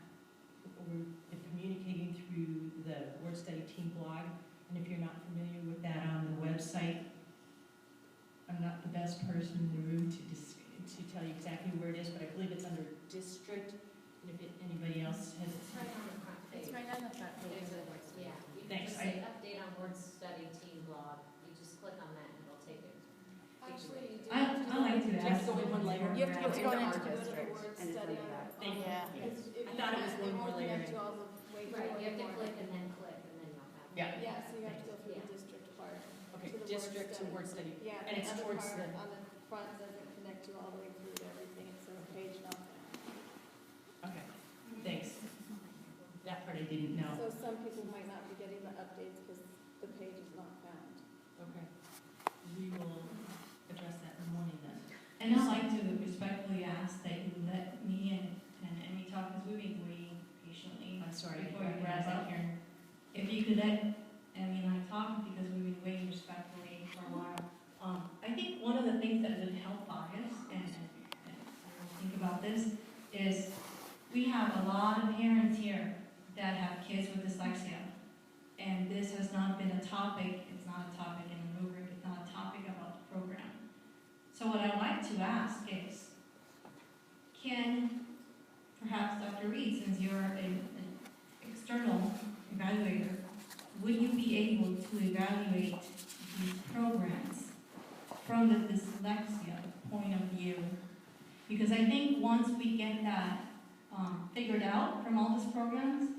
We're communicating through the Word Study Team blog, and if you're not familiar with that on the website, I'm not the best person in the room to tell you exactly where it is, but I believe it's under district, and if anybody else has it. It's right on the front page. It's right on the front page. Yeah. You can Thanks. just say update on Word Study Team blog. You just click on that and it'll take it. Actually, you do I like to ask. go in one layer. You have to go It's into going our into the district, word and it's study under that. Thank you. Yeah. I thought it was one more layer. Right, you have to click and then you'll have it. Yeah. Yeah, so you have to go through Yeah. the district part. Okay, To the district to Word Word Study. Yeah, And the it's other towards part the- on the front doesn't connect you all the way through to everything, it's a page not found. Okay, thanks. That part I didn't know. So some people might not be getting the updates because the page is not found. Okay. We will address that in the morning then. And I'd like to respectfully ask that you let me and Amy talk, because we've been waiting patiently. I'm sorry. Before you wrap up, if you could let Amy and I talk, because we've been waiting respectfully for a while. I think one of the things that would help bias, and think about this, is we have a lot of parents here that have kids with dyslexia. And this has not been a topic, it's not a topic in the rubric, it's not a topic about the program. So what I'd like to ask is, can perhaps Dr. Reed, since you're an external evaluator, would you be able to evaluate these programs from the dyslexia point of view? Because I think once we get that figured out from all these programs,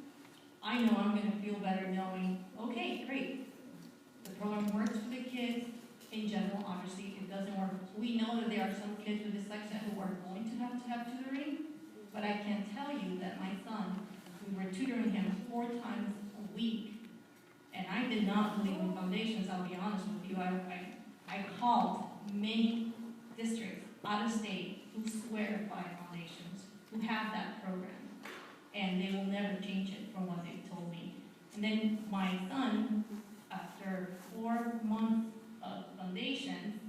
I know I'm going to feel better knowing, okay, great, the program works for the kids. In general, obviously, it doesn't work. We know that there are some kids with dyslexia who are going to have tutoring, but I can tell you that my son, we were tutoring him 4 times a week, and I did not believe in foundations, I'll be honest with you. I called many districts out of state who swear by foundations, who have that program, and they will never change it from what they've told me. And then my son, after 4 months of foundations,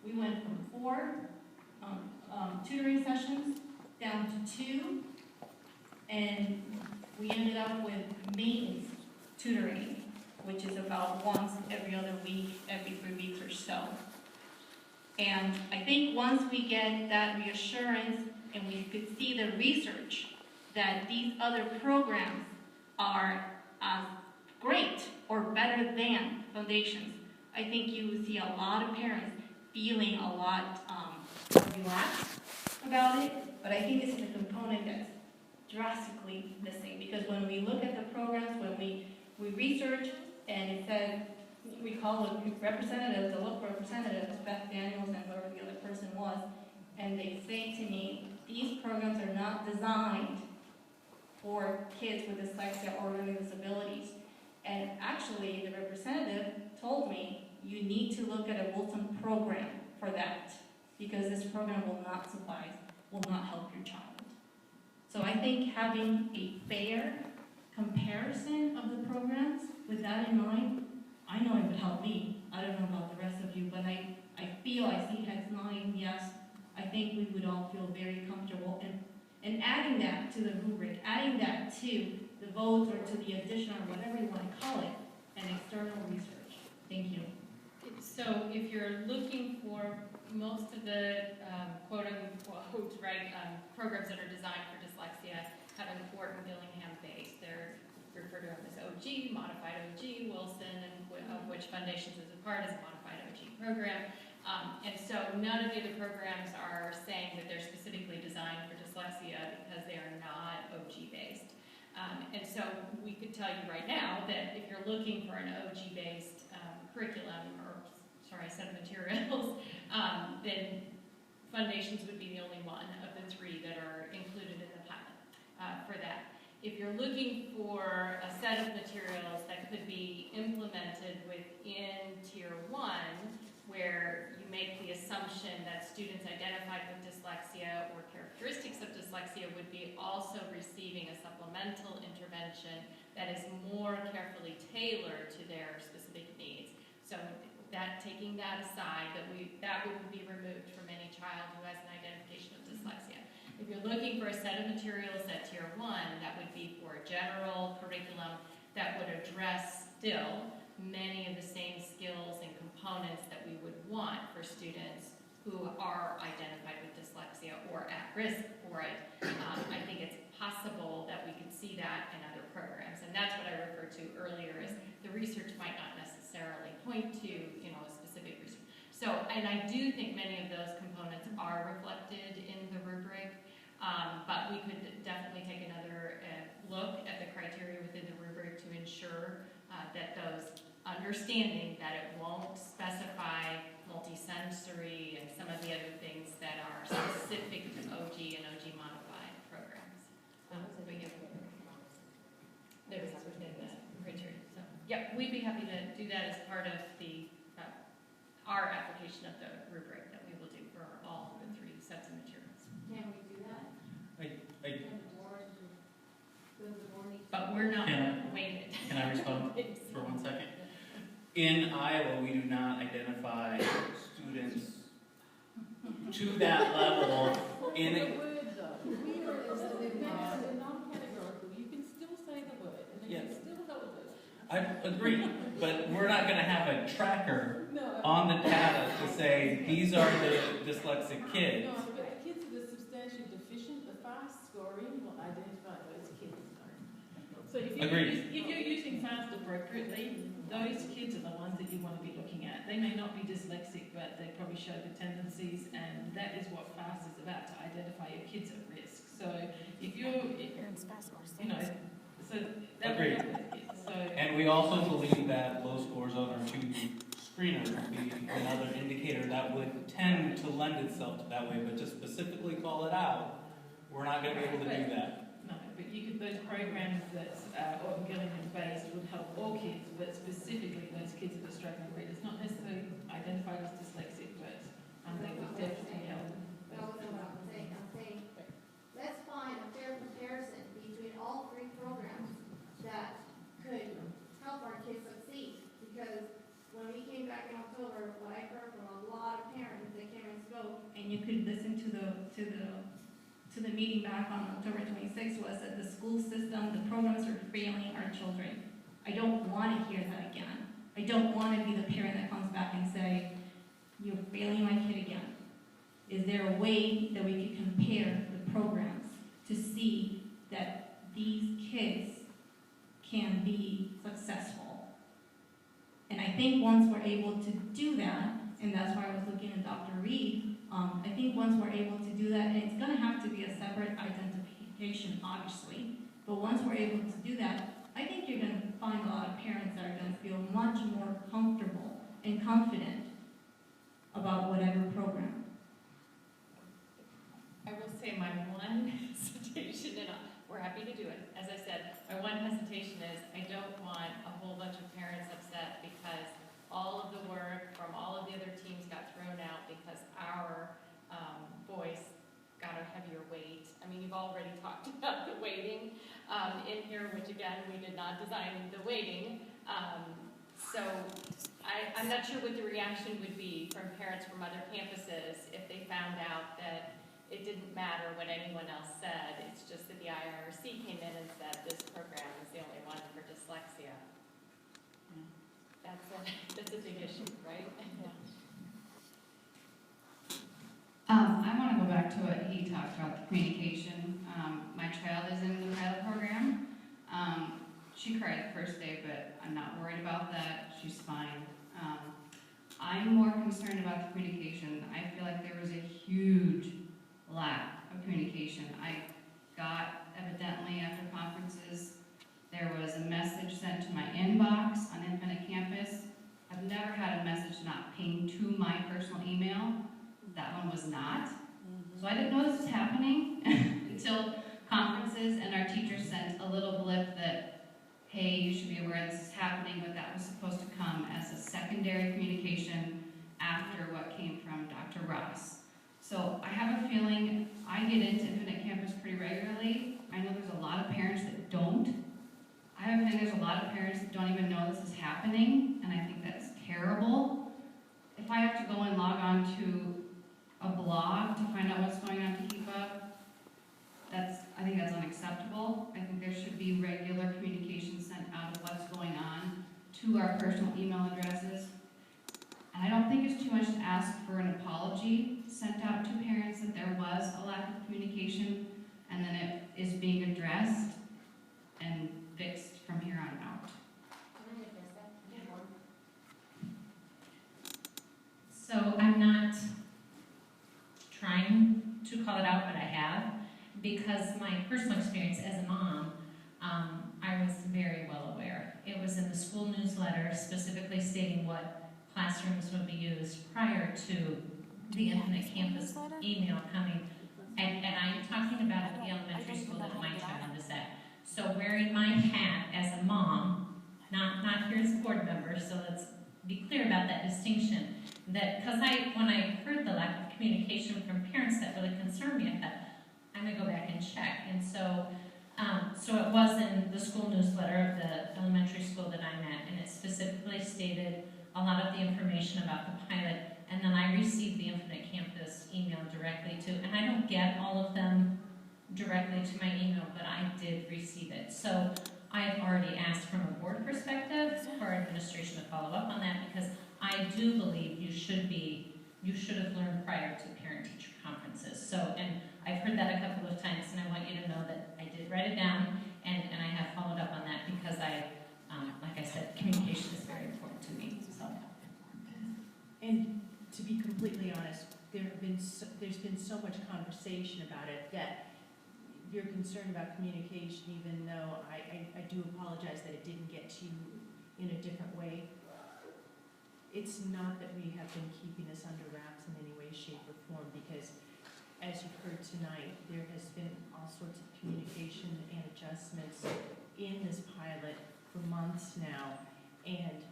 we went from 4 tutoring sessions down to 2, and we ended up with maintenance tutoring, which is about once every other week, every 3 weeks or so. And I think once we get that reassurance and we could see the research that these other programs are great or better than foundations, I think you will see a lot of parents feeling a lot relaxed about it, but I think this is a component that's drastically missing, because when we look at the programs, when we research, and it says, we call the representatives, the local representatives, Beth Daniels and whoever the other person was, and they say to me, these programs are not designed for kids with dyslexia or learning disabilities. And actually, the representative told me, you need to look at a Wilton program for that, because this program will not suffice, will not help your child. So I think having a fair comparison of the programs with that in mind, I know it would help me. I don't know about the rest of you, but I feel, I see heads nodding, yes, I think we would all feel very comfortable. And adding that to the rubric, adding that to the votes or to the addition or whatever you want to call it, and external research. Thank you. So if you're looking for most of the quote unquote, right, programs that are designed for dyslexia have an Orton Gillingham base. They're referred to as OG, modified OG, Wilson, and of which Foundations is a part, is a modified OG program. And so none of the other programs are saying that they're specifically designed for dyslexia because they are not OG based. And so we could tell you right now that if you're looking for an OG based curriculum, or sorry, set of materials, then Foundations would be the only one of the three that are included in the pilot for that. If you're looking for a set of materials that could be implemented within Tier 1, where you make the assumption that students identified with dyslexia or characteristics of dyslexia would be also receiving a supplemental intervention that is more carefully tailored to their specific needs. So that, taking that aside, that would be removed from any child who has an identification of dyslexia. If you're looking for a set of materials at Tier 1, that would be for a general curriculum that would address still many of the same skills and components that we would want for students who are identified with dyslexia or at risk for it. I think it's possible that we could see that in other programs, and that's what I referred to earlier, is the research might not necessarily point to, you know, a specific research. So, and I do think many of those components are reflected in the rubric, but we could definitely take another look at the criteria within the rubric to ensure that those, understanding that it won't specify multisensory and some of the other things that are specific to OG and OG modified programs. But yeah, there's within the criteria. So yeah, we'd be happy to do that as part of the our application of the rubric that we will do for all the three sets of materials. Can we do that? Can the board need to- But we're not waiting. Can I respond for 1 second? In Iowa, we do not identify students to that level in The word though, here is the non-categorical, you can still say the word, and they can still hold it. I agree, but we're not going to have a tracker No, on the data to say these are the dyslexic kids. No, but the kids that are substantially deficient, the fast scoring will identify those kids. So if you're using fast appropriately, those kids are the ones that you want to be looking at. They may not be dyslexic, but they probably show the tendencies, and that is what FAST is about, to identify your kids at risk. So if you're, you know, so that will help with kids. So, And we also believe that low scores on our 2 screeners would be another indicator that would tend to lend itself to that way, but to specifically call it out, we're not going to be able to do that. no, but you could, those programs that Orton Gillingham based would help all kids, but specifically those kids that are struggling with. It's not necessarily identified as dyslexic, but they would definitely help. No, that's what I'm saying. I'm saying, let's find a fair comparison between all three programs that could help our kids succeed. Because when we came back in October, what I heard from a lot of parents that came and spoke. And you could listen to the meeting back on October 26th, was that the school system, the programs are failing our children. I don't want to hear that again. I don't want to be the parent that comes back and say, you're failing my kid again. Is there a way that we could compare the programs to see that these kids can be successful? And I think once we're able to do that, and that's why I was looking at Dr. Reed, I think once we're able to do that, and it's going to have to be a separate identification, obviously, but once we're able to do that, I think you're going to find a lot of parents that are going to feel much more comfortable and confident about whatever program. I will say my one hesitation, and we're happy to do it. As I said, my one hesitation is I don't want a whole bunch of parents upset because all of the work from all of the other teams got thrown out because our voice got a heavier weight. I mean, you've already talked about the weighting in here, which again, we did not design the weighting. So I'm not sure what the reaction would be from parents from other campuses if they found out that it didn't matter what anyone else said. It's just that the IRC came in and said this program is the only one for dyslexia. That's a big issue, right? I want to go back to what he talked about, the communication. My child is in the pilot program. She cried the first day, but I'm not worried about that. She's fine. I'm more concerned about the communication. I feel like there was a huge lack of communication. I got, evidently, after conferences, there was a message sent to my inbox on Infinite Campus. I've never had a message not ping to my personal email. That one was not. So I didn't know this was happening until conferences, and our teacher sent a little blip that, hey, you should be aware this is happening, but that was supposed to come as a secondary communication after what came from Dr. Ross. So I have a feeling I get into Infinite Campus pretty regularly. I know there's a lot of parents that don't. I have a feeling there's a lot of parents that don't even know this is happening, and I think that's terrible. If I have to go and log on to a blog to find out what's going on to keep up, I think that's unacceptable. I think there should be regular communication sent out of what's going on to our personal email addresses. And I don't think it's too much to ask for an apology sent out to parents that there was a lack of communication, and then it is being addressed and fixed from here on out. Can I address that? So I'm not trying to call it out, but I have, because my personal experience as a mom, I was very well aware. It was in the school newsletter specifically stating what classrooms would be used prior to the Infinite Campus email coming. And I'm talking about the elementary school that my child is at. So wearing my hat as a mom, not here as a board member, so let's be clear about that distinction. That, because when I heard the lack of communication from parents, that really concerned me. I thought, I'm gonna go back and check. And so it was in the school newsletter of the elementary school that I'm at, and it specifically stated a lot of the information about the pilot. And then I received the Infinite Campus email directly to, and I don't get all of them directly to my email, but I did receive it. So I've already asked from a board perspective for administration to follow up on that, because I do believe you should have learned prior to parent-teacher conferences. So, and I've heard that a couple of times, and I want you to know that I did write it down, and I have followed up on that, because like I said, communication is very important to me. So. And to be completely honest, there's been so much conversation about it that you're concerned about communication, even though I do apologize that it didn't get to you in a different way. It's not that we have been keeping this under wraps in any way, shape, or form, because as you've heard tonight, there has been all sorts of communication and adjustments in this pilot for months now, and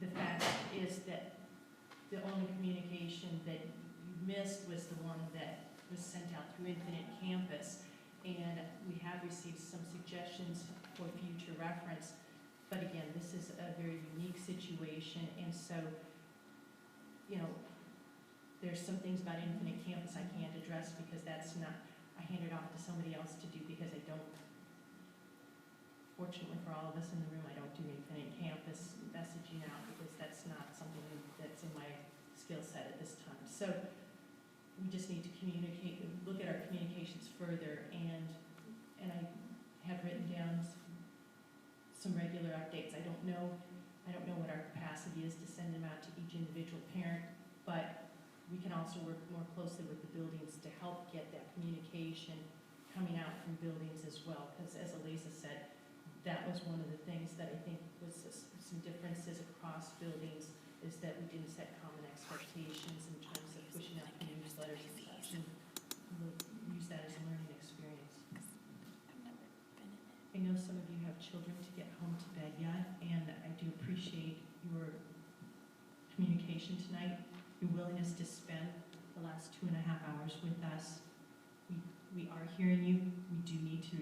the fact is that the only communication that you missed was the one that was sent out through Infinite Campus, and we have received some suggestions for future reference. But again, this is a very unique situation, and so, you know, there's some things about Infinite Campus I can't address, because that's not, I hand it off to somebody else to do, because I don't, fortunately for all of us in the room, I don't do Infinite Campus messaging out, because that's not something that's in my skill set at this time. So we just need to communicate, look at our communications further, and I have written down some regular updates. I don't know what our capacity is to send them out to each individual parent, but we can also work more closely with the buildings to help get that communication coming out from buildings as well, because as Elisa said, that was one of the things that I think was some differences across buildings, is that we didn't set common expectations in terms of pushing out the newsletters and such, and we'll use that as a learning experience. I know some of you have children to get home to bed yet, and I do appreciate your communication tonight, your willingness to spend the last 2.5 hours with us. We are hearing you. We do need to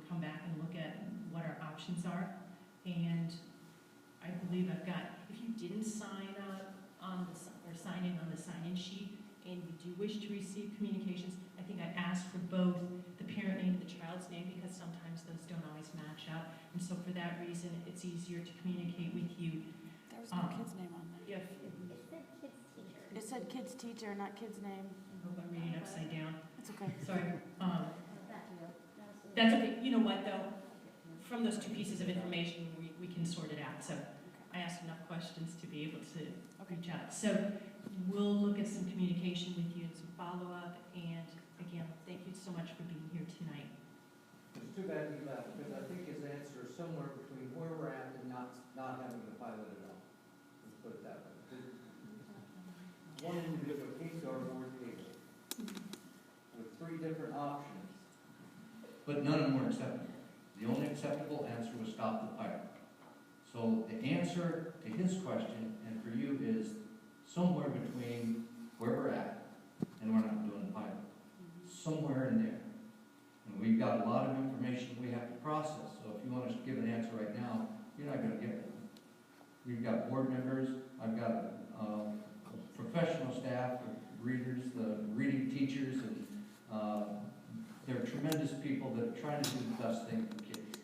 come back and look at what our options are, and I believe I've got, if you didn't sign up on or sign in on the sign-in sheet, and you do wish to receive communications, I think I asked for both the parent name and the child's name, because sometimes those don't always match up. And so for that reason, it's easier to communicate with you. There was no kid's name on there. If, It said kid's teacher, not kid's name. I hope I'm reading upside down. It's okay. Sorry. That's okay. You know what, though? From those two pieces of information, we can sort it out. So I asked enough questions to be able to reach out. So we'll look at some communication with you and some follow-up. And again, thank you so much for being here tonight. It's too bad he left, because I think his answer is somewhere between where we're at and not having the pilot at all. Let's put it that way. One individual came to our board table with 3 different options, but none of them were acceptable. The only acceptable answer was stop the pilot. So the answer to his question and for you is somewhere between where we're at and we're not doing the pilot. Somewhere in there. And we've got a lot of information we have to process. So if you want us to give an answer right now, you're not going to get one. We've got board members. I've got professional staff, readers, the reading teachers, and they're tremendous people that are trying to do the best thing for kids.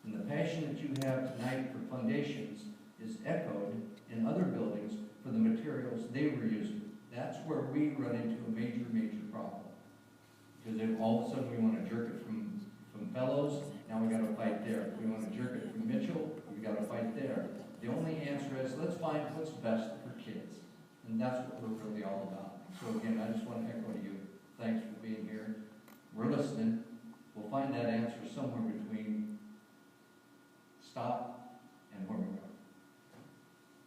And the passion that you have tonight for foundations is echoed in other buildings for the materials they were using. That's where we run into a major, major problem. Because if all of a sudden we want to jerk it from Fellows, now we got to fight there. If we want to jerk it from Mitchell, we got to fight there. The only answer is let's find what's best for kids. And that's what we're really all about. So again, I just want to echo to you, thanks for being here. We're listening. We'll find that answer somewhere between stop and where we go.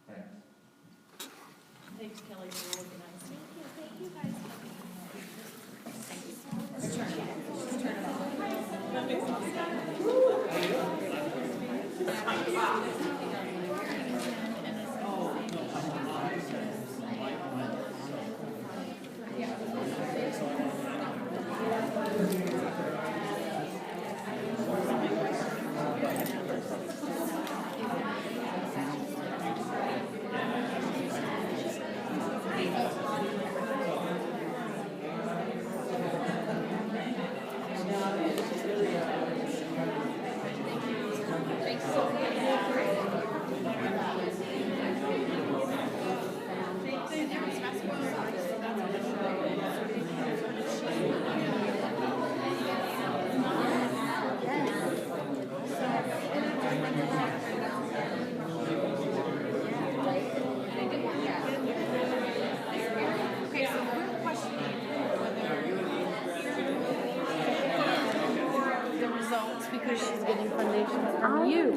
Thanks. Thanks, Kelly, for organizing. Thank you guys for being Let's turn it off. Let's turn it off. Because she's getting foundation from you.